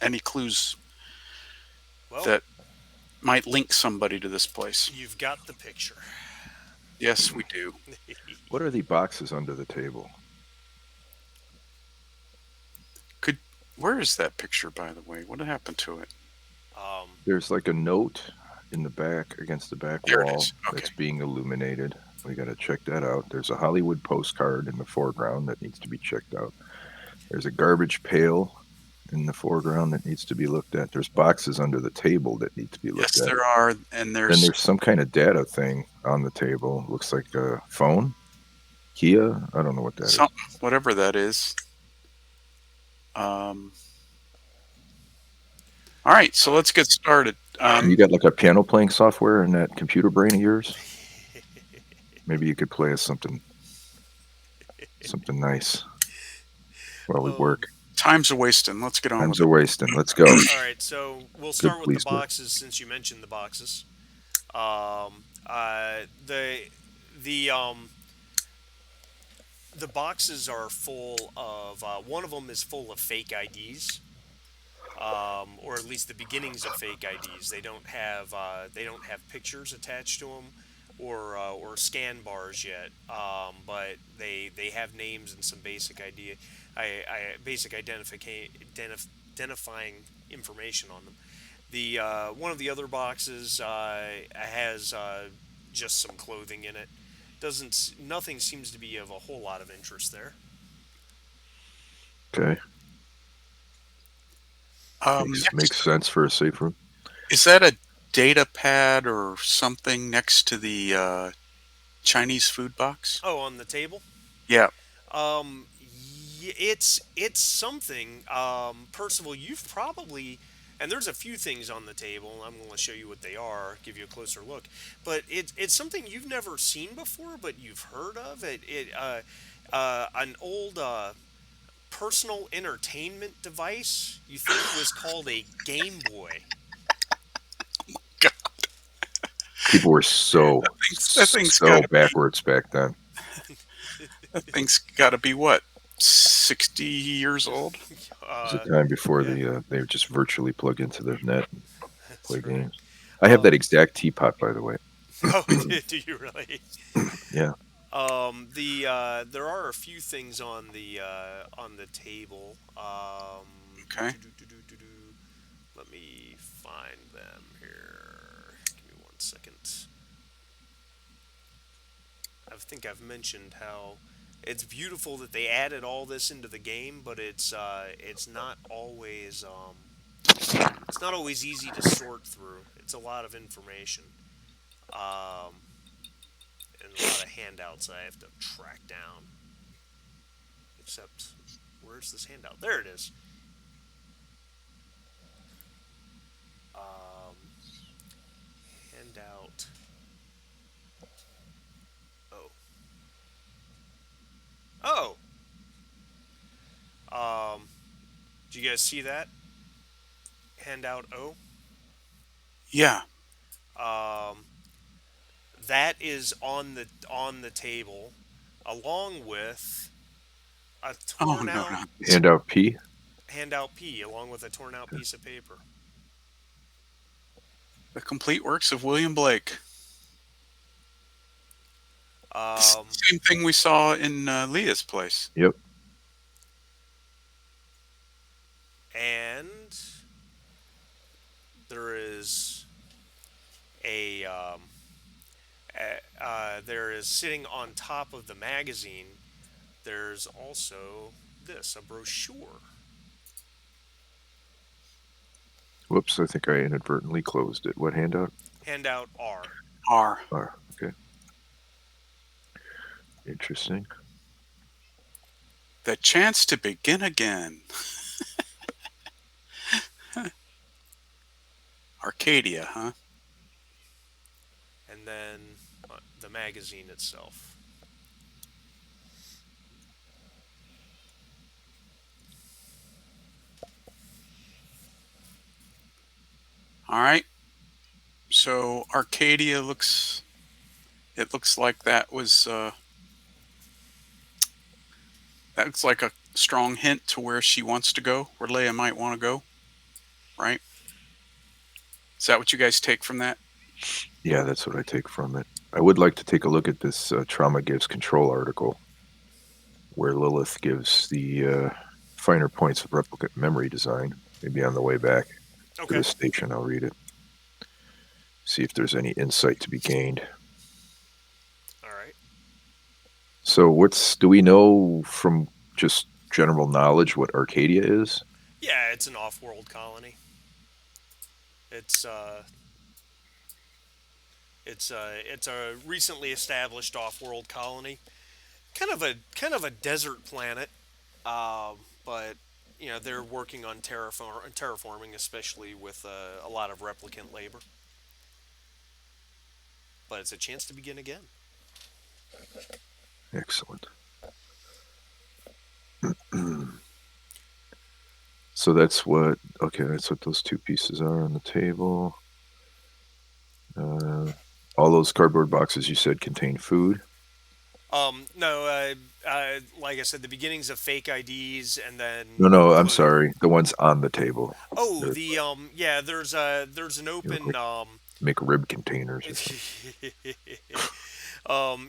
Speaker 2: any clues
Speaker 1: Well,
Speaker 2: that might link somebody to this place.
Speaker 1: you've got the picture.
Speaker 2: Yes, we do.
Speaker 3: What are the boxes under the table?
Speaker 2: Could Where is that picture, by the way? What happened to it?
Speaker 1: um,
Speaker 3: There's like a note in the back against the back
Speaker 2: There it
Speaker 3: wall
Speaker 2: is. Okay.
Speaker 3: that's being illuminated. We got to check that out. There's a Hollywood postcard in the foreground that needs to be checked out. There's a garbage pail in the foreground that needs to be looked at. There's boxes under the table that need to be looked
Speaker 2: Yes,
Speaker 3: at.
Speaker 2: there are, and
Speaker 3: Then
Speaker 2: there's
Speaker 3: there's some kind of data thing on the table. Looks like a phone. Kia? I don't know what that is.
Speaker 2: something, whatever that is. Um, all right, so let's get started.
Speaker 3: You got like a piano playing software in that computer brain of yours? Maybe you could play us something nice while we
Speaker 1: um,
Speaker 3: work.
Speaker 2: Time's a wasting. Let's get on with
Speaker 3: Time's
Speaker 2: it.
Speaker 3: a wasting. Let's go.
Speaker 1: all right, so we'll
Speaker 3: Good
Speaker 1: start with the
Speaker 3: police work.
Speaker 1: boxes since you mentioned the boxes. Um, uh, the the um, the boxes are full of one of them is full of fake IDs, or at least the beginnings of fake IDs. They don't have pictures attached to them or scan bars yet, but they have names and some basic basic identifying information on them. The one of the other boxes has just some clothing in it. Doesn't Nothing seems to be of a whole lot of interest there.
Speaker 3: Okay. Makes
Speaker 2: Next,
Speaker 3: sense for a safe room.
Speaker 2: is that a data pad or something next to the Chinese food box?
Speaker 1: Oh, on the table.
Speaker 2: Yeah.
Speaker 1: It's something. Percival, you've probably, and there's a few things on the table. I'm going to show you what they are, give you a closer look. But it's something you've never seen before, but you've heard of it. An old personal entertainment device you think was called a Game Boy.
Speaker 2: God,
Speaker 3: People were so
Speaker 2: that thing's got to be
Speaker 3: backwards back then.
Speaker 2: that thing's got to be what, 60 years old?
Speaker 3: It was
Speaker 1: Uh,
Speaker 3: a time before
Speaker 1: yeah.
Speaker 3: they would just virtually plug into the net and
Speaker 1: That's
Speaker 3: play
Speaker 1: right.
Speaker 3: games. I have that exact teapot, by the way.
Speaker 1: Oh, do you really?
Speaker 3: Yeah.
Speaker 1: There are a few things on the table.
Speaker 2: Okay.
Speaker 1: Let me find them here. Give me 1 second. I think I've mentioned how it's beautiful that they added all this into the game, but it's not always easy to sort through. It's a lot of information, um, and a lot of handouts I have to track down. Except, where's this handout? There it is. Um, Handout. Oh. Oh. Do you guys see that? Handout O.
Speaker 2: Yeah.
Speaker 1: Um, that is on the table, along with a
Speaker 2: Oh
Speaker 1: torn
Speaker 2: no,
Speaker 1: out
Speaker 2: no.
Speaker 3: Handout P.
Speaker 1: handout P along with a torn out piece of paper.
Speaker 2: The complete works of William Blake.
Speaker 1: Um,
Speaker 2: Same thing we saw in Leah's place.
Speaker 3: Yep.
Speaker 1: and there is a, there is sitting on top of the magazine. There's also this, a brochure.
Speaker 3: Whoops, I think I inadvertently closed it. What handout?
Speaker 1: Handout R.
Speaker 2: R.
Speaker 3: Okay. Interesting.
Speaker 2: The chance to begin again. Arcadia, huh?
Speaker 1: And then the magazine itself.
Speaker 2: All right. So Arcadia looks. It looks like that was. That looks like a strong hint to where she wants to go, where Leia might want to go. Right? Is that what you guys take from that?
Speaker 3: Yeah, that's what I take from it. I would like to take a look at this Trauma Gives Control article where Lilith gives the finer points of replicant memory design. Maybe on the way back to
Speaker 1: Okay.
Speaker 3: the station, I'll read it. See if there's any insight to be gained.
Speaker 1: All right.
Speaker 3: So, do we know from just general knowledge what Arcadia is?
Speaker 1: Yeah, it's an off-world colony. It's it's a recently established off-world colony. Kind of a desert planet. But they're working on terraforming, especially with a lot of replicant labor. But it's a chance to begin again.
Speaker 3: Excellent. So that's what. Okay, that's what those two pieces are on the table. All those cardboard boxes you said contain food.
Speaker 1: No, like I said, the beginnings of fake IDs, and then
Speaker 3: No, I'm
Speaker 1: including.
Speaker 3: sorry. The ones on the table.
Speaker 1: Oh,
Speaker 3: They're,
Speaker 1: yeah. There's an
Speaker 3: you look
Speaker 1: open
Speaker 3: like McRib containers or something.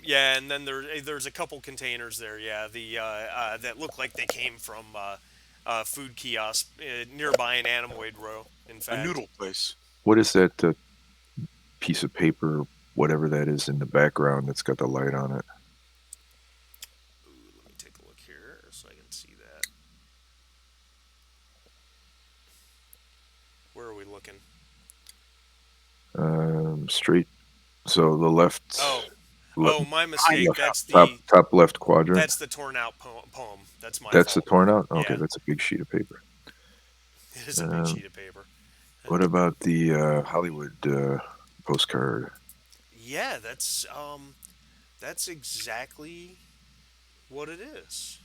Speaker 1: yeah, and then there's a couple containers there. Yeah, the that look like they came from food kiosk nearby an Animoid row. In
Speaker 2: A
Speaker 1: fact.
Speaker 2: noodle place.
Speaker 3: What is that piece of paper, whatever that is in the background that's got the light on it?
Speaker 1: Ooh, let me take a look here so I can see that. Where are we looking?
Speaker 3: Straight. So the left,
Speaker 1: Oh,
Speaker 3: le-
Speaker 1: oh, my mistake.
Speaker 3: left top left quadrant.
Speaker 1: That's the torn out poem. That's my
Speaker 3: That's the
Speaker 1: fault.
Speaker 3: torn out. Okay,
Speaker 1: Yeah,
Speaker 3: that's a big sheet of paper.
Speaker 1: it is a big
Speaker 3: Um,
Speaker 1: sheet of paper.
Speaker 3: what about the Hollywood postcard?
Speaker 1: Yeah, that's exactly what it is.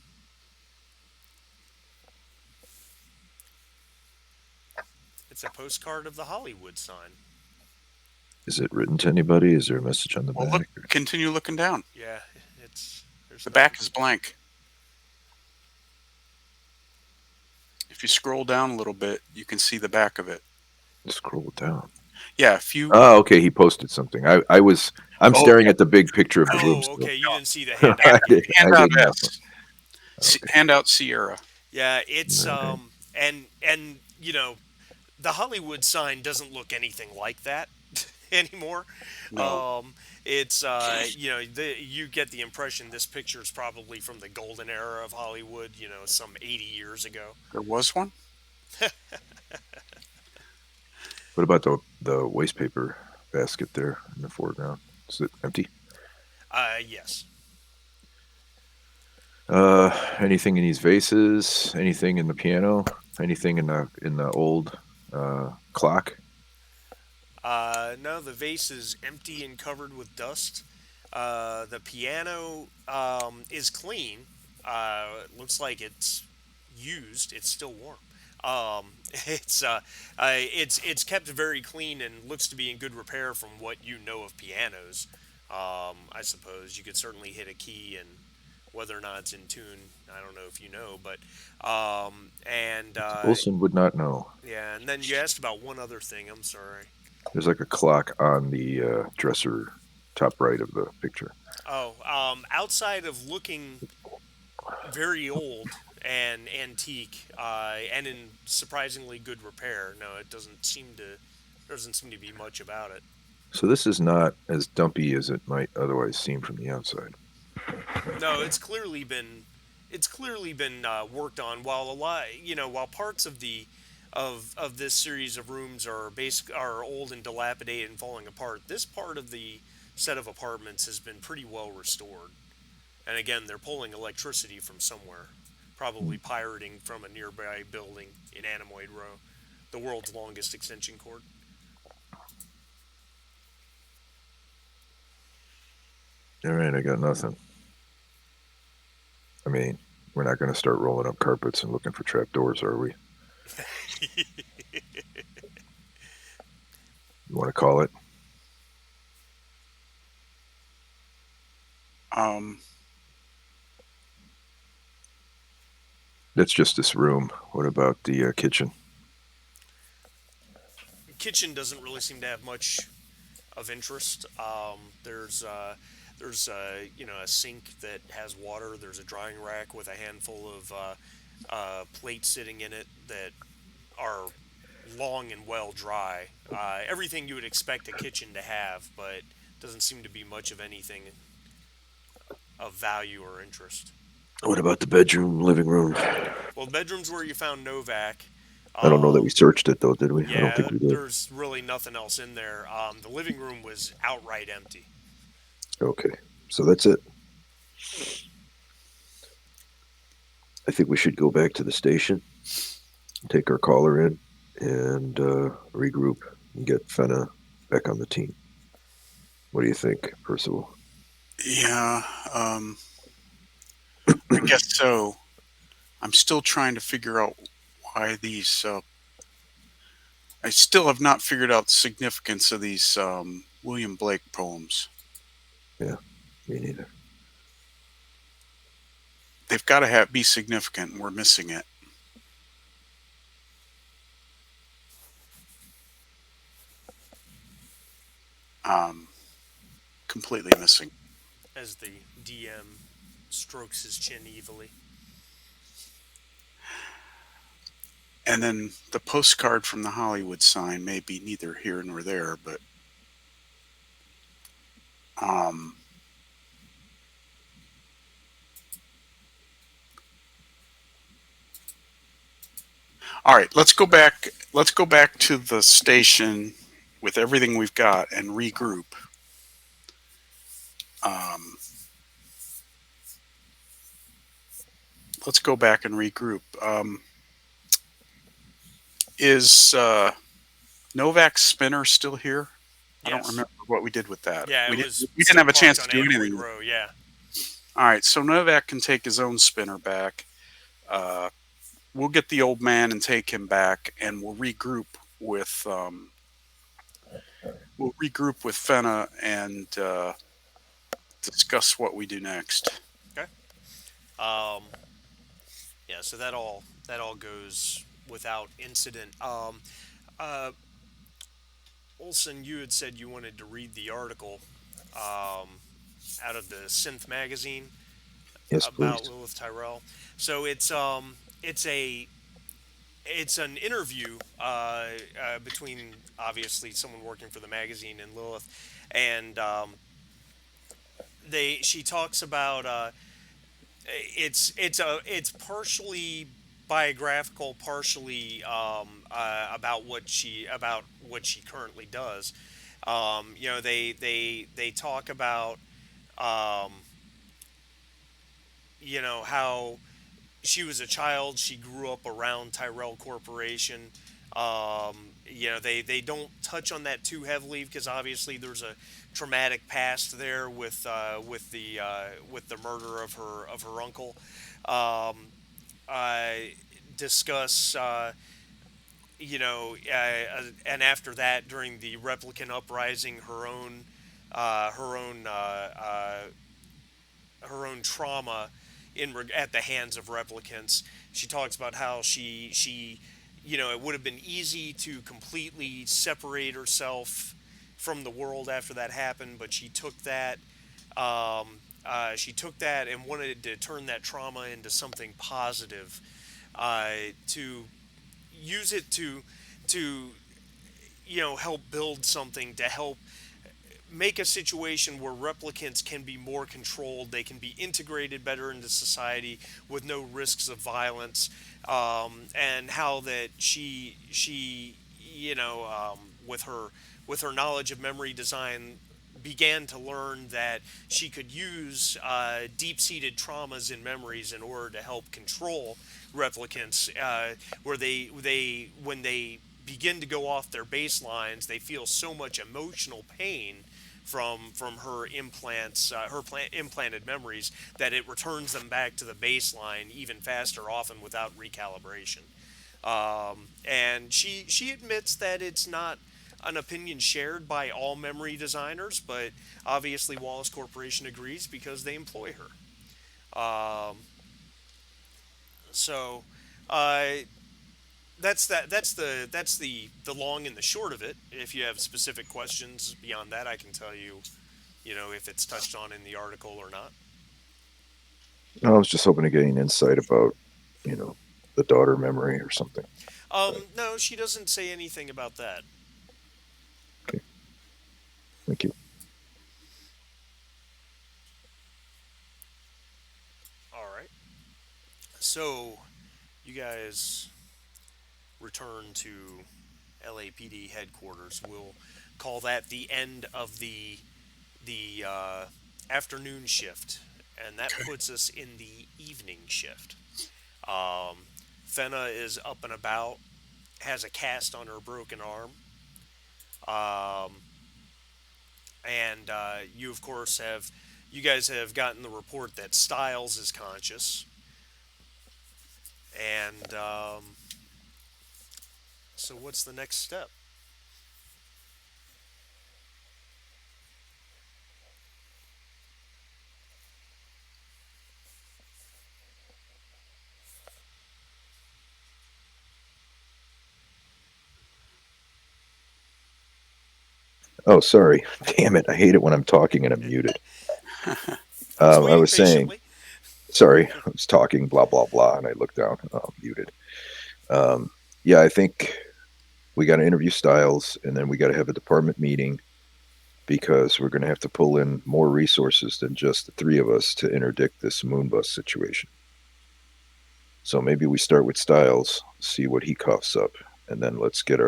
Speaker 1: It's a postcard of the Hollywood sign.
Speaker 3: Is it written to anybody? Is there a message on the
Speaker 2: Well, look.
Speaker 3: back?
Speaker 2: Continue looking down.
Speaker 1: Yeah, there's
Speaker 2: The
Speaker 1: nothing.
Speaker 2: back is blank. If you scroll down a little bit, you can see the back of it.
Speaker 3: Scroll down.
Speaker 2: Yeah, if you.
Speaker 3: Oh, okay. He posted something. I'm
Speaker 2: Oh,
Speaker 3: staring
Speaker 2: yeah.
Speaker 3: at the big picture of the room
Speaker 1: Oh,
Speaker 3: still.
Speaker 1: okay. You didn't see the
Speaker 3: I,
Speaker 1: handout view.
Speaker 3: I
Speaker 2: Handout
Speaker 3: didn't know.
Speaker 2: S.
Speaker 3: Okay.
Speaker 2: Handout Sierra.
Speaker 1: Yeah, it's
Speaker 3: Right.
Speaker 1: and the Hollywood sign doesn't look anything like that anymore.
Speaker 2: No,
Speaker 1: It's you get the impression this picture is probably from the golden era of Hollywood. Some 80 years ago.
Speaker 2: there was one.
Speaker 3: What about the waste paper basket there in the foreground? Is it empty?
Speaker 1: Yes.
Speaker 3: Anything in these vases? Anything in the piano? Anything in the old clock?
Speaker 1: No, the vase is empty and covered with dust. The piano is clean. Looks like it's used. It's still warm. It's kept very clean and looks to be in good repair from what you know of pianos. I suppose you could certainly hit a key and Whether or not it's in tune, I don't know if you know, but and
Speaker 3: Olson would not know.
Speaker 1: yeah, and then you asked about one other thing. I'm sorry.
Speaker 3: There's like a clock on the dresser top right of the picture.
Speaker 1: Oh, outside of looking very old and antique, and in surprisingly good repair, no, it doesn't seem to. There doesn't seem to be much about it.
Speaker 3: So this is not as dumpy as it might otherwise seem from the outside.
Speaker 1: No, it's clearly been worked on. While a lot, while parts of the of this series of rooms are old and dilapidated and falling apart, this part of the set of apartments has been pretty well restored. And again, they're pulling electricity from somewhere,
Speaker 3: Hmm.
Speaker 1: probably pirating from a nearby building in Anemoid Row, the world's longest extension cord.
Speaker 3: All right, I got nothing. I mean, we're not going to start rolling up carpets and looking for trapdoors, are we? You want to call it?
Speaker 2: Um,
Speaker 3: That's just this room. What about the kitchen?
Speaker 1: Kitchen doesn't really seem to have much of interest. There's a sink that has water. There's a drying rack with a handful of plates sitting in it that are long and well dry. Everything you would expect a kitchen to have, but doesn't seem to be much of anything of value or interest.
Speaker 3: What about the bedroom, living room?
Speaker 1: Well, the bedroom's where you found Novak.
Speaker 3: I don't know that we
Speaker 1: Um,
Speaker 3: searched it though, did we? I don't
Speaker 1: yeah,
Speaker 3: think we did.
Speaker 1: there's really nothing else in there. The living room was outright empty.
Speaker 3: Okay, so that's it. I think we should go back to the station, take our caller in, and regroup and get Fenna back on the team. What do you think, Percival?
Speaker 2: yeah, I guess so. I'm still trying to figure out why these. I still have not figured out the significance of these William Blake poems.
Speaker 3: Yeah, me neither.
Speaker 2: They've got to be significant, and we're missing it. Um, Completely missing.
Speaker 1: As the DM strokes his chin evilly.
Speaker 2: And then the postcard from the Hollywood sign may be neither here nor there, but um, all right, let's go back. Let's go back to the station with everything we've got and regroup. Um, let's go back and regroup. Is Novak's spinner still here? I don't
Speaker 1: Yes.
Speaker 2: remember what we did with that.
Speaker 1: Yeah, it
Speaker 2: We didn't.
Speaker 1: was
Speaker 2: We didn't
Speaker 1: still
Speaker 2: have a
Speaker 1: parked
Speaker 2: chance
Speaker 1: on
Speaker 2: to do
Speaker 1: Anemoid
Speaker 2: anything.
Speaker 1: Row. Yeah.
Speaker 2: All right, so Novak can take his own spinner back. Uh, we'll get the old man and take him back, and we'll regroup with Fenna and discuss what we do next.
Speaker 1: Okay. Um, yeah. So that all goes without incident. Uh, Olson, you had said you wanted to read the article out of the Synth magazine
Speaker 3: Yes,
Speaker 1: about
Speaker 3: please.
Speaker 1: Lilith Tyrell. So it's an interview between obviously someone working for the magazine and Lilith, and they she talks about it's partially biographical, partially about what she currently does. They talk about um, how she was a child. She grew up around Tyrell Corporation. They don't touch on that too heavily because obviously there's a traumatic past there with the murder of her uncle. Um, I discuss and after that during the replicant uprising, uh, her own uh, her own trauma at the hands of replicants. She talks about how it would have been easy to completely separate herself from the world after that happened, but she took that and wanted to turn that trauma into something positive, to use it to help build something, to help make a situation where replicants can be more controlled, they can be integrated better into society with no risks of violence, and how that she with her knowledge of memory design began to learn that she could use deep-seated traumas in memories in order to help control replicants, where they when they begin to go off their baselines, they feel so much emotional pain from her implants, implanted memories, that it returns them back to the baseline even faster, often without recalibration. And she admits that it's not an opinion shared by all memory designers, but obviously Wallace Corporation agrees because they employ her. So uh, that's the long and the short of it. If you have specific questions beyond that, I can tell you, if it's touched on in the article or not.
Speaker 3: I was just hoping to get an insight about, you know, the daughter memory or something. But
Speaker 1: No, she doesn't say anything about that.
Speaker 3: okay, thank you.
Speaker 1: All right. So you guys return to LAPD headquarters. We'll call that the end of the afternoon shift, and that
Speaker 2: Okay.
Speaker 1: puts us in the evening shift. Um, Fenna is up and about, has a cast on her broken arm, um, and you, of course, you guys have gotten the report that Styles is conscious, and so what's the next step?
Speaker 3: Oh, sorry. Damn it. I hate it when I'm talking and I'm muted.
Speaker 1: I was
Speaker 3: I
Speaker 1: waiting
Speaker 3: was saying,
Speaker 1: patiently.
Speaker 3: sorry, I was talking, blah, blah, blah, and I looked down, muted. Um, yeah, I think we got to interview Styles and then we got to have a department meeting because we're going to have to pull in more resources than just the three of us to interdict this moonbus situation. So maybe we start with Styles, see what he coughs up, and then let's get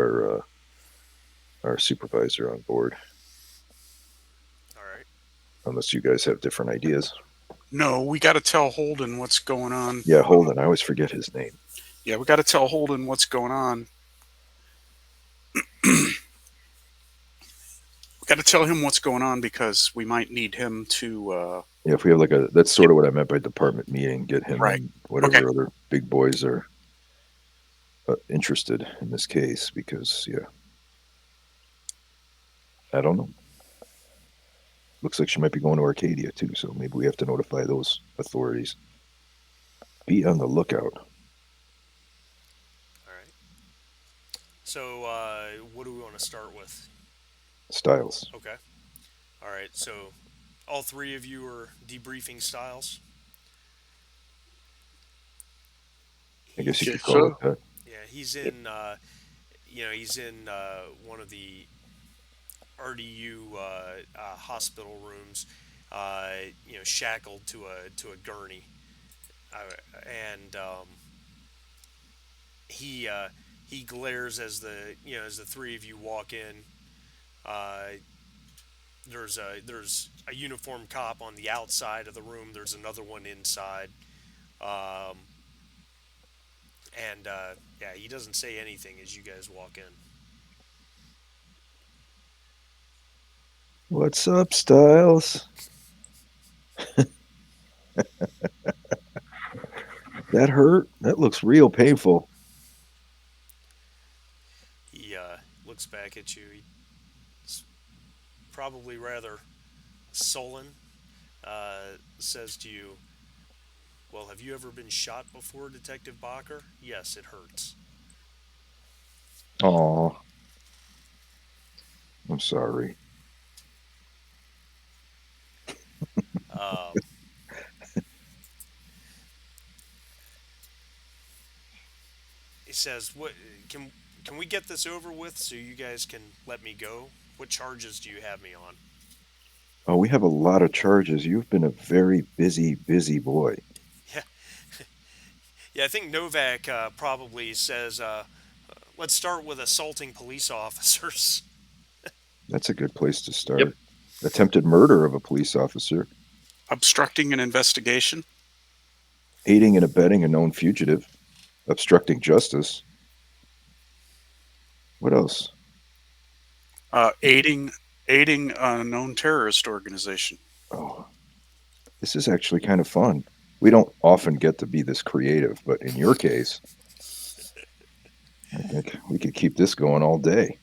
Speaker 3: our supervisor on board.
Speaker 1: All right.
Speaker 3: Unless you guys have different ideas.
Speaker 2: No, we got to tell Holden what's going on.
Speaker 3: Yeah, Holden. I always forget his name.
Speaker 2: Yeah, we got to tell Holden what's going on. We got to tell him what's going on because we might need him to.
Speaker 3: Yeah, if we have like a, that's
Speaker 2: Get,
Speaker 3: sort of what I meant by department meeting. Get him
Speaker 2: right.
Speaker 3: and
Speaker 2: Okay.
Speaker 3: whatever other big boys are interested in this case because yeah, I don't know. Looks like she might be going to Arcadia too, so maybe we have to notify those authorities. Be on the lookout.
Speaker 1: All right. So what do we want to start with?
Speaker 3: Styles.
Speaker 1: Okay. All right. So all three of you are debriefing Styles.
Speaker 3: I guess you
Speaker 1: He's
Speaker 3: could
Speaker 4: Guess
Speaker 3: call it
Speaker 4: so.
Speaker 3: that.
Speaker 1: Yeah, he's
Speaker 4: Yep.
Speaker 1: in he's in one of the RDU hospital rooms, shackled to a gurney, and he he glares as the three of you walk in. Uh, there's a uniformed cop on the outside of the room. There's another one inside, um, and yeah, he doesn't say anything as you guys walk in.
Speaker 3: What's up, Styles? That hurt? That looks real painful.
Speaker 1: He looks back at you. He's probably rather sullen. Says to you, Well, have you ever been shot before, Detective Bacher? Yes, it hurts.
Speaker 3: Oh, I'm sorry.
Speaker 1: Um, he says, "What can we get this over with so you guys can let me go? What charges do you have me on?"
Speaker 3: Oh, we have a lot of charges. You've been a very busy, busy boy.
Speaker 1: Yeah, yeah. I think Novak probably says, "Let's start with assaulting police officers."
Speaker 3: That's a good place to
Speaker 4: Yep.
Speaker 3: start. Attempted murder of a police officer,
Speaker 2: Obstructing an investigation,
Speaker 3: aiding and abetting a known fugitive, obstructing justice. What else?
Speaker 2: aiding a known terrorist organization.
Speaker 3: Oh, this is actually kind of fun. We don't often get to be this creative, but in your case, I think we could keep this going all day.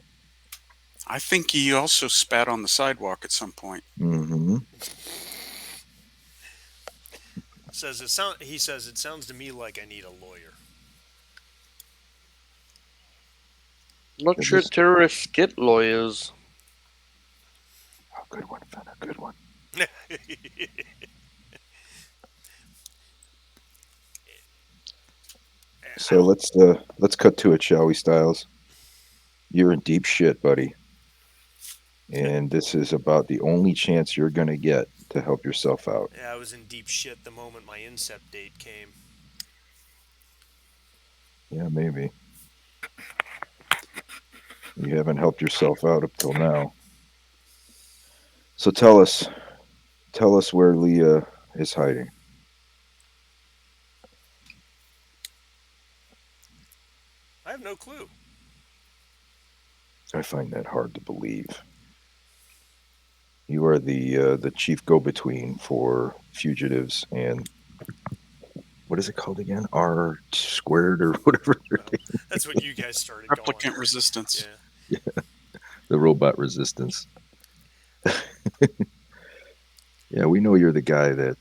Speaker 2: I think he also spat on the sidewalk at some point.
Speaker 3: Hmm.
Speaker 1: Says it sound. He says it sounds to me like I need a lawyer.
Speaker 4: Not
Speaker 3: Yeah,
Speaker 4: sure
Speaker 3: this
Speaker 4: terrorists get lawyers.
Speaker 3: oh, good one, Fenna, good one.
Speaker 1: I
Speaker 3: So
Speaker 1: don't.
Speaker 3: let's cut to it, shall we, Styles? You're in deep shit, buddy, and this is about the only chance you're gonna get to help yourself out.
Speaker 1: Yeah, I was in deep shit the moment my incept date came.
Speaker 3: Yeah, maybe you haven't helped yourself out up till now. So tell us where Leah is hiding.
Speaker 1: I have no clue.
Speaker 3: I find that hard to believe. You are the chief go-between for fugitives and what is it called again? R squared or whatever.
Speaker 1: Well, that's what you guys started calling
Speaker 2: Replicant
Speaker 1: it.
Speaker 2: resistance.
Speaker 1: Yeah.
Speaker 3: The robot resistance. Yeah, we know you're the guy that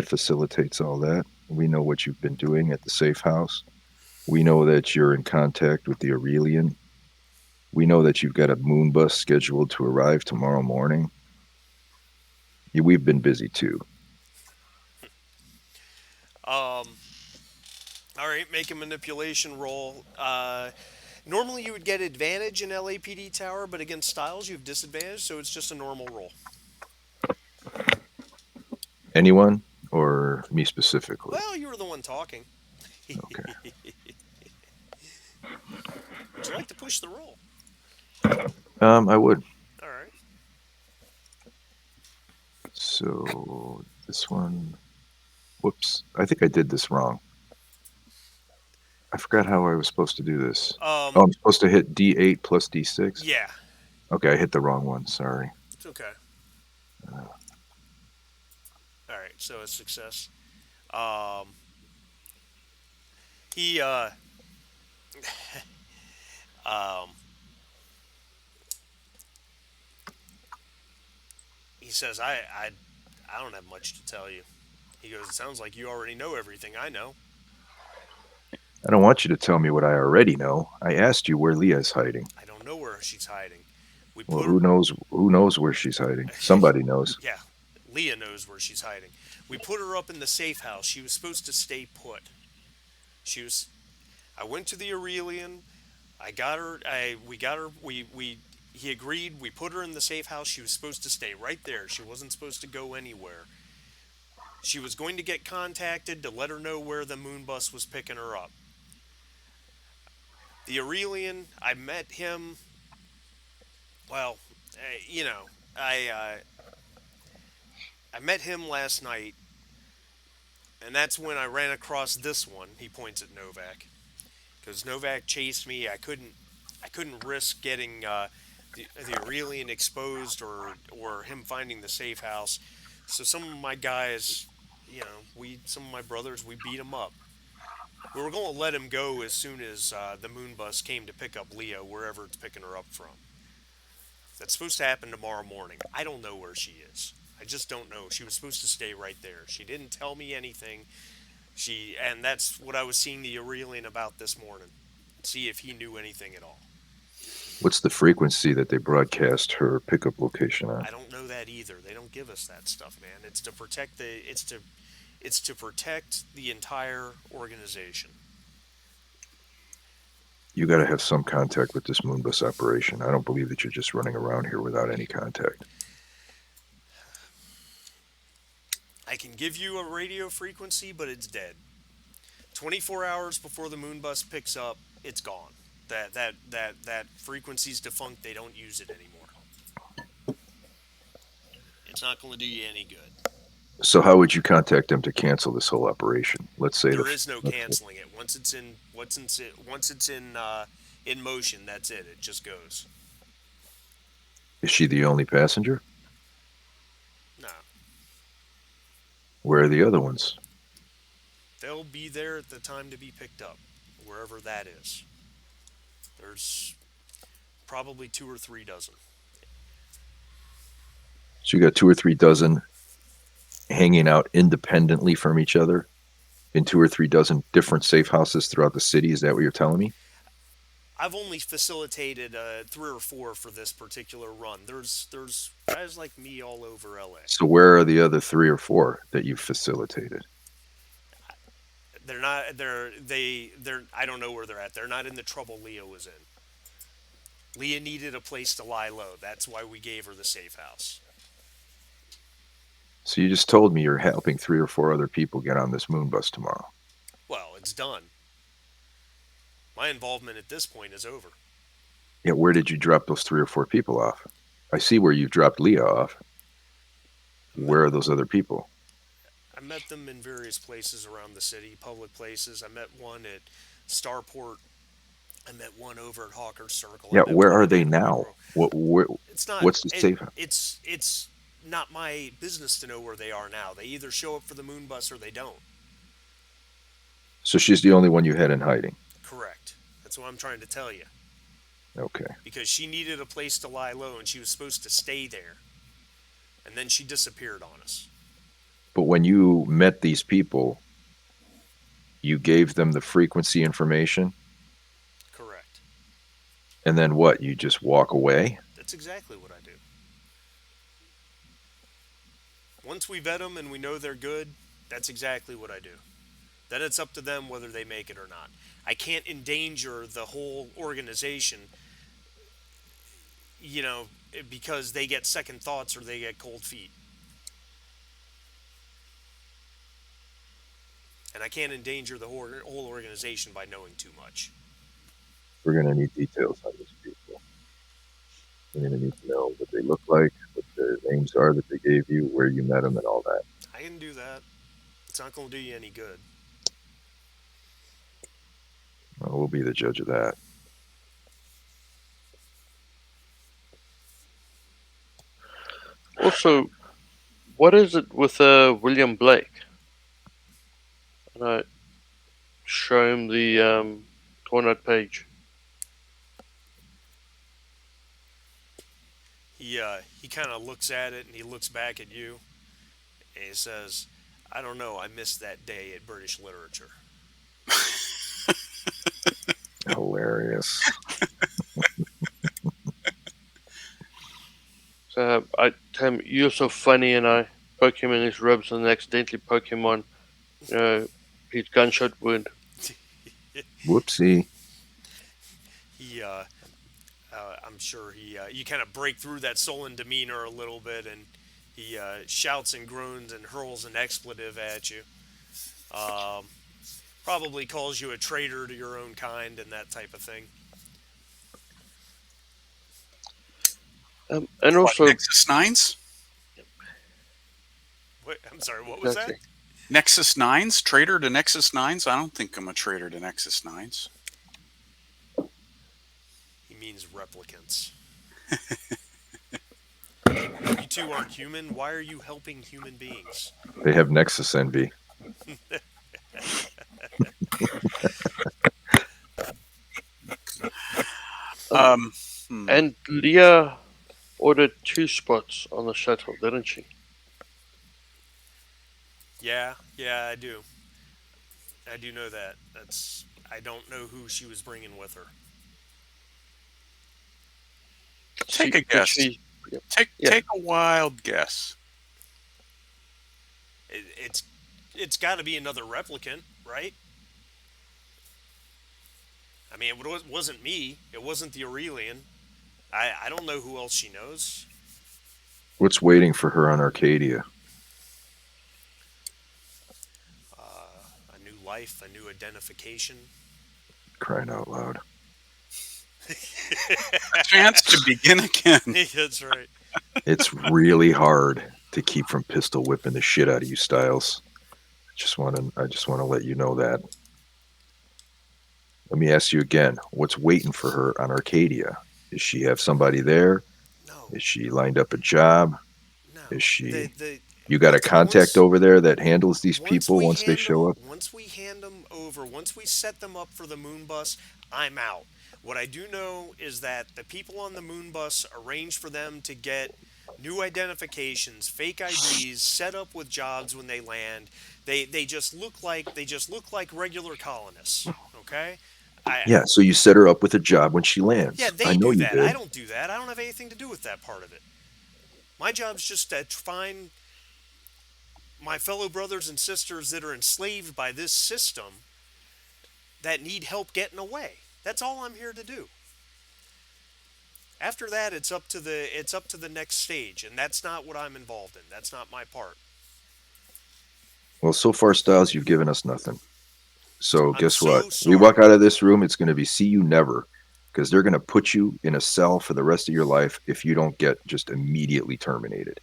Speaker 3: facilitates all that. We know what you've been doing at the safe house. We know that you're in contact with the Aurelian. We know that you've got a moon bus scheduled to arrive tomorrow morning. Yeah, we've been busy too.
Speaker 1: Um. All right, make a manipulation roll. Normally you would get advantage in LAPD Tower, but against Styles you have disadvantage, so it's just a normal roll.
Speaker 3: Anyone or me specifically?
Speaker 1: Well, you were the one talking.
Speaker 3: Okay.
Speaker 1: Would you like to push the roll?
Speaker 3: I would.
Speaker 1: All right.
Speaker 3: So this one. Whoops. I think I did this wrong. I forgot how I was supposed to do this. Oh,
Speaker 1: Um.
Speaker 3: I'm supposed to hit D8 plus D6.
Speaker 1: Yeah.
Speaker 3: Okay, I hit the wrong one. Sorry.
Speaker 1: It's okay. All right. So a success. Um. He. Um. He says, I don't have much to tell you. He goes, it sounds like you already know everything I know.
Speaker 3: I don't want you to tell me what I already know. I asked you where Leah's hiding.
Speaker 1: I don't know where she's hiding. We
Speaker 3: Well,
Speaker 1: put her.
Speaker 3: who knows? Who knows where she's hiding? Somebody knows.
Speaker 1: Yeah, Leah knows where she's hiding. We put her up in the safe house. She was supposed to stay put. She was. I went to the Aurelian. I got her. We got her. We. He agreed. We put her in the safe house. She was supposed to stay right there. She wasn't supposed to go anywhere. She was going to get contacted to let her know where the moon bus was picking her up. The Aurelian, I met him. Well, you know, I met him last night, and that's when I ran across this one. He points at Novak because Novak chased me. I couldn't risk getting the Aurelian exposed or him finding the safe house. So some of my guys, some of my brothers, we beat him up. We were going to let him go as soon as the moon bus came to pick up Leo wherever it's picking her up from. That's supposed to happen tomorrow morning. I don't know where she is. I just don't know. She was supposed to stay right there. She didn't tell me anything. And that's what I was seeing the Aurelian about this morning. See if he knew anything at all.
Speaker 3: What's the frequency that they broadcast her pickup location on?
Speaker 1: I don't know that either. They don't give us that stuff, man. It's to protect it's to protect the entire organization.
Speaker 3: You got to have some contact with this Moonbus operation. I don't believe that you're just running around here without any contact.
Speaker 1: I can give you a radio frequency, but it's dead. 24 hours before the moon bus picks up, it's gone. That frequency's defunct. They don't use it anymore. It's not going to do you any good.
Speaker 3: So how would you contact them to cancel this whole operation? Let's say
Speaker 1: There is no canceling it. Once it's in motion, that's it. It just goes.
Speaker 3: Is she the only passenger?
Speaker 1: No,
Speaker 3: Where are the other ones?
Speaker 1: they'll be there at the time to be picked up, wherever that is. There's probably 2 or 3 dozen.
Speaker 3: So you got 2 or 3 dozen hanging out independently from each other in 2 or 3 dozen different safe houses throughout the city. Is that what you're telling me?
Speaker 1: I've only facilitated 3 or 4 for this particular run. There's guys like me all over LA.
Speaker 3: So where are the other 3 or 4 that you've facilitated?
Speaker 1: They're not. They're. I don't know where they're at. They're not in the trouble Leah was in. Leah needed a place to lie low. That's why we gave her the safe house.
Speaker 3: So you just told me you're helping 3 or 4 other people get on this moon bus tomorrow.
Speaker 1: Well, it's done. My involvement at this point is over.
Speaker 3: Yeah, where did you drop those 3 or 4 people off? I see where you've dropped Leah off. Where are those other people?
Speaker 1: I met them in various places around the city, public places. I met one at Starport. I met one over at Hawker's Circle.
Speaker 3: Yeah,
Speaker 1: I met
Speaker 3: where
Speaker 1: one
Speaker 3: are
Speaker 1: at
Speaker 3: they
Speaker 1: Animal
Speaker 3: now?
Speaker 1: Grove. It's not.
Speaker 3: What's the safe?
Speaker 1: It's not my business to know where they are now. They either show up for the moon bus or they don't.
Speaker 3: So she's the only one you had in hiding.
Speaker 1: Correct. That's what I'm trying to tell you.
Speaker 3: Okay.
Speaker 1: Because she needed a place to lie low and she was supposed to stay there. And then she disappeared on us.
Speaker 3: But when you met these people, you gave them the frequency information,
Speaker 1: Correct.
Speaker 3: and then what? You just walk away?
Speaker 1: That's exactly what I do. Once we vet them and we know they're good, that's exactly what I do. Then it's up to them whether they make it or not. I can't endanger the whole organization, because they get second thoughts or they get cold feet. And I can't endanger the whole organization by knowing too much.
Speaker 3: We're going to need details on these people. We're going to need to know what they look like, what their names are that they gave you, where you met them, and all that.
Speaker 1: I can do that. It's not going to do you any good.
Speaker 3: Well, we'll be the judge of that.
Speaker 4: Also, what is it with William Blake? And I show him the tornado page.
Speaker 1: He kind of looks at it and he looks back at you and he says, "I don't know. I missed that day at British literature."
Speaker 3: Hilarious.
Speaker 4: So I tell him, "You're so funny," and I poke him in his ribs and accidentally poke him on, his gunshot wound.
Speaker 3: Whoopsie.
Speaker 1: I'm sure you kind of break through that sullen demeanor a little bit, and he shouts and groans and hurls an expletive at you. Um, Probably calls you a traitor to your own kind and that type of thing.
Speaker 4: And also,
Speaker 2: Nexus Nines?
Speaker 1: I'm sorry, what was
Speaker 4: exactly.
Speaker 1: that?
Speaker 2: Nexus Nines? Traitor to Nexus Nines? I don't think I'm a traitor to Nexus Nines.
Speaker 1: He means replicants. You two aren't human. Why are you helping human beings?
Speaker 3: They have Nexus envy.
Speaker 4: And Leah ordered 2 spots on the shuttle, didn't she?
Speaker 1: Yeah, yeah, I do. I do know that. That's. I don't know who she was bringing with her.
Speaker 2: Take
Speaker 4: She,
Speaker 2: a
Speaker 4: but
Speaker 2: guess.
Speaker 4: she, yeah, yeah.
Speaker 2: Take a wild guess.
Speaker 1: It's it's got to be another replicant, right? I mean, wasn't me. It wasn't the Aurelian. I don't know who else she knows.
Speaker 3: What's waiting for her on Arcadia?
Speaker 1: A new life, a new identification.
Speaker 3: Crying out loud.
Speaker 2: A chance to begin again.
Speaker 1: That's right.
Speaker 3: It's really hard to keep from pistol whipping the shit out of you, Styles. I just want to let you know that. Let me ask you again. What's waiting for her on Arcadia? Does she have somebody there?
Speaker 1: No,
Speaker 3: Is she lined up a job? Is
Speaker 1: no.
Speaker 3: she
Speaker 1: The
Speaker 3: you got a contact
Speaker 1: once
Speaker 3: over there that handles these people once they show up?
Speaker 1: once we hand them over, once we set them up for the moon bus, I'm out. What I do know is that the people on the moon bus arrange for them to get new identifications, fake IDs, set up with jobs when they land. They just look like regular colonists. Okay, I
Speaker 3: Yeah, so you set her up with a job when she
Speaker 1: yeah,
Speaker 3: lands. I
Speaker 1: they
Speaker 3: know
Speaker 1: do
Speaker 3: you
Speaker 1: that. I
Speaker 3: did.
Speaker 1: don't do that. I don't have anything to do with that part of it. My job's just to find my fellow brothers and sisters that are enslaved by this system that need help getting away. That's all I'm here to do. After that, it's up to the next stage, and that's not what I'm involved in. That's not my part.
Speaker 3: Well, so far, Styles, you've given us nothing. So
Speaker 1: I'm
Speaker 3: guess what?
Speaker 1: so
Speaker 3: We walk
Speaker 1: sorry.
Speaker 3: out of this room, it's going to be see you never, because they're going to put you in a cell for the rest of your life if you don't get just immediately terminated.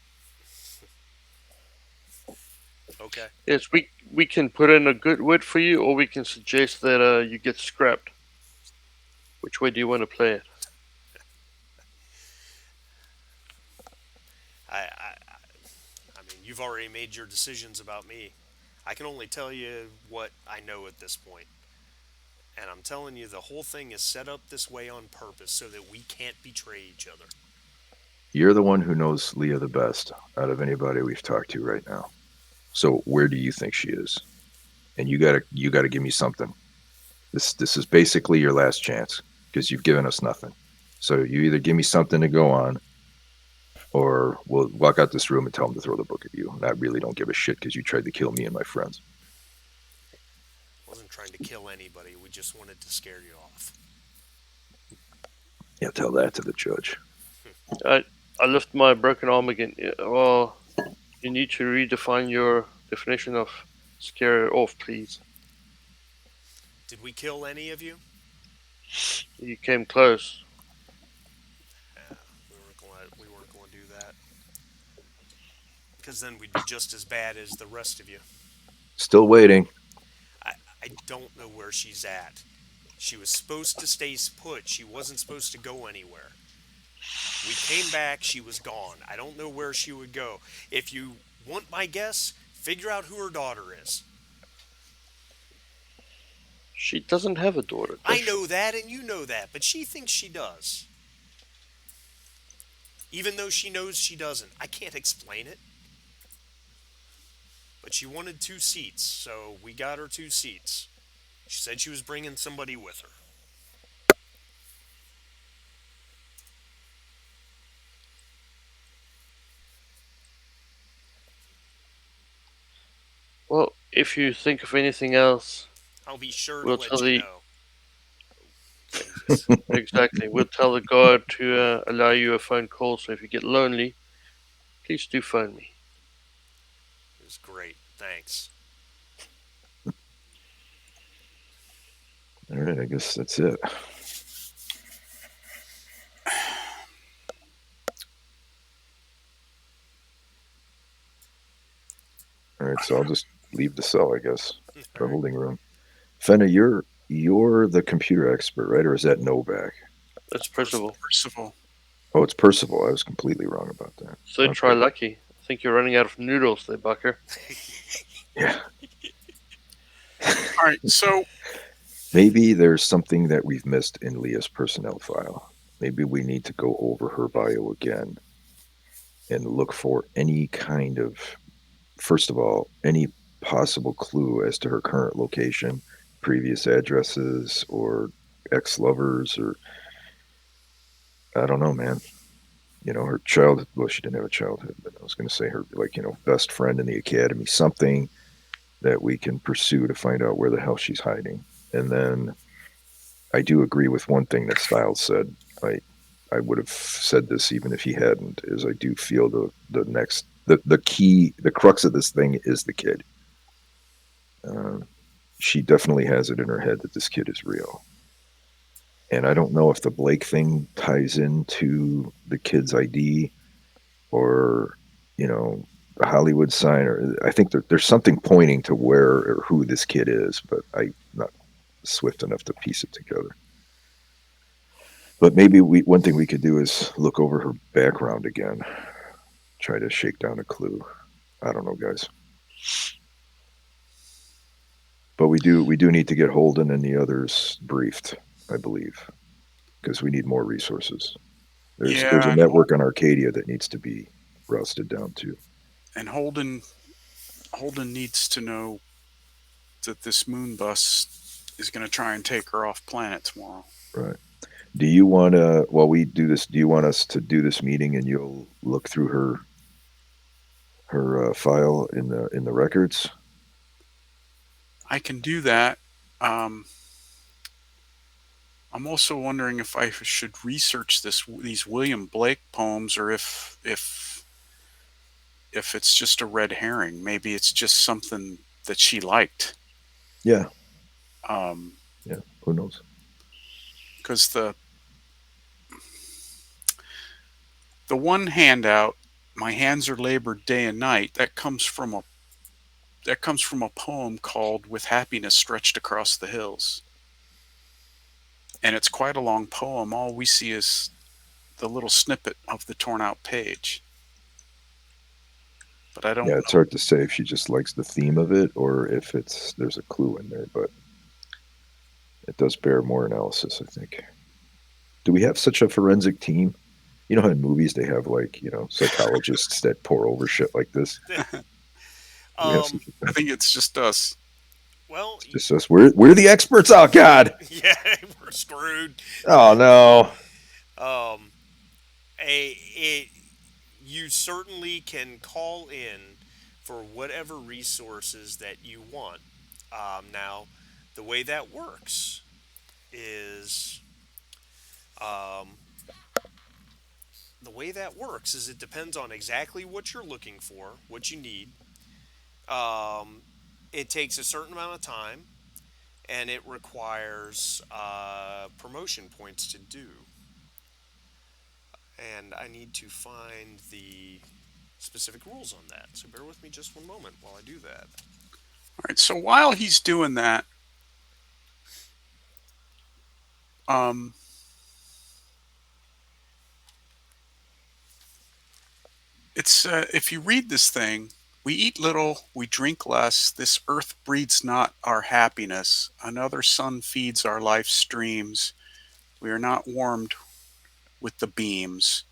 Speaker 1: Okay.
Speaker 4: Yes, we can put in a good word for you, or we can suggest that you get scrapped. Which way do you want to play it?
Speaker 1: I mean, you've already made your decisions about me. I can only tell you what I know at this point. And I'm telling you, the whole thing is set up this way on purpose so that we can't betray each other.
Speaker 3: You're the one who knows Leah the best out of anybody we've talked to right now. So where do you think she is? And you gotta give me something. This is basically your last chance because you've given us nothing. So you either give me something to go on, or we'll walk out this room and tell them to throw the book at you. And I really don't give a shit because you tried to kill me and my friends.
Speaker 1: I wasn't trying to kill anybody. We just wanted to scare you off.
Speaker 3: Yeah, tell that to the judge.
Speaker 4: I I lift my broken arm again. Yeah, well, you need to redefine your definition of scare off, please.
Speaker 1: Did we kill any of you?
Speaker 4: You came close.
Speaker 1: Yeah, we weren't going to do that because then we'd be just as bad as the rest of you.
Speaker 3: Still waiting.
Speaker 1: I I don't know where she's at. She was supposed to stay put. She wasn't supposed to go anywhere. We came back. She was gone. I don't know where she would go. If you want my guess, figure out who her daughter is.
Speaker 4: She doesn't have a daughter, does
Speaker 1: I
Speaker 4: she?
Speaker 1: know that, and you know that, but she thinks she does, even though she knows she doesn't. I can't explain it. But she wanted two seats, so we got her two seats. She said she was bringing somebody with her.
Speaker 4: Well, if you think of anything else,
Speaker 1: I'll be sure to
Speaker 4: we'll tell
Speaker 1: let you
Speaker 4: the
Speaker 1: know. Jesus.
Speaker 4: exactly. We'll tell the guard to allow you a phone call. So if you get lonely, please do phone me.
Speaker 1: It was great. Thanks.
Speaker 3: All right, I guess that's it. All right, so I'll just leave the cell, I guess,
Speaker 1: All
Speaker 3: the
Speaker 1: right.
Speaker 3: holding room. Fenna, you're the computer expert, right? Or is that Novak?
Speaker 4: That's
Speaker 1: Percival.
Speaker 4: Percival.
Speaker 2: Percival.
Speaker 3: Oh, it's Percival. I was completely wrong about that.
Speaker 4: So try
Speaker 3: Okay.
Speaker 4: lucky. I think you're running out of noodles there, Bucker.
Speaker 3: Yeah.
Speaker 2: All right. So
Speaker 3: Maybe there's something that we've missed in Leah's personnel file. Maybe we need to go over her bio again and look for any kind of, first of all, any possible clue as to her current location, previous addresses, or ex lovers, or I don't know, man. Her childhood. Well, she didn't have a childhood, but I was going to say her, like, best friend in the academy, something that we can pursue to find out where the hell she's hiding. And then I do agree with one thing that Styles said. I I would have said this even if he hadn't. Is I do feel the key, the crux of this thing is the kid. Uh, she definitely has it in her head that this kid is real. And I don't know if the Blake thing ties into the kid's ID, or, the Hollywood sign, or I think there's something pointing to where or who this kid is, but I'm not swift enough to piece it together. But maybe one thing we could do is look over her background again, try to shake down a clue. I don't know, guys. But we do need to get Holden and the others briefed, I believe, because we need more resources. There's a
Speaker 2: Yeah,
Speaker 3: network on Arcadia that needs to be rousted down too.
Speaker 2: and Holden needs to know that this moon bus is going to try and take her off planet tomorrow.
Speaker 3: Right. Do you want to, while we do this, do you want us to do this meeting and you'll look through her file in the records?
Speaker 2: I can do that. Um, I'm also wondering if I should research these William Blake poems, or if it's just a red herring. Maybe it's just something that she liked.
Speaker 3: Yeah.
Speaker 2: Um,
Speaker 3: Yeah. Who knows?
Speaker 2: because the one handout, my hands are labored day and night, that comes from a poem called "With Happiness Stretched Across the Hills," and it's quite a long poem. All we see is the little snippet of the torn out page, but I don't
Speaker 3: Yeah, it's
Speaker 2: know.
Speaker 3: hard to say if she just likes the theme of it or if there's a clue in there, but it does bear more analysis, I think. Do we have such a forensic team? You know how in movies they have, like, psychologists that pour over shit like this? Do we have
Speaker 1: um,
Speaker 3: such a
Speaker 2: I
Speaker 3: thing?
Speaker 2: think it's just us.
Speaker 1: well,
Speaker 3: It's just us. We're the experts. Oh God.
Speaker 1: yeah, we're screwed.
Speaker 3: Oh no.
Speaker 1: Um, a it You certainly can call in for whatever resources that you want. Now, the way that works is um, it depends on exactly what you're looking for, what you need. Um, it takes a certain amount of time, and it requires promotion points to do. And I need to find the specific rules on that. So bear with me just one moment while I do that.
Speaker 2: All right. So while he's doing that, um, it's if you read this thing, we eat little, we drink less. This earth breeds not our happiness. Another sun feeds our life streams. We are not warmed with the beams.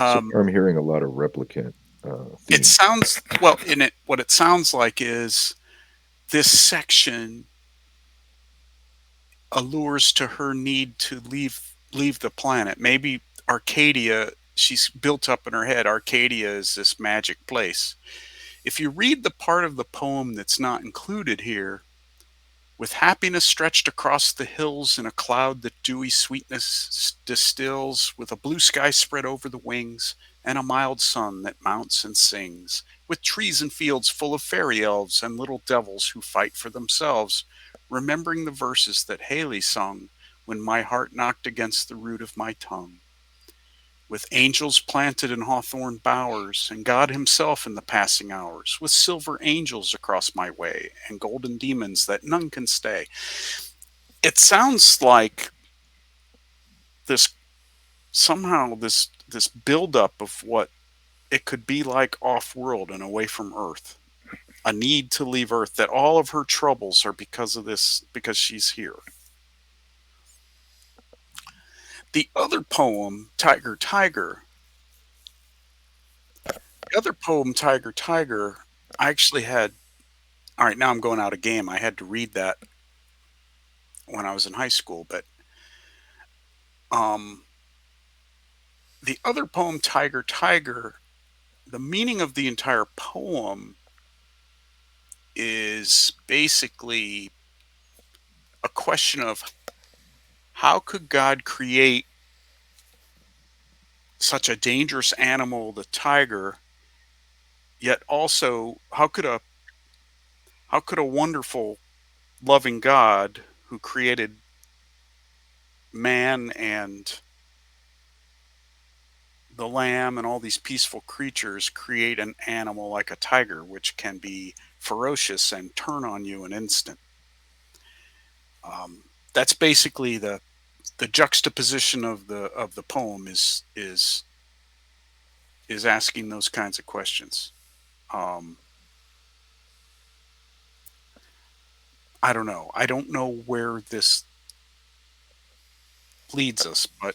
Speaker 3: So
Speaker 2: Um,
Speaker 3: far, I'm hearing a lot of replicant
Speaker 2: it
Speaker 3: themes.
Speaker 2: sounds well in it. What it sounds like is this section allures to her need to leave the planet. Maybe Arcadia. She's built up in her head. Arcadia is this magic place. If you read the part of the poem that's not included here, with happiness stretched across the hills in a cloud that dewy sweetness distills, with a blue sky spread over the wings, and a mild sun that mounts and sings, with trees and fields full of fairy elves and little devils who fight for themselves, remembering the verses that Haley sung when my heart knocked against the root of my tongue, with angels planted in hawthorn bowers, and God himself in the passing hours, with silver angels across my way, and golden demons that none can stay. It sounds like this somehow this buildup of what it could be like off world and away from Earth. A need to leave Earth, that all of her troubles are because of this, because she's here. The other poem, Tiger Tiger, the other poem, Tiger Tiger, I actually had All right, now I'm going out of game. I had to read that when I was in high school, but um, the other poem, Tiger, Tiger, the meaning of the entire poem is basically a question of how could God create such a dangerous animal, the tiger, yet also how could a wonderful, loving God who created man and the lamb and all these peaceful creatures create an animal like a tiger, which can be ferocious and turn on you in an instant. That's basically the juxtaposition of the poem is asking those kinds of questions. Um, I don't know. I don't know where this leads us, but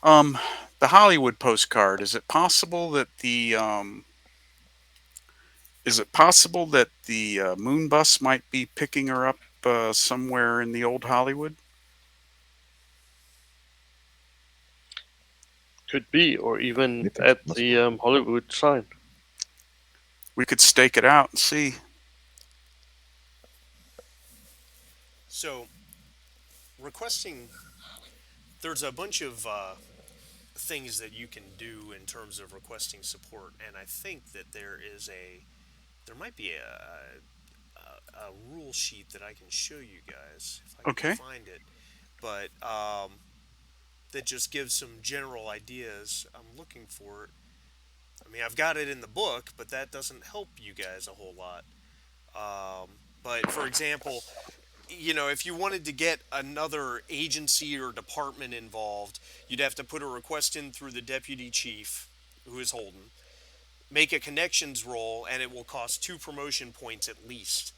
Speaker 2: um, the Hollywood postcard. Is it possible that the moon bus might be picking her up somewhere in the old Hollywood?
Speaker 4: Could be, or
Speaker 3: I
Speaker 4: even
Speaker 3: think
Speaker 4: at
Speaker 3: must
Speaker 4: the
Speaker 3: be.
Speaker 4: Hollywood sign.
Speaker 2: We could stake it out and see.
Speaker 1: So requesting, there's a bunch of things that you can do in terms of requesting support, and I think that there might be a rule sheet that I can show you guys if I can
Speaker 2: Okay.
Speaker 1: find it, but that just gives some general ideas. I'm looking for it. I mean, I've got it in the book, but that doesn't help you guys a whole lot. Um, but for example, if you wanted to get another agency or department involved, you'd have to put a request in through the deputy chief, who is Holden, make a connections roll, and it will cost 2 promotion points at least.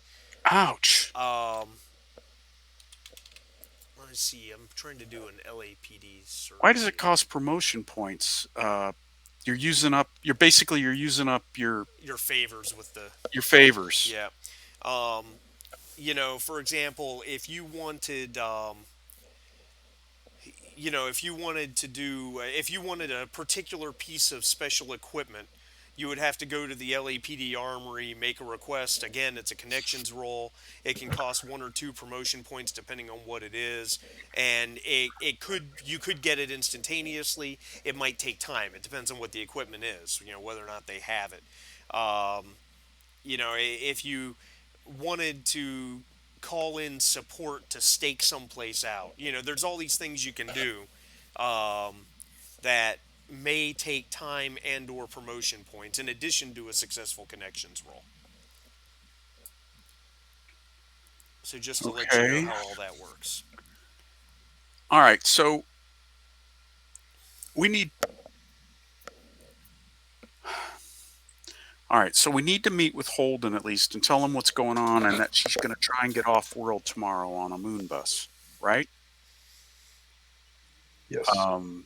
Speaker 2: Ouch.
Speaker 1: Um, let me see. I'm trying to do an LAPD
Speaker 2: Why does
Speaker 1: search
Speaker 2: it
Speaker 1: here.
Speaker 2: cost promotion points? You're using up. You're using up
Speaker 1: Your favors with the
Speaker 2: your favors.
Speaker 1: yeah. Um, for example, if you wanted a particular piece of special equipment, you would have to go to the LAPD armory, make a request. Again, it's a connections roll. It can cost 1 or 2 promotion points depending on what it is, and it could you could get it instantaneously. It might take time. It depends on what the equipment is. Whether or not they have it. Um, if you wanted to call in support to stake someplace out, there's all these things you can do um, that may take time and/or promotion points in addition to a successful connections roll. So just to let you know
Speaker 2: Okay.
Speaker 1: how all that works.
Speaker 2: All right. So we need. All right. So we need to meet with Holden at least and tell him what's going on and that she's going to try and get off world tomorrow on a moon bus. Right?
Speaker 3: Yes.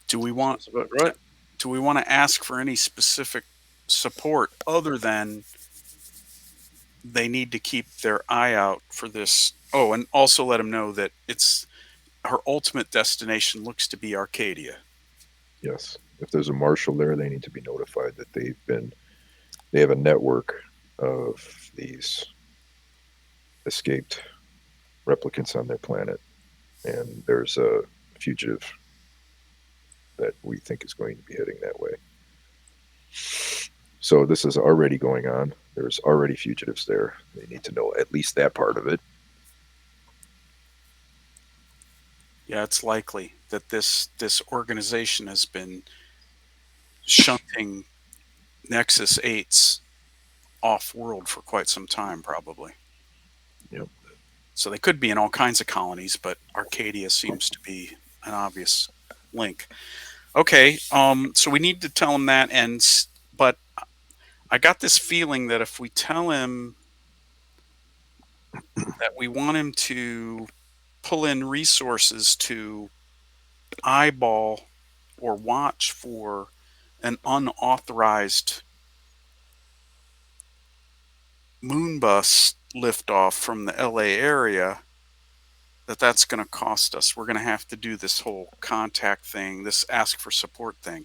Speaker 2: Do we want
Speaker 4: Sounds about
Speaker 2: to
Speaker 4: right.
Speaker 2: do we want to ask for any specific support other than they need to keep their eye out for this? Oh, and also let them know that it's her ultimate destination looks to be Arcadia.
Speaker 3: Yes. If there's a marshal there, they need to be notified that they have a network of these escaped replicants on their planet, and there's a fugitive that we think is going to be heading that way. So this is already going on. There's already fugitives there. They need to know at least that part of it.
Speaker 2: Yeah, it's likely that this organization has been shunting Nexus 8s off world for quite some time, probably.
Speaker 3: Yep.
Speaker 2: So they could be in all kinds of colonies, but Arcadia seems to be an obvious link. Okay, so we need to tell him that, but I got this feeling that if we tell him that we want him to pull in resources to eyeball or watch for an unauthorized moon bus liftoff from the LA area, that's going to cost us. We're going to have to do this whole contact thing, this ask for support thing.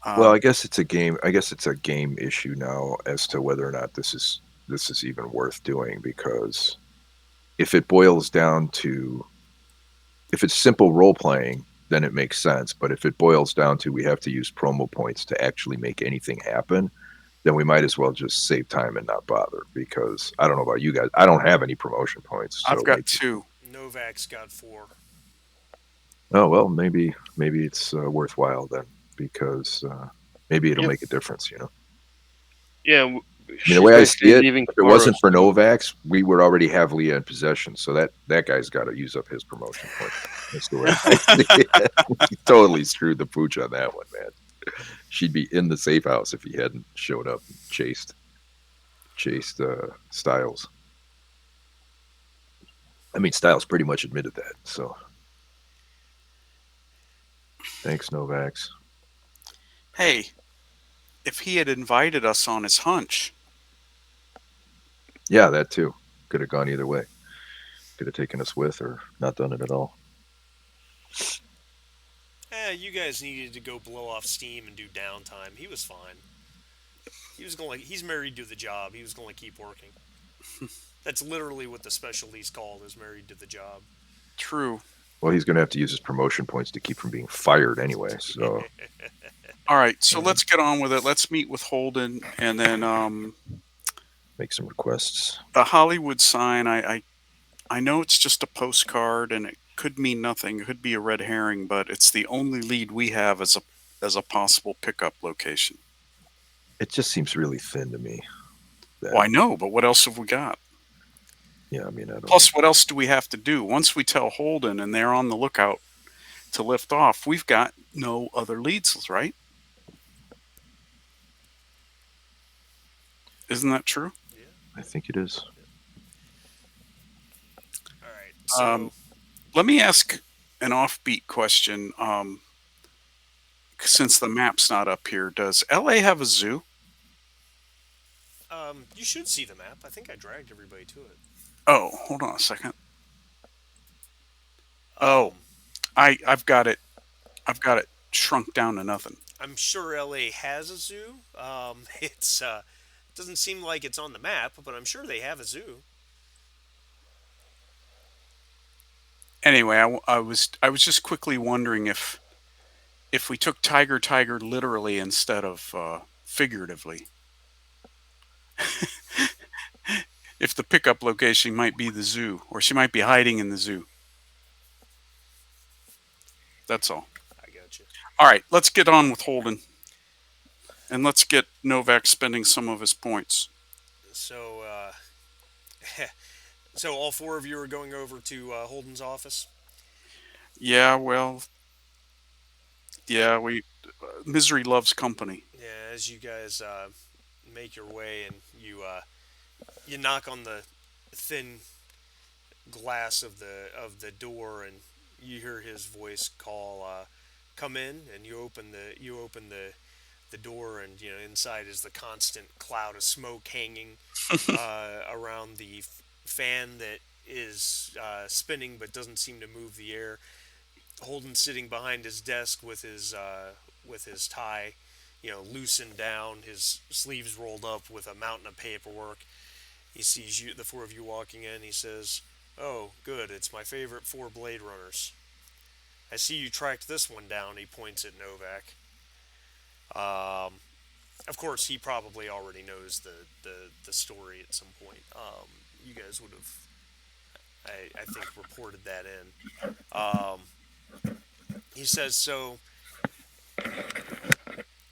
Speaker 3: Well,
Speaker 2: Um,
Speaker 3: I guess it's a game. I guess it's a game issue now as to whether or not this is even worth doing, because if it boils down to, if it's simple role playing, then it makes sense. But if it boils down to we have to use promo points to actually make anything happen, then we might as well just save time and not bother. Because I don't know about you guys, I don't have any promotion points,
Speaker 2: I've
Speaker 3: so
Speaker 2: got
Speaker 3: maybe.
Speaker 2: two.
Speaker 1: Novak's got 4.
Speaker 3: Oh well, maybe it's worthwhile then, because maybe it'll
Speaker 4: Yep.
Speaker 3: make a difference. You know.
Speaker 4: Yeah,
Speaker 3: I mean, the
Speaker 4: she's
Speaker 3: way I see
Speaker 4: basically
Speaker 3: it,
Speaker 4: leaving
Speaker 3: if it
Speaker 4: tomorrow.
Speaker 3: wasn't for
Speaker 4: So
Speaker 3: Novak's, we would already have Leah in possession. So that guy's got to use up his promotion point. That's the way I see it. He totally screwed the pooch on that one, man. She'd be in the safe house if he hadn't showed up and chased Styles. I mean, Styles pretty much admitted that. So thanks, Novak's.
Speaker 2: Hey, if he had invited us on his hunch,
Speaker 3: Yeah, that too. Could have gone either way. Could have taken us with or not done it at all.
Speaker 1: You guys needed to go blow off steam and do downtime. He was fine. He's married to the job. He was going to keep working. That's literally what the specialty's called, is married to the job.
Speaker 2: true.
Speaker 3: Well, he's going to have to use his promotion points to keep from being fired anyway. So
Speaker 2: All right, so let's get on with it. Let's meet with Holden, and then
Speaker 3: make some requests.
Speaker 2: the Hollywood sign. I know it's just a postcard, and it could mean nothing. It could be a red herring, but it's the only lead we have as a possible pickup location.
Speaker 3: It just seems really thin to me.
Speaker 2: Well, I know, but what else have we got?
Speaker 3: Yeah, I mean, I don't know.
Speaker 2: Plus, what else do we have to do? Once we tell Holden and they're on the lookout to lift off, we've got no other leads, right? Isn't that true?
Speaker 1: Yeah.
Speaker 3: I think it is.
Speaker 1: All right. So,
Speaker 2: Let me ask an offbeat question. Since the map's not up here, does LA have a zoo?
Speaker 1: you should see the map. I think I dragged everybody to it.
Speaker 2: Oh, hold on a second.
Speaker 1: Um,
Speaker 2: Oh, I've got it. I've got it shrunk down to nothing.
Speaker 1: I'm sure LA has a zoo. It's doesn't seem like it's on the map, but I'm sure they have a zoo.
Speaker 2: Anyway, I was just quickly wondering if we took Tiger literally instead of figuratively, if the pickup location might be the zoo, or she might be hiding in the zoo. That's all.
Speaker 1: I got you.
Speaker 2: All right, let's get on with Holden, and let's get Novak spending some of his points.
Speaker 1: So, so all 4 of you are going over to Holden's office.
Speaker 2: Yeah, well, yeah, we misery loves company.
Speaker 1: Yeah, as you guys make your way and you knock on the thin glass of the door, and you hear his voice call, "Come in," and you open the door, and inside is the constant cloud of smoke hanging around the fan that is spinning but doesn't seem to move the air. Holden sitting behind his desk with his tie, loosened down, his sleeves rolled up with a mountain of paperwork. He sees you, the 4 of you walking in. He says, "Oh, good. It's my favorite 4 Bladerunners. I see you tracked this one down." He points at Novak. Of course, he probably already knows the story at some point. You guys would have, I think, reported that in. Um, he says, "So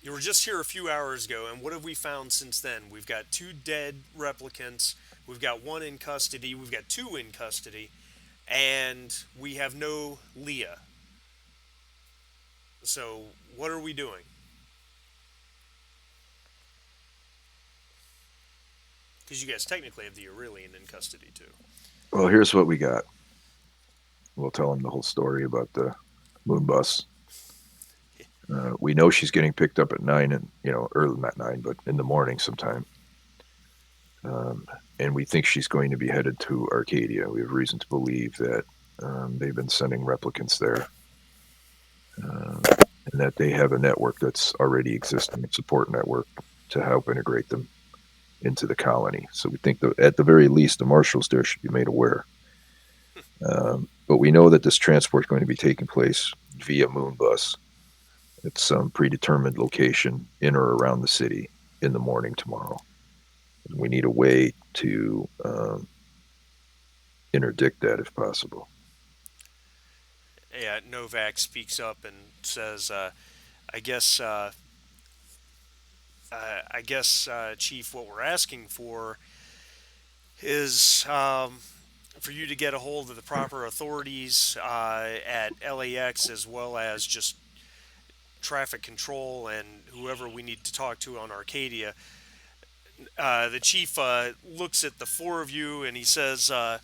Speaker 1: you were just here a few hours ago, and what have we found since then? We've got 2 dead replicants. We've got 1 in custody. We've got 2 in custody, and we have no Leah. So what are we doing?" Because you guys technically have the Aurelian in custody too.
Speaker 3: Well, here's what we got. We'll tell him the whole story about the moon bus. We know she's getting picked up at 9, and early, not 9, but in the morning sometime. Um, and we think she's going to be headed to Arcadia. We have reason to believe that they've been sending replicants there, and that they have a network that's already existing, a support network to help integrate them into the colony. So we think that at the very least, the marshals there should be made aware. But we know that this transport is going to be taking place via moon bus at some predetermined location in or around the city in the morning tomorrow. We need a way to interdict that if possible.
Speaker 1: Yeah, Novak speaks up and says, "I guess, Chief, what we're asking for is for you to get a hold of the proper authorities at LAX, as well as just traffic control and whoever we need to talk to on Arcadia." The chief looks at the four of you and he says, "Of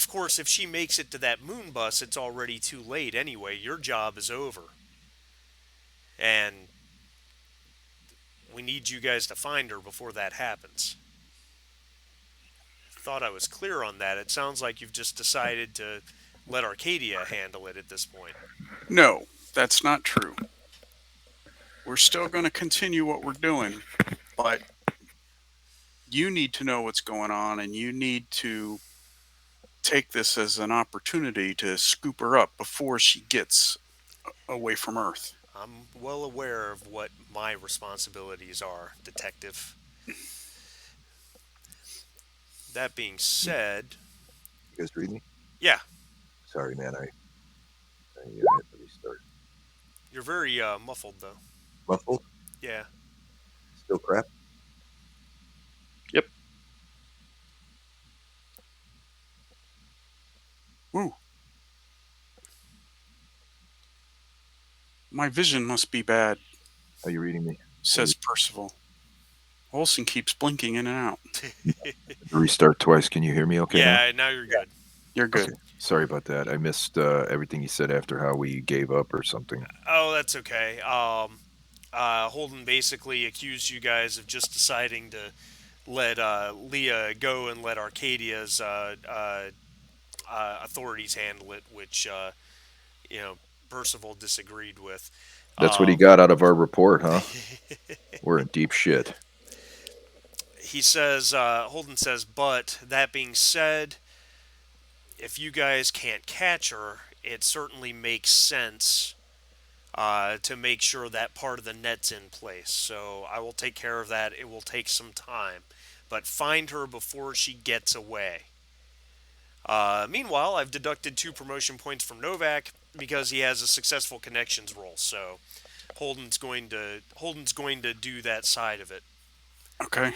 Speaker 1: course, if she makes it to that moon bus, it's already too late anyway. Your job is over. And we need you guys to find her before that happens." Thought I was clear on that. It sounds like you've just decided to let Arcadia handle it at this point.
Speaker 2: No, that's not true. We're still going to continue what we're doing, but you need to know what's going on, and you need to take this as an opportunity to scoop her up before she gets away from Earth.
Speaker 1: I'm well aware of what my responsibilities are, Detective. That being
Speaker 3: You
Speaker 1: said,
Speaker 3: guys read me?
Speaker 1: yeah,
Speaker 3: Sorry, man. I had to restart.
Speaker 1: you're very muffled though.
Speaker 3: Muffled?
Speaker 1: Yeah.
Speaker 3: Still crap?
Speaker 4: Yep.
Speaker 2: Ooh. My vision must be bad,
Speaker 3: Are you reading me?
Speaker 2: says Percival. Olson keeps blinking in and out.
Speaker 3: Restart twice. Can you hear me okay now?
Speaker 1: Yeah, now you're good.
Speaker 2: You're good.
Speaker 3: Okay. Sorry about that. I missed everything you said after how we gave up or something.
Speaker 1: Oh, that's okay. Holden basically accused you guys of just deciding to let Leah go and let Arcadia's authorities handle it, which you know Percival disagreed with.
Speaker 3: That's what he
Speaker 1: Um,
Speaker 3: got out of our report, huh? We're in deep shit.
Speaker 1: he says, Holden says, but that being said, if you guys can't catch her, it certainly makes sense to make sure that part of the net's in place. So I will take care of that. It will take some time, but find her before she gets away. Meanwhile, I've deducted 2 promotion points from Novak because he has a successful connections roll. So Holden's going to do that side of it.
Speaker 2: Okay.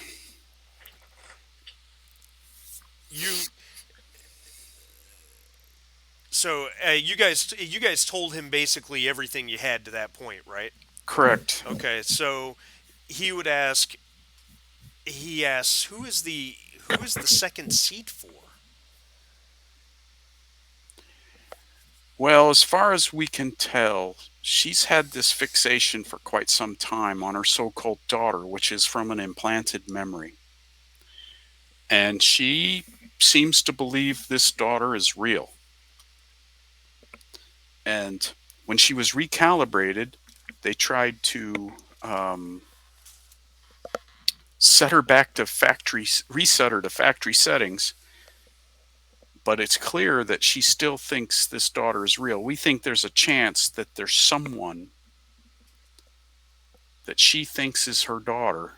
Speaker 1: You so you guys told him basically everything you had to that point, right?
Speaker 2: Correct.
Speaker 1: Okay, so he would ask. He asks, who is the second seat for?
Speaker 2: Well, as far as we can tell, she's had this fixation for quite some time on her so called daughter, which is from an implanted memory. And she seems to believe this daughter is real. And when she was recalibrated, they tried to set her back to reset her to factory settings. But it's clear that she still thinks this daughter is real. We think there's a chance that there's someone that she thinks is her daughter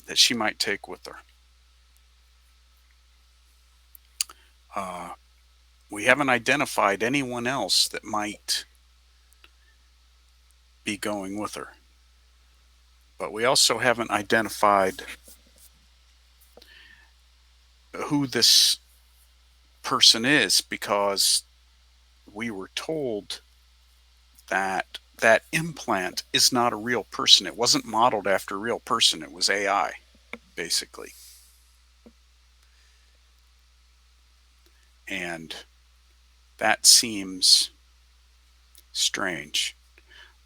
Speaker 2: that she might take with her. Uh, we haven't identified anyone else that might be going with her. But we also haven't identified who this person is because we were told that that implant is not a real person. It wasn't modeled after a real person. It was AI, basically. And That seems strange.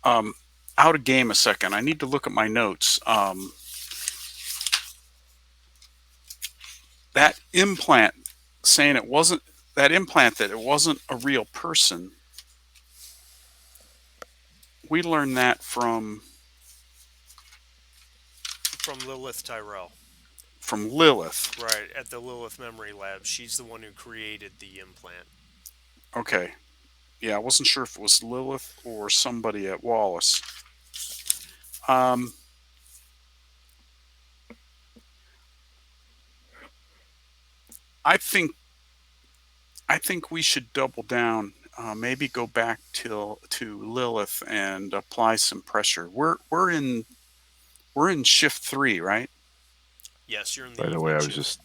Speaker 2: Um, Out of game a second. I need to look at my notes. That implant saying it wasn't that implant that it wasn't a real person. We learned that
Speaker 1: From Lilith Tyrell.
Speaker 2: from Lilith.
Speaker 1: Right, at the Lilith Memory Lab. She's the one who created the implant.
Speaker 2: Okay. Yeah, I wasn't sure if it was Lilith or somebody at Wallace. Um, I think I think we should double down. Maybe go back to Lilith and apply some pressure. We're in shift 3, right?
Speaker 1: Yes, you're in the
Speaker 3: By the way,
Speaker 1: evening
Speaker 3: I was
Speaker 1: shift.
Speaker 3: just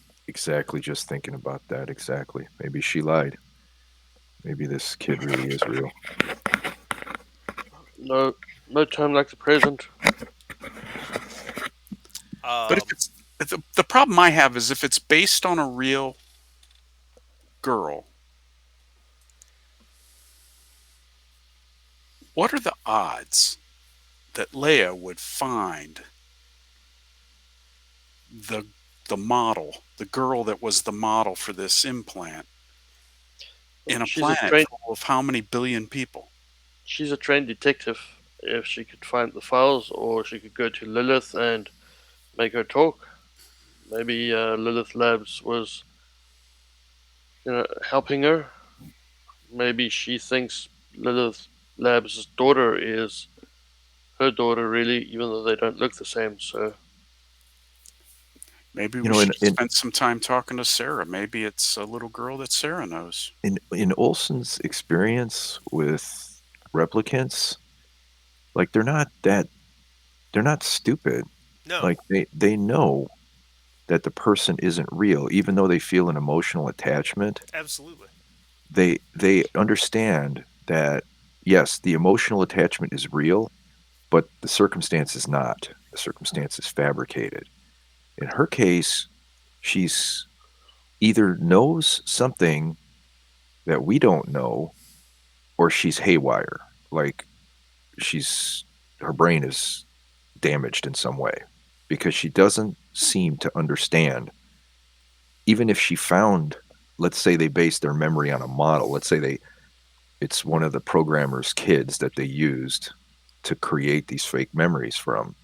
Speaker 3: thinking about that exactly. Maybe she lied. Maybe this kid really is real.
Speaker 4: No, no time like the present.
Speaker 2: But if
Speaker 1: Um,
Speaker 2: it's the problem I have is if it's based on a real girl, what are the odds that Leia would find the the model, the girl that was the model for this implant in a
Speaker 4: She's a
Speaker 2: planet
Speaker 4: trained
Speaker 2: full of how many billion people?
Speaker 4: she's a trained detective. If she could find the files, or she could go to Lilith and make her talk. Maybe Lilith Labs was, helping her. Maybe she thinks Lilith Labs' daughter is her daughter, really, even though they don't look the same. So
Speaker 2: Maybe
Speaker 3: You
Speaker 2: we
Speaker 3: know,
Speaker 2: should spend some time talking to Sarah. Maybe it's a little girl that Sarah knows.
Speaker 3: in Olson's experience with replicants, like they're not stupid.
Speaker 1: no,
Speaker 3: Like they know that the person isn't real, even though they feel an emotional attachment.
Speaker 1: absolutely.
Speaker 3: They understand that yes, the emotional attachment is real, but the circumstance is not. The circumstance is fabricated. In her case, she's either knows something that we don't know, or she's haywire. Like she's her brain is damaged in some way because she doesn't seem to understand. Even if she found, let's say they based their memory on a model, let's say it's one of the programmer's kids that they used to create these fake memories from.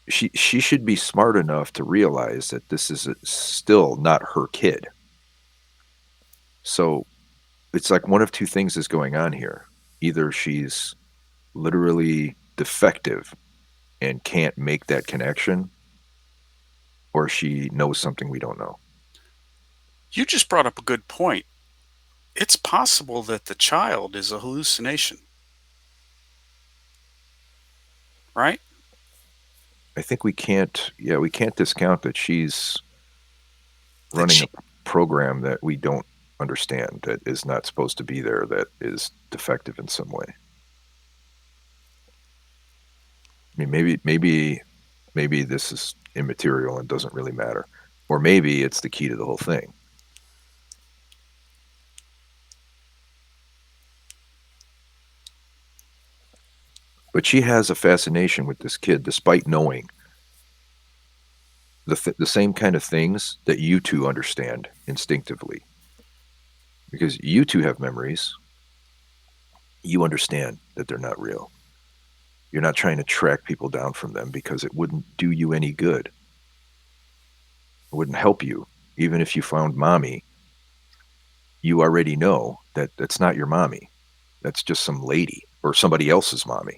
Speaker 3: She should be smart enough to realize that this is still not her kid. So it's like one of two things is going on here. Either she's literally defective and can't make that connection, or she knows something we don't know.
Speaker 2: You just brought up a good point. It's possible that the child is a hallucination, right?
Speaker 3: I think we can't discount that she's
Speaker 2: That
Speaker 3: running a
Speaker 2: she
Speaker 3: program that we don't understand, that is not supposed to be there, that is defective in some way. I mean, maybe this is immaterial and doesn't really matter, or maybe it's the key to the whole thing. But she has a fascination with this kid, despite knowing the same kind of things that you two understand instinctively, because you two have memories. You understand that they're not real. You're not trying to track people down from them because it wouldn't do you any good. It wouldn't help you. Even if you found mommy, you already know that that's not your mommy. That's just some lady or somebody else's mommy.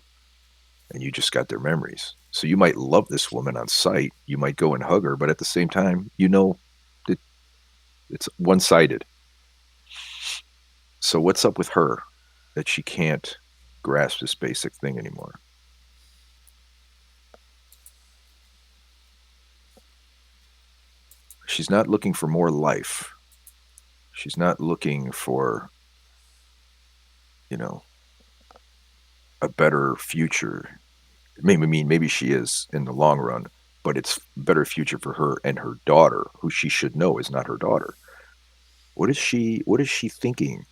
Speaker 3: And you just got their memories. So you might love this woman on sight. You might go and hug her, but at the same time, you know that it's one sided. So what's up with her that she can't grasp this basic thing anymore? She's not looking for more life. She's not looking for, you know, a better future. Maybe she is in the long run, but it's a better future for her and her daughter, who she should know is not her daughter. What is she thinking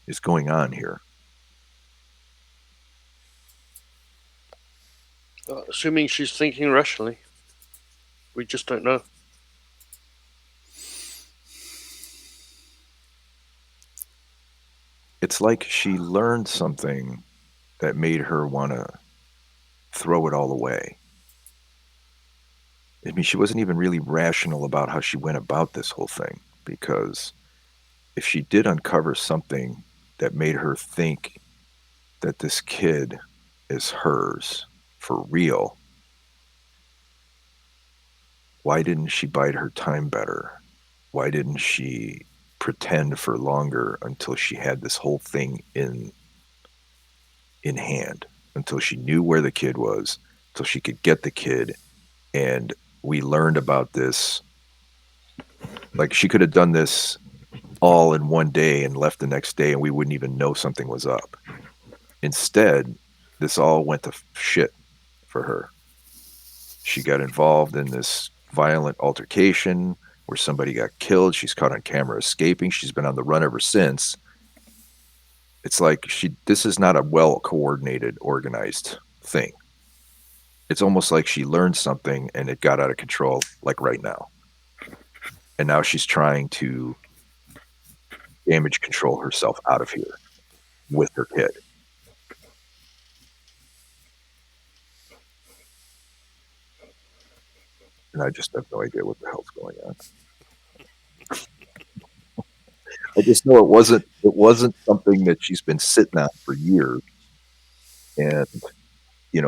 Speaker 3: is going on here?
Speaker 4: Assuming she's thinking rationally, we just don't know.
Speaker 3: It's like she learned something that made her want to throw it all away. I mean, she wasn't even really rational about how she went about this whole thing, because if she did uncover something that made her think that this kid is hers for real, why didn't she bide her time better? Why didn't she pretend for longer until she had this whole thing in hand, until she knew where the kid was, until she could get the kid, and we learned about this. Like, she could have done this all in one day and left the next day, and we wouldn't even know something was up. Instead, this all went to shit for her. She got involved in this violent altercation where somebody got killed. She's caught on camera escaping. She's been on the run ever since. It's like this is not a well coordinated, organized thing. It's almost like she learned something and it got out of control, like right now. And now she's trying to damage control herself out of here with her kid. And I just have no idea what the hell's going on. I just know it wasn't something that she's been sitting on for years, and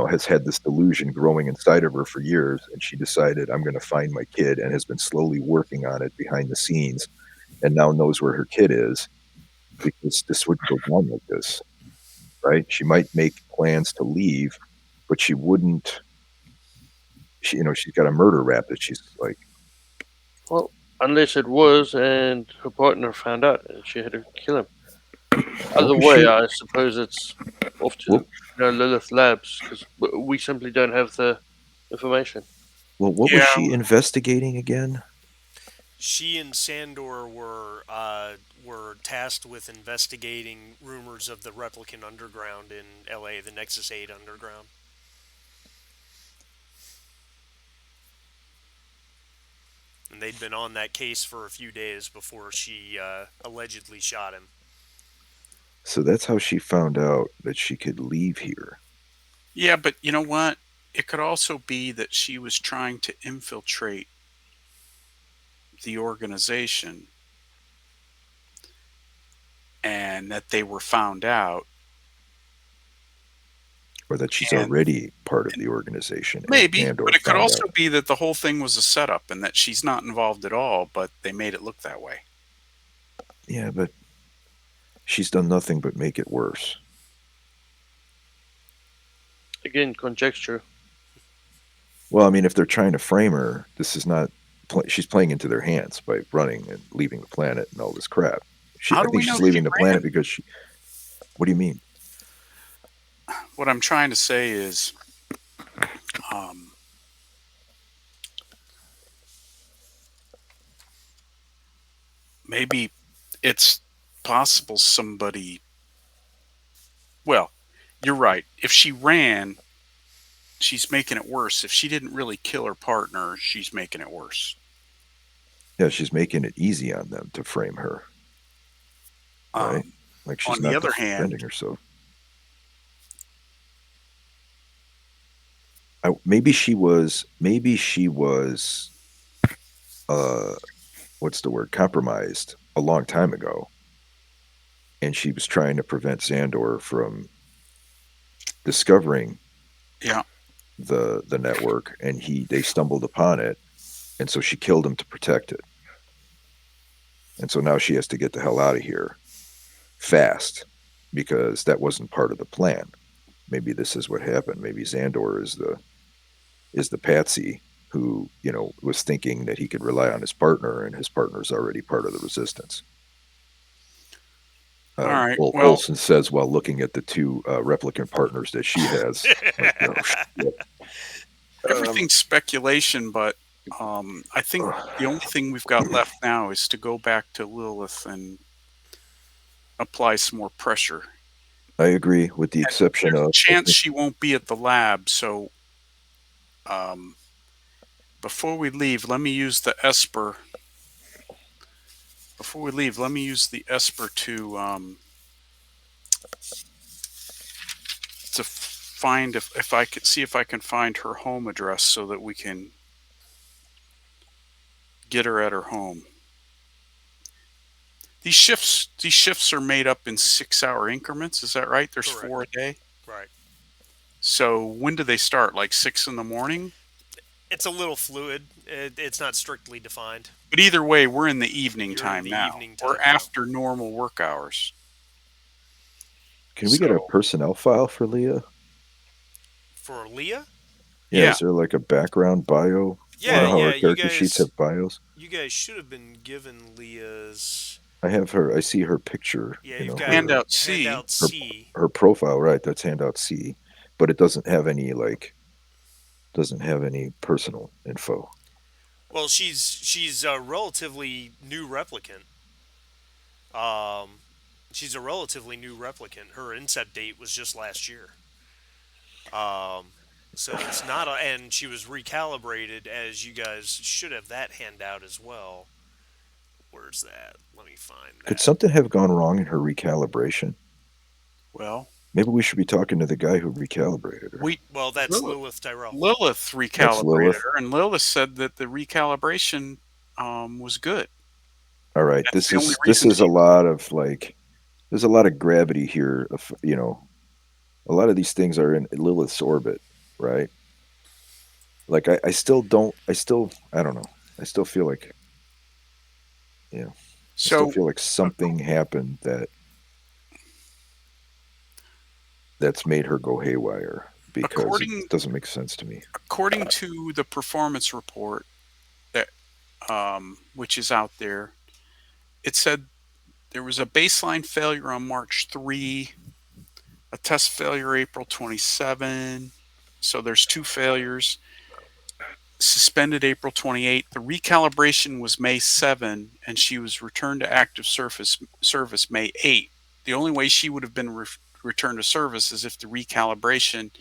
Speaker 3: has had this delusion growing inside of her for years, and she decided, I'm going to find my kid, and has been slowly working on it behind the scenes, and now knows where her kid is, because this would go down like this, right? She might make plans to leave, but she wouldn't. She's got a murder rap that she's like,
Speaker 4: Well, unless it was and her partner found out and she had to kill him.
Speaker 3: what
Speaker 4: Other
Speaker 3: was
Speaker 4: way,
Speaker 3: she?
Speaker 4: I suppose it's off to
Speaker 3: What,
Speaker 4: Lilith Labs because we simply don't have the information.
Speaker 3: well, what was
Speaker 2: Yeah,
Speaker 3: she investigating again?
Speaker 1: She and Sandor were tasked with investigating rumors of the replicant underground in L.A., the Nexus 8 underground. And they'd been on that case for a few days before she allegedly shot him.
Speaker 3: So that's how she found out that she could leave here.
Speaker 2: yeah, but you know what? It could also be that she was trying to infiltrate the organization and that they were found out.
Speaker 3: Or that she's
Speaker 2: And,
Speaker 3: already part of
Speaker 2: and
Speaker 3: the organization, and
Speaker 2: maybe,
Speaker 3: Sandor
Speaker 2: but it could
Speaker 3: found
Speaker 2: also
Speaker 3: out.
Speaker 2: be that the whole thing was a setup and that she's not involved at all, but they made it look that way.
Speaker 3: Yeah, but she's done nothing but make it worse.
Speaker 4: Again, conjecture.
Speaker 3: Well, I mean, if they're trying to frame her, this is not. She's playing into their hands by running and leaving the planet and all this crap.
Speaker 2: How
Speaker 3: I
Speaker 2: do we
Speaker 3: think
Speaker 2: know
Speaker 3: she's
Speaker 2: she
Speaker 3: leaving the planet
Speaker 2: ran?
Speaker 3: because she. What do you mean?
Speaker 2: What I'm trying to say is, um, maybe it's possible somebody. Well, you're right. If she ran, she's making it worse. If she didn't really kill her partner, she's making it worse.
Speaker 3: Yeah, she's making it easy on them to frame her, right?
Speaker 2: Um,
Speaker 3: Like she's
Speaker 2: on the
Speaker 3: not
Speaker 2: other hand,
Speaker 3: defending herself. Maybe she was. Maybe she was. Uh, what's the word? Compromised a long time ago, and she was trying to prevent Sandor from discovering
Speaker 2: yeah.
Speaker 3: the network, and they stumbled upon it, and so she killed him to protect it, and so now she has to get the hell out of here fast, because that wasn't part of the plan. Maybe this is what happened. Maybe Xandor is the patsy who was thinking that he could rely on his partner, and his partner's already part of the resistance.
Speaker 2: All right. Well,
Speaker 3: Olson says while looking at the two replicant partners that she has, like, oh shit.
Speaker 2: everything's speculation, but I think the only thing we've got left now is to go back to Lilith and apply some more pressure.
Speaker 3: I agree, with the
Speaker 2: And
Speaker 3: exception
Speaker 2: there's a
Speaker 3: of I
Speaker 2: chance
Speaker 3: think
Speaker 2: she won't be at the lab, so um, before we leave, let me use the Esper. Before we leave, let me use the Esper to find if I can see if I can find her home address so that we can get her at her home. These shifts are made up in 6 hour increments. Is that right? There's four
Speaker 1: Correct.
Speaker 2: a day.
Speaker 1: Right.
Speaker 2: So when do they start? Like 6 in the morning?
Speaker 1: It's a little fluid. It's not strictly defined.
Speaker 2: But either way, we're in the evening
Speaker 1: You're in
Speaker 2: time
Speaker 1: the
Speaker 2: now.
Speaker 1: evening
Speaker 2: We're
Speaker 1: time zone.
Speaker 2: after normal work hours.
Speaker 3: can we get a
Speaker 2: So
Speaker 3: personnel file for Leah?
Speaker 1: For Leah?
Speaker 3: Yeah,
Speaker 2: yeah,
Speaker 3: is there like a background bio? You
Speaker 1: Yeah,
Speaker 3: know how
Speaker 2: well,
Speaker 1: yeah.
Speaker 3: our character sheets have bios?
Speaker 1: You guys should have been given Leah's.
Speaker 3: I have her. I see her picture.
Speaker 1: Yeah,
Speaker 3: You
Speaker 1: you've
Speaker 3: know
Speaker 1: got
Speaker 3: her
Speaker 2: handout C.
Speaker 1: handout
Speaker 3: her
Speaker 1: C.
Speaker 3: her profile, right? That's handout C, but it doesn't have any like doesn't have any personal info.
Speaker 1: Well, she's a relatively new replicant. Um, she's a relatively new replicant. Her incept date was just last year. Um, so it's not a, and she was recalibrated, as you guys should have that handout as well. Where's that? Let me find
Speaker 3: Could
Speaker 1: that.
Speaker 3: something have gone wrong in her recalibration?
Speaker 2: Well,
Speaker 3: Maybe we should be talking to the guy who recalibrated her.
Speaker 2: we
Speaker 1: Well, that's
Speaker 2: Lilith,
Speaker 1: Lilith Tyrell.
Speaker 2: Lilith
Speaker 3: That's
Speaker 2: recalibrated
Speaker 3: Lilith.
Speaker 2: her, and Lilith said that the recalibration was good.
Speaker 3: All right,
Speaker 2: That's
Speaker 3: this
Speaker 2: the only
Speaker 3: is this
Speaker 2: reason
Speaker 3: is
Speaker 2: she.
Speaker 3: a lot of like there's a lot of gravity here. Of, you know, a lot of these things are in Lilith's orbit, right? Like I still don't. I don't know. I still feel like you know. I still
Speaker 2: So
Speaker 3: feel like
Speaker 2: ac-
Speaker 3: something happened that's made her go haywire because it
Speaker 2: according
Speaker 3: doesn't make sense to me.
Speaker 2: according to the performance report that which is out there, it said there was a baseline failure on March 3, a test failure April 27. So there's two failures. Suspended April 28th. The recalibration was May 7, and she was returned to active service May 8. The only way she would have been returned to service is if the recalibration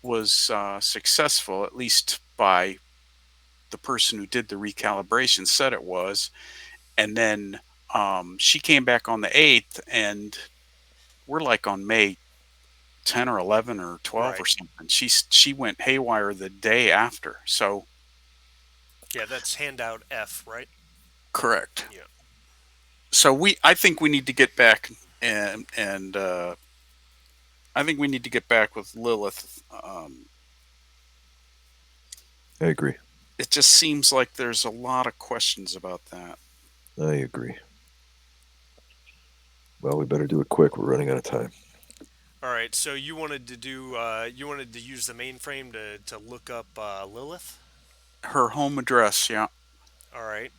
Speaker 2: was successful, at least by the person who did the recalibration said it was. And then she came back on the 8th, and we're like on May 10 or 11 or 12 or
Speaker 1: Right.
Speaker 2: something. She went haywire the day after. So
Speaker 1: Yeah, that's handout F, right?
Speaker 2: correct.
Speaker 1: Yeah.
Speaker 2: So I think we need to get back and I think we need to get back with Lilith.
Speaker 3: I agree.
Speaker 2: It just seems like there's a lot of questions about that.
Speaker 3: I agree. Well, we better do it quick. We're running out of time.
Speaker 1: All right. So you wanted to use the mainframe to look up Lilith.
Speaker 2: Her home address, yeah.
Speaker 1: All right.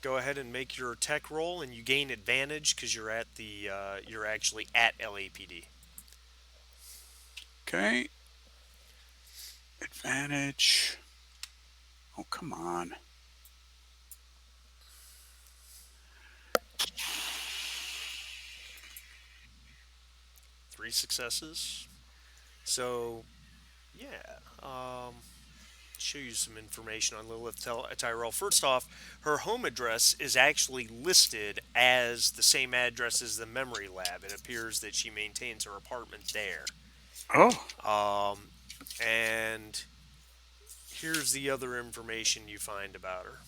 Speaker 1: Go ahead and make your tech roll, and you gain advantage because you're actually at LAPD.
Speaker 2: Okay. Advantage. Oh, come on.
Speaker 1: Three successes. So yeah. Show you some information on Lilith Tyrell. First off, her home address is actually listed as the same address as the memory lab. It appears that she maintains her apartment there.
Speaker 2: Oh,
Speaker 1: Um, and here's the other information you find about her.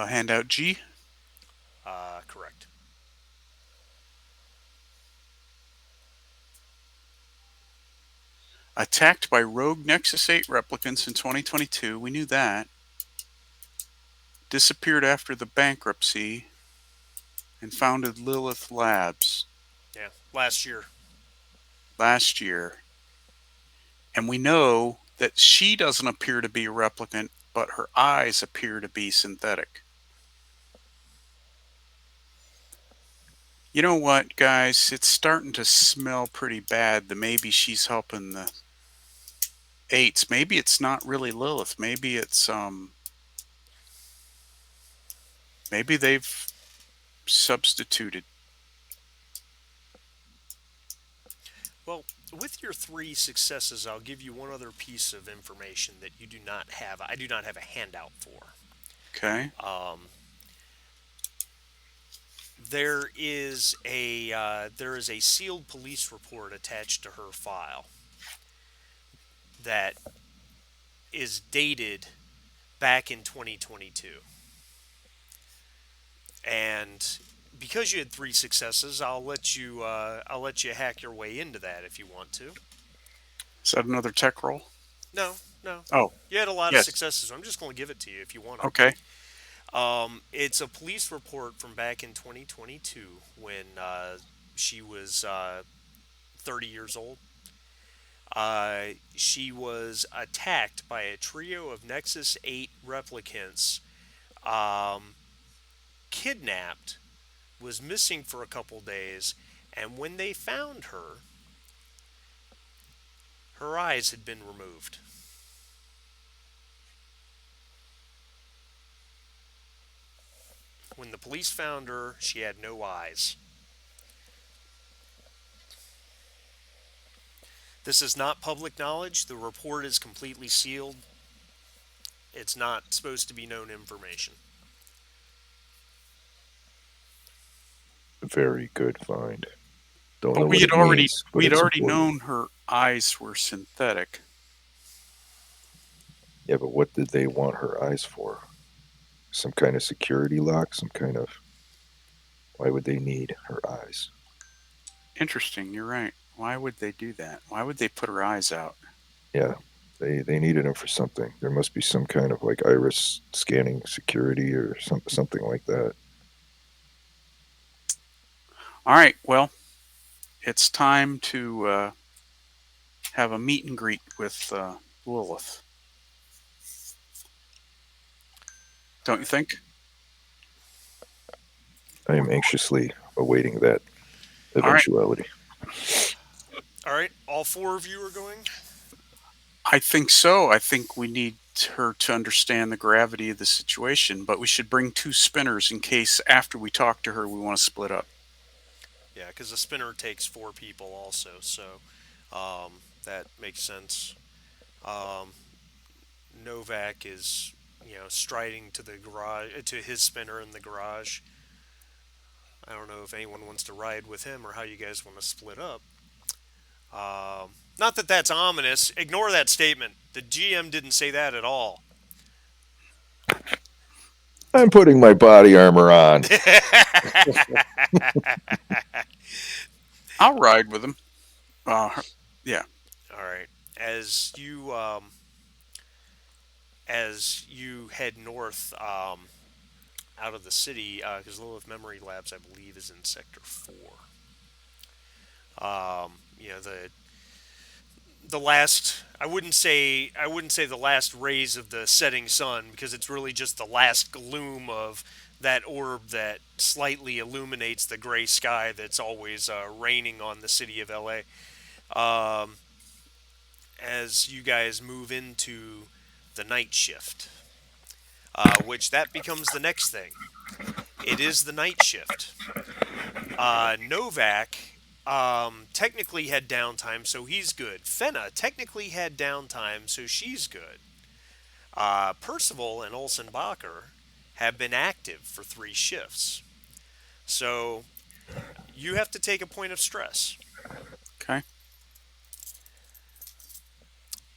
Speaker 2: handout G.
Speaker 1: Correct.
Speaker 2: Attacked by rogue Nexus 8 replicants in 2022. We knew that. Disappeared after the bankruptcy and founded Lilith Labs
Speaker 1: Yeah, last year.
Speaker 2: last year. And we know that she doesn't appear to be a replicant, but her eyes appear to be synthetic. You know what, guys? It's starting to smell pretty bad. The maybe she's helping the eights. Maybe it's not really Lilith. Maybe they've substituted.
Speaker 1: Well, with your three successes, I'll give you one other piece of information that you do not have. I do not have a handout for.
Speaker 2: Okay.
Speaker 1: Um, there is a sealed police report attached to her file that is dated back in 2022, and because you had three successes, I'll let you hack your way into that if you want to.
Speaker 2: Is that another tech roll?
Speaker 1: No, no,
Speaker 2: Oh,
Speaker 1: you had a lot of
Speaker 2: yes.
Speaker 1: successes. So I'm just going to give it to you if you want it.
Speaker 2: Okay.
Speaker 1: It's a police report from back in 2022 when she was 30 years old. She was attacked by a trio of Nexus 8 replicants, um, kidnapped, was missing for a couple days, and when they found her, her eyes had been removed. When the police found her, she had no eyes. This is not public knowledge. The report is completely sealed. It's not supposed to be known information.
Speaker 3: Very good find. Don't
Speaker 2: But
Speaker 3: know what it means, but
Speaker 2: we had
Speaker 3: it's
Speaker 2: already
Speaker 3: important.
Speaker 2: known her eyes were synthetic.
Speaker 3: Yeah, but what did they want her eyes for? Some kind of security lock? Some kind of. Why would they need her eyes?
Speaker 2: Interesting. You're right. Why would they do that? Why would they put her eyes out?
Speaker 3: Yeah, they needed them for something. There must be some kind of like iris scanning security or something like that.
Speaker 2: All right. Well, it's time to have a meet and greet with Lilith.
Speaker 1: All
Speaker 2: Don't you
Speaker 1: right.
Speaker 2: think?
Speaker 3: I am anxiously awaiting that
Speaker 2: All right.
Speaker 3: eventuality.
Speaker 1: All right. All four of you are going.
Speaker 2: I think so. I think we need her to understand the gravity of the situation, but we should bring two spinners in case after we talk to her we want to split up.
Speaker 1: Yeah, because the spinner takes four people also, so that makes sense. Um, Novak is, striding to the garage to his spinner in the garage. I don't know if anyone wants to ride with him or how you guys want to split up. Not that that's ominous. Ignore that statement. The GM didn't say that at all.
Speaker 3: I'm putting my body armor on.
Speaker 2: I'll ride with him. Yeah.
Speaker 1: All right. As you head north, out of the city, because Lilith Memory Labs, I believe, is in Sector 4. The last, I wouldn't say the last rays of the setting sun, because it's really just the last gloom of that orb that slightly illuminates the gray sky that's always raining on the city of LA. Um, as you guys move into the night shift, which that becomes the next thing. It is the night shift. Novak technically had downtime, so he's good. Fenna technically had downtime, so she's good. Percival and Olsen Bacher have been active for three shifts. So you have to take a point of stress.
Speaker 2: Okay.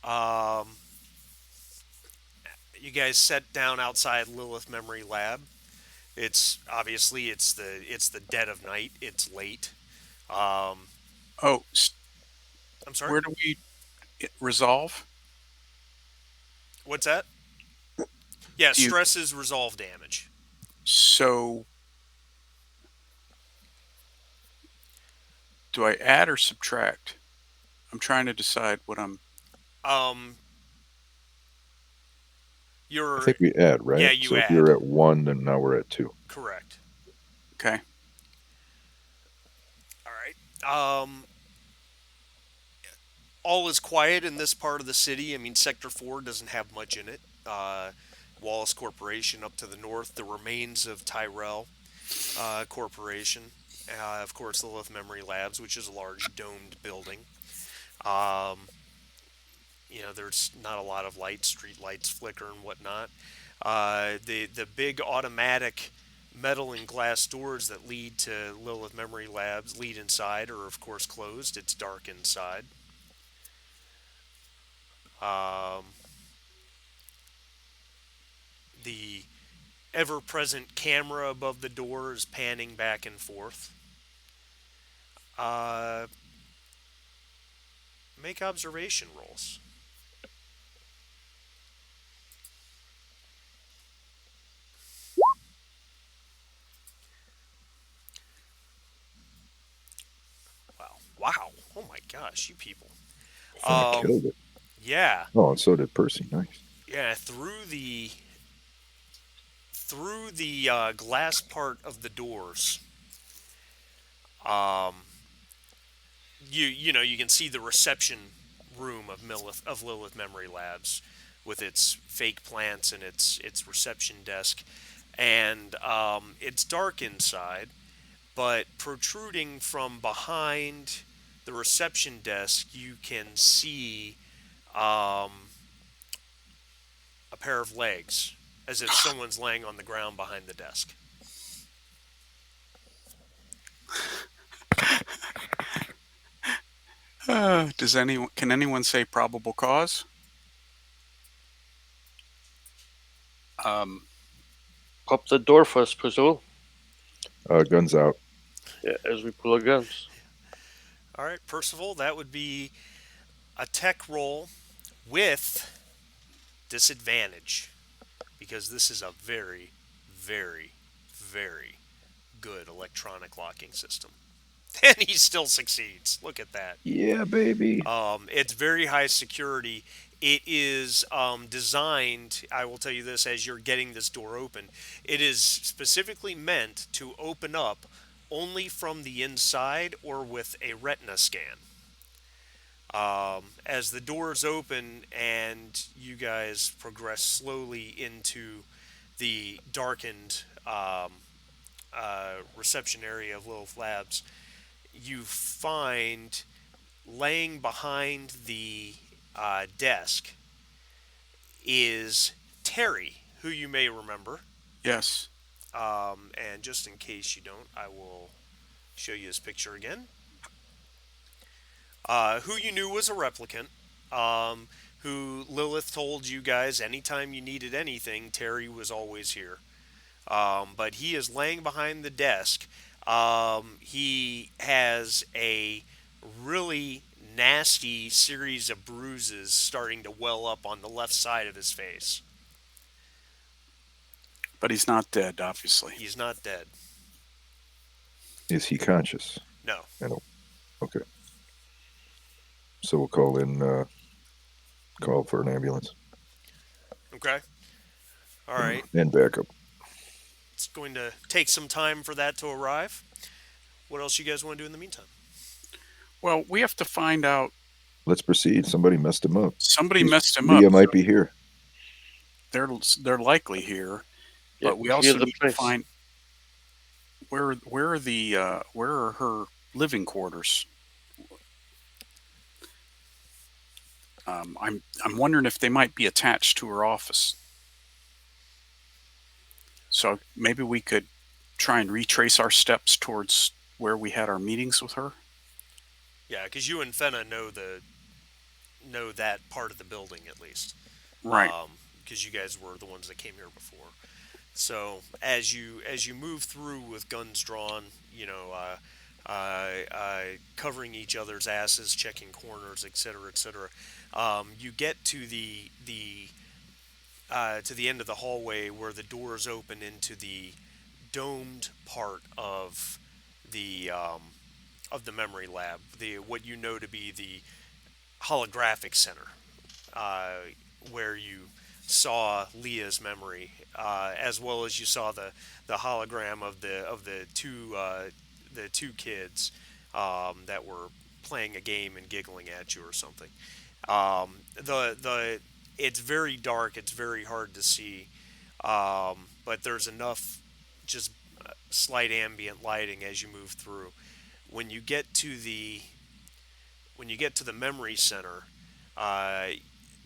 Speaker 1: Um, you guys set down outside Lilith Memory Lab. It's the dead of night. It's late. Um,
Speaker 2: Oh,
Speaker 1: I'm sorry.
Speaker 2: where do we resolve?
Speaker 1: What's that? Yeah,
Speaker 2: Do you
Speaker 1: stress is resolve damage.
Speaker 2: so do I add or subtract? I'm trying to decide what I'm.
Speaker 1: Um,
Speaker 3: I
Speaker 1: you're
Speaker 3: think we add,
Speaker 1: Yeah,
Speaker 3: right?
Speaker 1: you
Speaker 3: So if we were
Speaker 1: add.
Speaker 3: at 1, then now we're at 2.
Speaker 1: Correct.
Speaker 2: Okay.
Speaker 1: Um, all is quiet in this part of the city. I mean, Sector 4 doesn't have much in it. Wallace Corporation up to the north, the remains of Tyrell Corporation, of course, the Lilith Memory Labs, which is a large domed building. Um, there's not a lot of lights, street lights flicker and whatnot. The big automatic metal and glass doors that lead to Lilith Memory Labs lead inside are of course closed. It's dark inside. Um, the ever-present camera above the door is panning back and forth. Uh, make observation rolls. Wow! Wow! Oh my gosh, you people.
Speaker 3: I
Speaker 1: Um,
Speaker 3: killed it.
Speaker 1: yeah,
Speaker 3: Oh, and so did Percy. Nice.
Speaker 1: yeah. Through the glass part of the doors, um, you can see the reception room of Lilith Memory Labs with its fake plants and its reception desk, and it's dark inside, but protruding from behind the reception desk, you can see um, a pair of legs, as if someone's laying on the ground behind the desk.
Speaker 2: Can anyone say probable cause? Um,
Speaker 4: Pop the door first, Pursuit.
Speaker 3: Guns out.
Speaker 4: Yeah, as we pull our guns.
Speaker 1: All right, Percival, that would be a tech roll with disadvantage because this is a very, very, very good electronic locking system. And he still succeeds. Look at that.
Speaker 3: Yeah, baby.
Speaker 1: It's very high security. It is designed, I will tell you this as you're getting this door open, it is specifically meant to open up only from the inside or with a retina scan. As the doors open and you guys progress slowly into the darkened reception area of Lilith Labs, you find laying behind the desk is Terry, who you may remember.
Speaker 2: yes.
Speaker 1: And just in case you don't, I will show you his picture again. Who you knew was a replicant. Who Lilith told you guys anytime you needed anything, Terry was always here. But he is laying behind the desk. He has a really nasty series of bruises starting to well up on the left side of his face.
Speaker 2: But he's not dead, obviously.
Speaker 1: He's not dead.
Speaker 3: Is he conscious?
Speaker 1: No.
Speaker 3: I don't. Okay. So we'll call for an ambulance.
Speaker 1: Okay. All right.
Speaker 3: And backup.
Speaker 1: It's going to take some time for that to arrive. What else you guys want to do in the meantime?
Speaker 2: Well, we have to find out.
Speaker 3: Let's proceed. Somebody messed him up.
Speaker 2: Somebody messed him
Speaker 3: Leah
Speaker 2: up.
Speaker 3: might be here.
Speaker 2: They're likely here,
Speaker 4: Yeah,
Speaker 2: but we also
Speaker 4: clear the
Speaker 2: need to
Speaker 4: place.
Speaker 2: find where are her living quarters. I'm wondering if they might be attached to her office. So maybe we could try and retrace our steps towards where we had our meetings with her.
Speaker 1: Yeah, because you and Fenna know that part of the building at least.
Speaker 2: Right.
Speaker 1: Because you guys were the ones that came here before. So as you move through with guns drawn, covering each other's asses, checking corners, etc., you get to the end of the hallway where the doors open into the domed part of the memory lab, the what you know to be the holographic center, where you saw Leah's memory, as well as you saw the hologram of the two kids. that were playing a game and giggling at you or something. The it's very dark. It's very hard to see, but there's enough just slight ambient lighting as you move through. When you get to the when you get to the memory center, uh,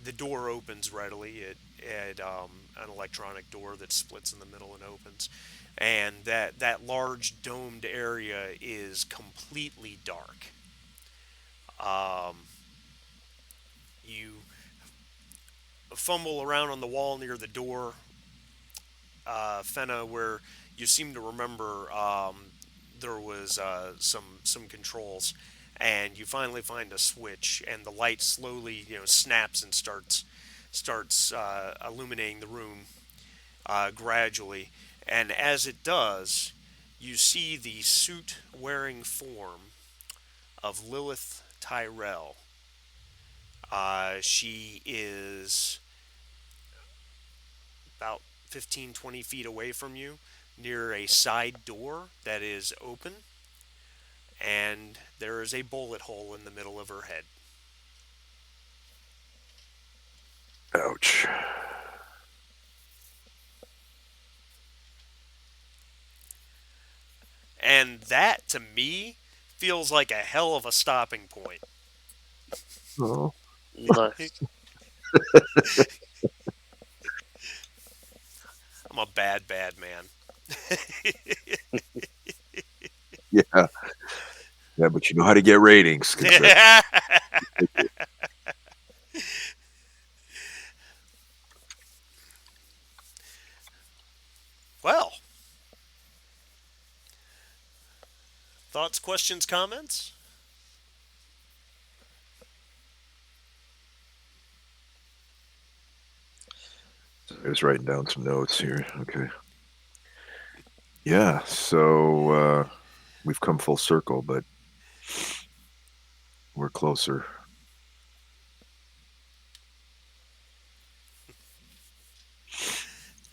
Speaker 1: the door opens readily. It an electronic door that splits in the middle and opens, and that large domed area is completely dark. Um, you fumble around on the wall near the door, Fenna, where you seem to remember there was some controls, and you finally find a switch, and the light slowly snaps and starts illuminating the room gradually, and as it does, you see the suit wearing form of Lilith Tyrell. She is about 15, 20 feet away from you near a side door that is open, and there is a bullet hole in the middle of her head.
Speaker 3: Ouch.
Speaker 1: And that, to me, feels like a hell of a stopping point.
Speaker 3: Oh,
Speaker 4: Nice.
Speaker 1: I'm a bad, bad man.
Speaker 3: yeah. Yeah, but you know how to get ratings. 'Cause
Speaker 1: Well, thoughts, questions, comments?
Speaker 3: I was writing down some notes here. Okay. Yeah, so we've come full circle, but we're closer.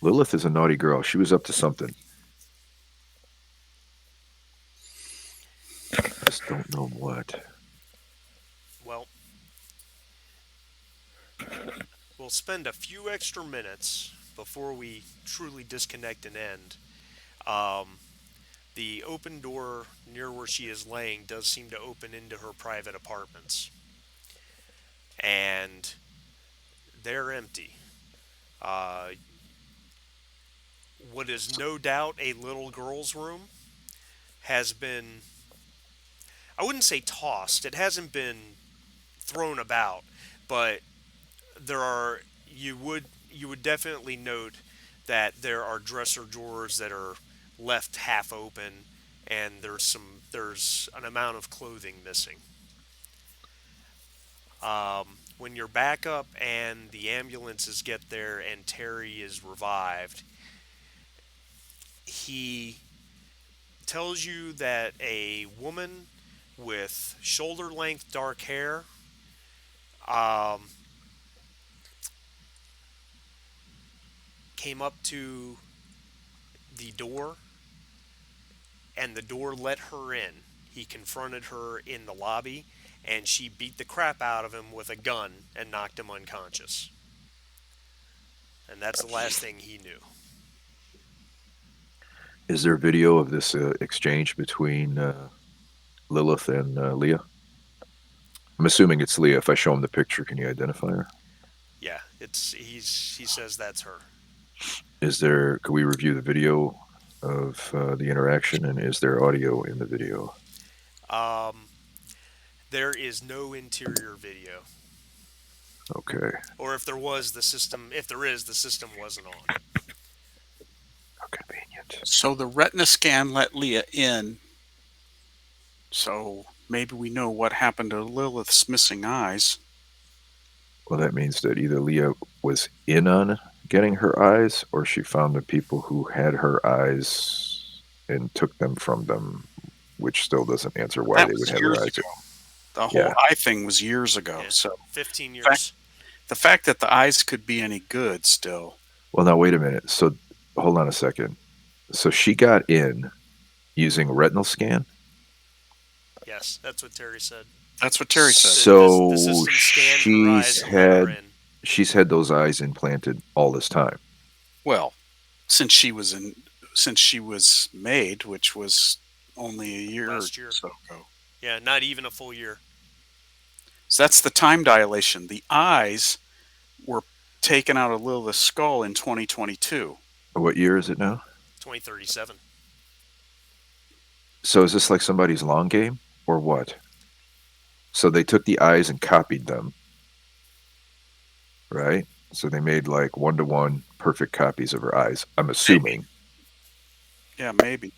Speaker 3: Lilith is a naughty girl. She was up to something. Just don't know what.
Speaker 1: Well, we'll spend a few extra minutes before we truly disconnect and end. Um, the open door near where she is laying does seem to open into her private apartments, and they're empty. Uh, what is no doubt a little girl's room has been, I wouldn't say tossed, it hasn't been thrown about, but there are, you would definitely note that there are dresser drawers that are left half open, and there's an amount of clothing missing. When you're back up and the ambulances get there and Terry is revived, he tells you that a woman with shoulder length dark hair um, came up to the door, and the door let her in. He confronted her in the lobby, and she beat the crap out of him with a gun and knocked him unconscious. And that's the last thing he knew.
Speaker 3: Is there video of this exchange between Lilith and Leah? I'm assuming it's Leah. If I show him the picture, can you identify her?
Speaker 1: Yeah, he says that's her.
Speaker 3: Is there? Could we review the video of the interaction, and is there audio in the video?
Speaker 1: Um, there is no interior video,
Speaker 3: Okay.
Speaker 1: or if there was, the system. If there is, the system wasn't on.
Speaker 3: How convenient.
Speaker 2: So the retina scan let Leah in. So maybe we know what happened to Lilith's missing eyes.
Speaker 3: Well, that means that either Leah was in on getting her eyes, or she found the people who had her eyes and took them from them, which still doesn't answer why
Speaker 2: That
Speaker 3: they would
Speaker 2: was
Speaker 3: have her
Speaker 2: years
Speaker 3: eyes.
Speaker 2: ago. The whole
Speaker 3: Yeah.
Speaker 2: eye thing was years ago.
Speaker 1: Yeah,
Speaker 2: So
Speaker 1: 15
Speaker 2: fact,
Speaker 1: years.
Speaker 2: the fact that the eyes could be any good still.
Speaker 3: Well, now wait a minute. So hold on a second. So she got in using retinal scan.
Speaker 1: Yes, that's what Terry said.
Speaker 2: That's what Terry said.
Speaker 1: The
Speaker 3: So
Speaker 1: system scanned her eyes and let her in.
Speaker 3: she's had those eyes implanted all this time.
Speaker 2: Well, since she was since she was made, which was only a year or
Speaker 1: Last year.
Speaker 2: so ago.
Speaker 1: Yeah, not even a full year.
Speaker 2: So that's the time dilation. The eyes were taken out of Lilith's skull in 2022.
Speaker 3: What year is it now?
Speaker 1: 2037.
Speaker 3: So is this like somebody's long game or what? So they took the eyes and copied them, right? So they made like 1-to-1 perfect copies of her eyes, I'm
Speaker 2: Maybe.
Speaker 3: assuming.
Speaker 2: Yeah, maybe.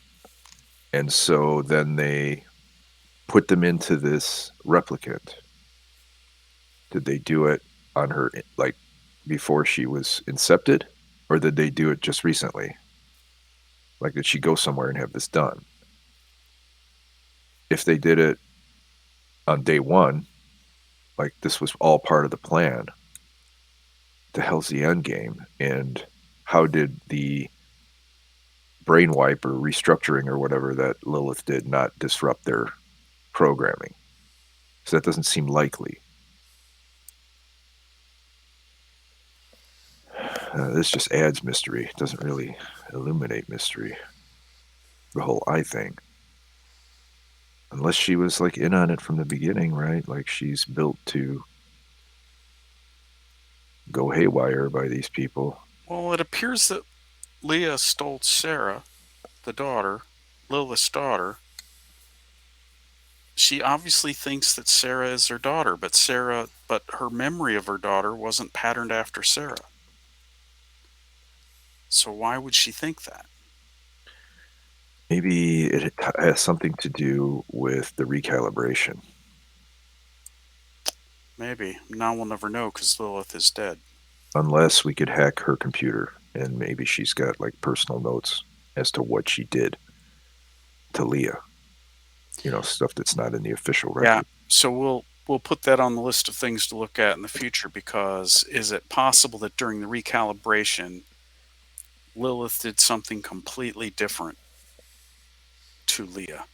Speaker 3: And so then they put them into this replicant. Did they do it on her like before she was incepted, or did they do it just recently? Like, did she go somewhere and have this done? If they did it on day one, like this was all part of the plan, the hell's the end game? And how did the brain wipe or restructuring or whatever that Lilith did not disrupt their programming? So that doesn't seem likely. This just adds mystery. It doesn't really illuminate mystery. The whole eye thing. Unless she was like in on it from the beginning, right? Like she's built to go haywire by these people.
Speaker 2: Well, it appears that Leah stole Sarah, the daughter, Lilith's daughter. She obviously thinks that Sarah is her daughter, but her memory of her daughter wasn't patterned after Sarah. So why would she think that?
Speaker 3: Maybe it has something to do with the recalibration.
Speaker 2: Maybe. Now we'll never know because Lilith is dead.
Speaker 3: Unless we could hack her computer and maybe she's got like personal notes as to what she did to Leah. You know, stuff that's not in the official record.
Speaker 2: Yeah. So we'll put that on the list of things to look at in the future because is it possible that during the recalibration Lilith did something completely different to Leah?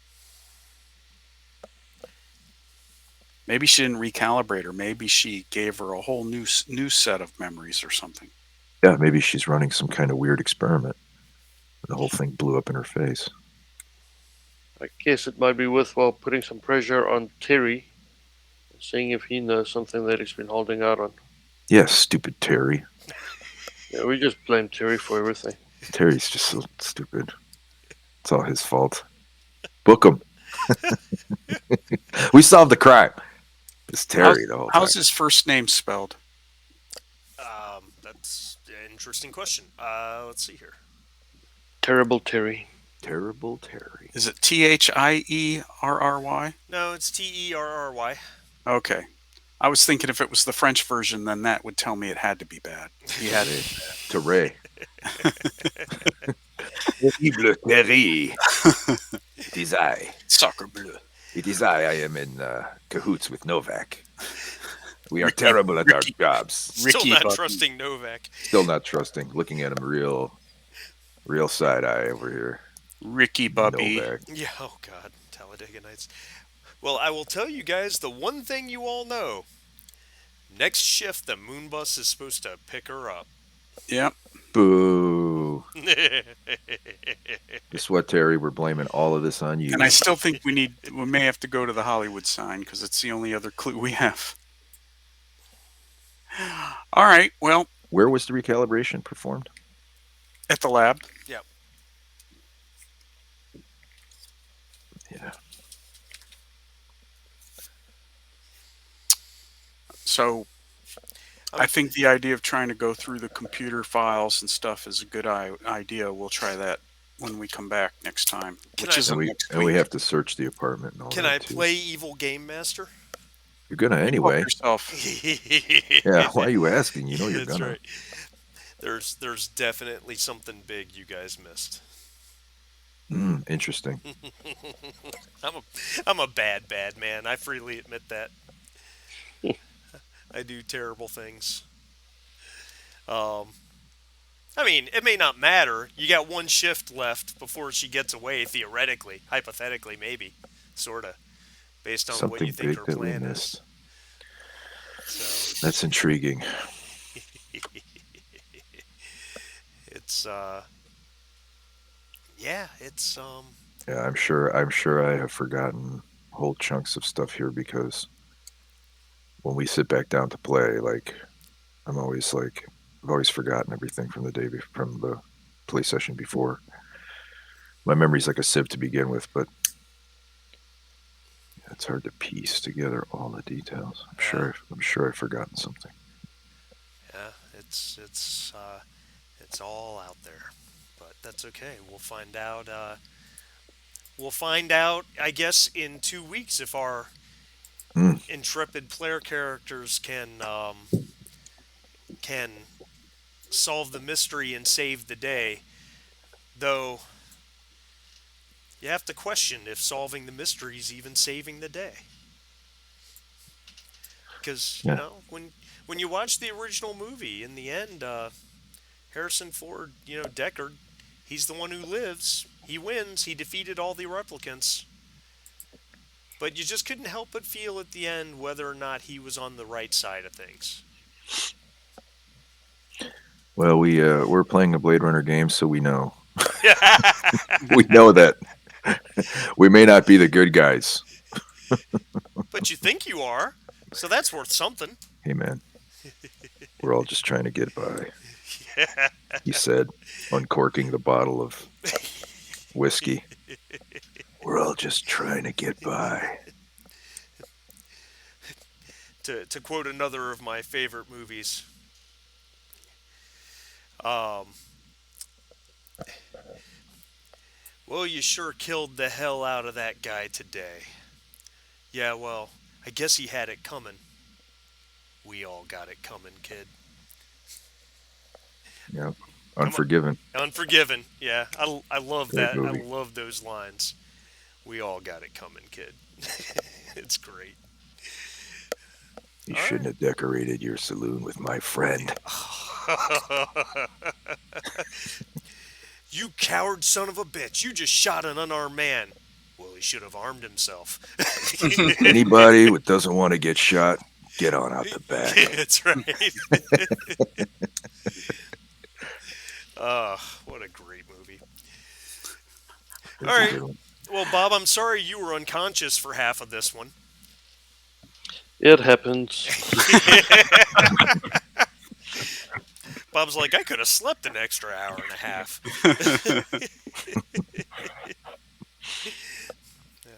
Speaker 2: Maybe she didn't recalibrate her. Maybe she gave her a whole new set of memories or something.
Speaker 3: Yeah, maybe she's running some kind of weird experiment. The whole thing blew up in her face.
Speaker 4: I guess it might be worthwhile putting some pressure on Terry, seeing if he knows something that he's been holding out on.
Speaker 3: Yeah, stupid Terry.
Speaker 4: Yeah, we just blame Terry for everything.
Speaker 3: Terry's just so stupid. It's all his fault. Book him. We solved the crime. It's Terry the whole time.
Speaker 2: How's his first name spelled?
Speaker 1: That's an interesting question. Let's see here.
Speaker 4: Terrible Terry.
Speaker 3: Terrible Terry.
Speaker 2: Is it Thierry?
Speaker 1: No, it's Terry.
Speaker 2: Okay. I was thinking if it was the French version, then that would tell me it had to be bad. He had it.
Speaker 3: Terry. Terrible Terry. It is I.
Speaker 2: Sacre bleu.
Speaker 3: It is I. I am in cahoots with Novak. We are terrible at our jobs.
Speaker 1: Still
Speaker 2: Ricky
Speaker 1: not
Speaker 2: Button.
Speaker 1: trusting Novak.
Speaker 3: Still not trusting. Looking at him real side eye over here.
Speaker 2: Ricky Bubby.
Speaker 3: Novak.
Speaker 1: Yeah, oh God, Talladega Nights. Well, I will tell you guys the one thing you all know. Next shift, the moon bus is supposed to pick her up.
Speaker 2: Yep.
Speaker 3: Boo. Guess what, Terry? We're blaming all of this on you.
Speaker 2: And I still think we may have to go to the Hollywood sign because it's the only other clue we have. All right. Well,
Speaker 3: Where was the recalibration performed?
Speaker 2: at the lab.
Speaker 1: Yep.
Speaker 3: Yeah.
Speaker 2: So I think the idea of trying to go through the computer files and stuff is a good idea. We'll try that when we come back next time, which isn't next week.
Speaker 3: And we have to search the apartment and all
Speaker 1: Can
Speaker 3: that
Speaker 1: I
Speaker 3: too.
Speaker 1: play Evil Game Master?
Speaker 3: You're gonna
Speaker 2: Help
Speaker 3: anyway.
Speaker 2: yourself.
Speaker 3: Yeah. Why are you asking? You know you're
Speaker 1: That's
Speaker 3: gonna.
Speaker 1: right. There's definitely something big you guys missed.
Speaker 3: Interesting.
Speaker 1: I'm a bad man. I freely admit that. I do terrible things. I mean, it may not matter. You got one shift left before she gets away, theoretically, hypothetically, maybe, sorta. based on what you
Speaker 3: Something
Speaker 1: think
Speaker 3: big
Speaker 1: her
Speaker 3: that we
Speaker 1: plan is.
Speaker 3: missed.
Speaker 1: So
Speaker 3: That's intriguing.
Speaker 1: it's yeah, it's
Speaker 3: Yeah, I'm sure I have forgotten whole chunks of stuff here because when we sit back down to play, like I'm always like I've always forgotten everything from the from the play session before. My memory's like a sieve to begin with, but it's hard to piece together all the details.
Speaker 1: yeah,
Speaker 3: I'm sure I've forgotten something.
Speaker 1: yeah, it's all out there. But that's okay. We'll find out, I guess, in 2 weeks if our
Speaker 3: Mm.
Speaker 1: intrepid player characters can solve the mystery and save the day. Though you have to question if solving the mystery is even saving the day. Because
Speaker 3: Yeah.
Speaker 1: when you watch the original movie, in the end, Harrison Ford, Deckard, he's the one who lives. He wins. He defeated all the replicants. But you just couldn't help but feel at the end whether or not he was on the right side of things.
Speaker 3: Well, we're playing a Blade Runner game, so we know. We know that we may not be the good guys.
Speaker 1: But you think you are, so that's worth something.
Speaker 3: Hey, man, we're all just trying to get by. He said, uncorking the bottle of whiskey. We're all just trying to get by.
Speaker 1: To quote another of my favorite movies, um, well, you sure killed the hell out of that guy today. Yeah, well, I guess he had it coming. We all got it coming, kid.
Speaker 3: Yep.
Speaker 1: Come on.
Speaker 3: Unforgiven.
Speaker 1: Unforgiven. Yeah, I love
Speaker 3: Great
Speaker 1: that. I
Speaker 3: movie.
Speaker 1: love those lines. We all got it coming, kid. It's great.
Speaker 3: You
Speaker 1: All
Speaker 3: shouldn't have decorated your saloon with my friend.
Speaker 1: right. You coward son of a bitch. You just shot an unarmed man. Well, he should have armed himself.
Speaker 3: Anybody who doesn't want to get shot, get on out the back.
Speaker 1: That's right. What a great movie.
Speaker 3: That's
Speaker 1: All
Speaker 3: a
Speaker 1: right.
Speaker 3: good one.
Speaker 1: Well, Bob, I'm sorry you were unconscious for half of this one.
Speaker 4: It happens.
Speaker 1: Bob's like, I could have slept an extra hour and a half.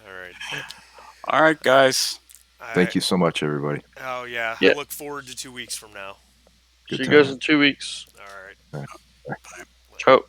Speaker 1: All right.
Speaker 2: All right, guys.
Speaker 3: Thank you so much, everybody.
Speaker 1: Oh, yeah. I
Speaker 4: Yeah.
Speaker 1: look forward to 2 weeks from now.
Speaker 3: Good
Speaker 4: She
Speaker 3: time.
Speaker 4: goes in 2 weeks.
Speaker 1: All right.
Speaker 3: All right.
Speaker 2: Bye.
Speaker 4: Ciao.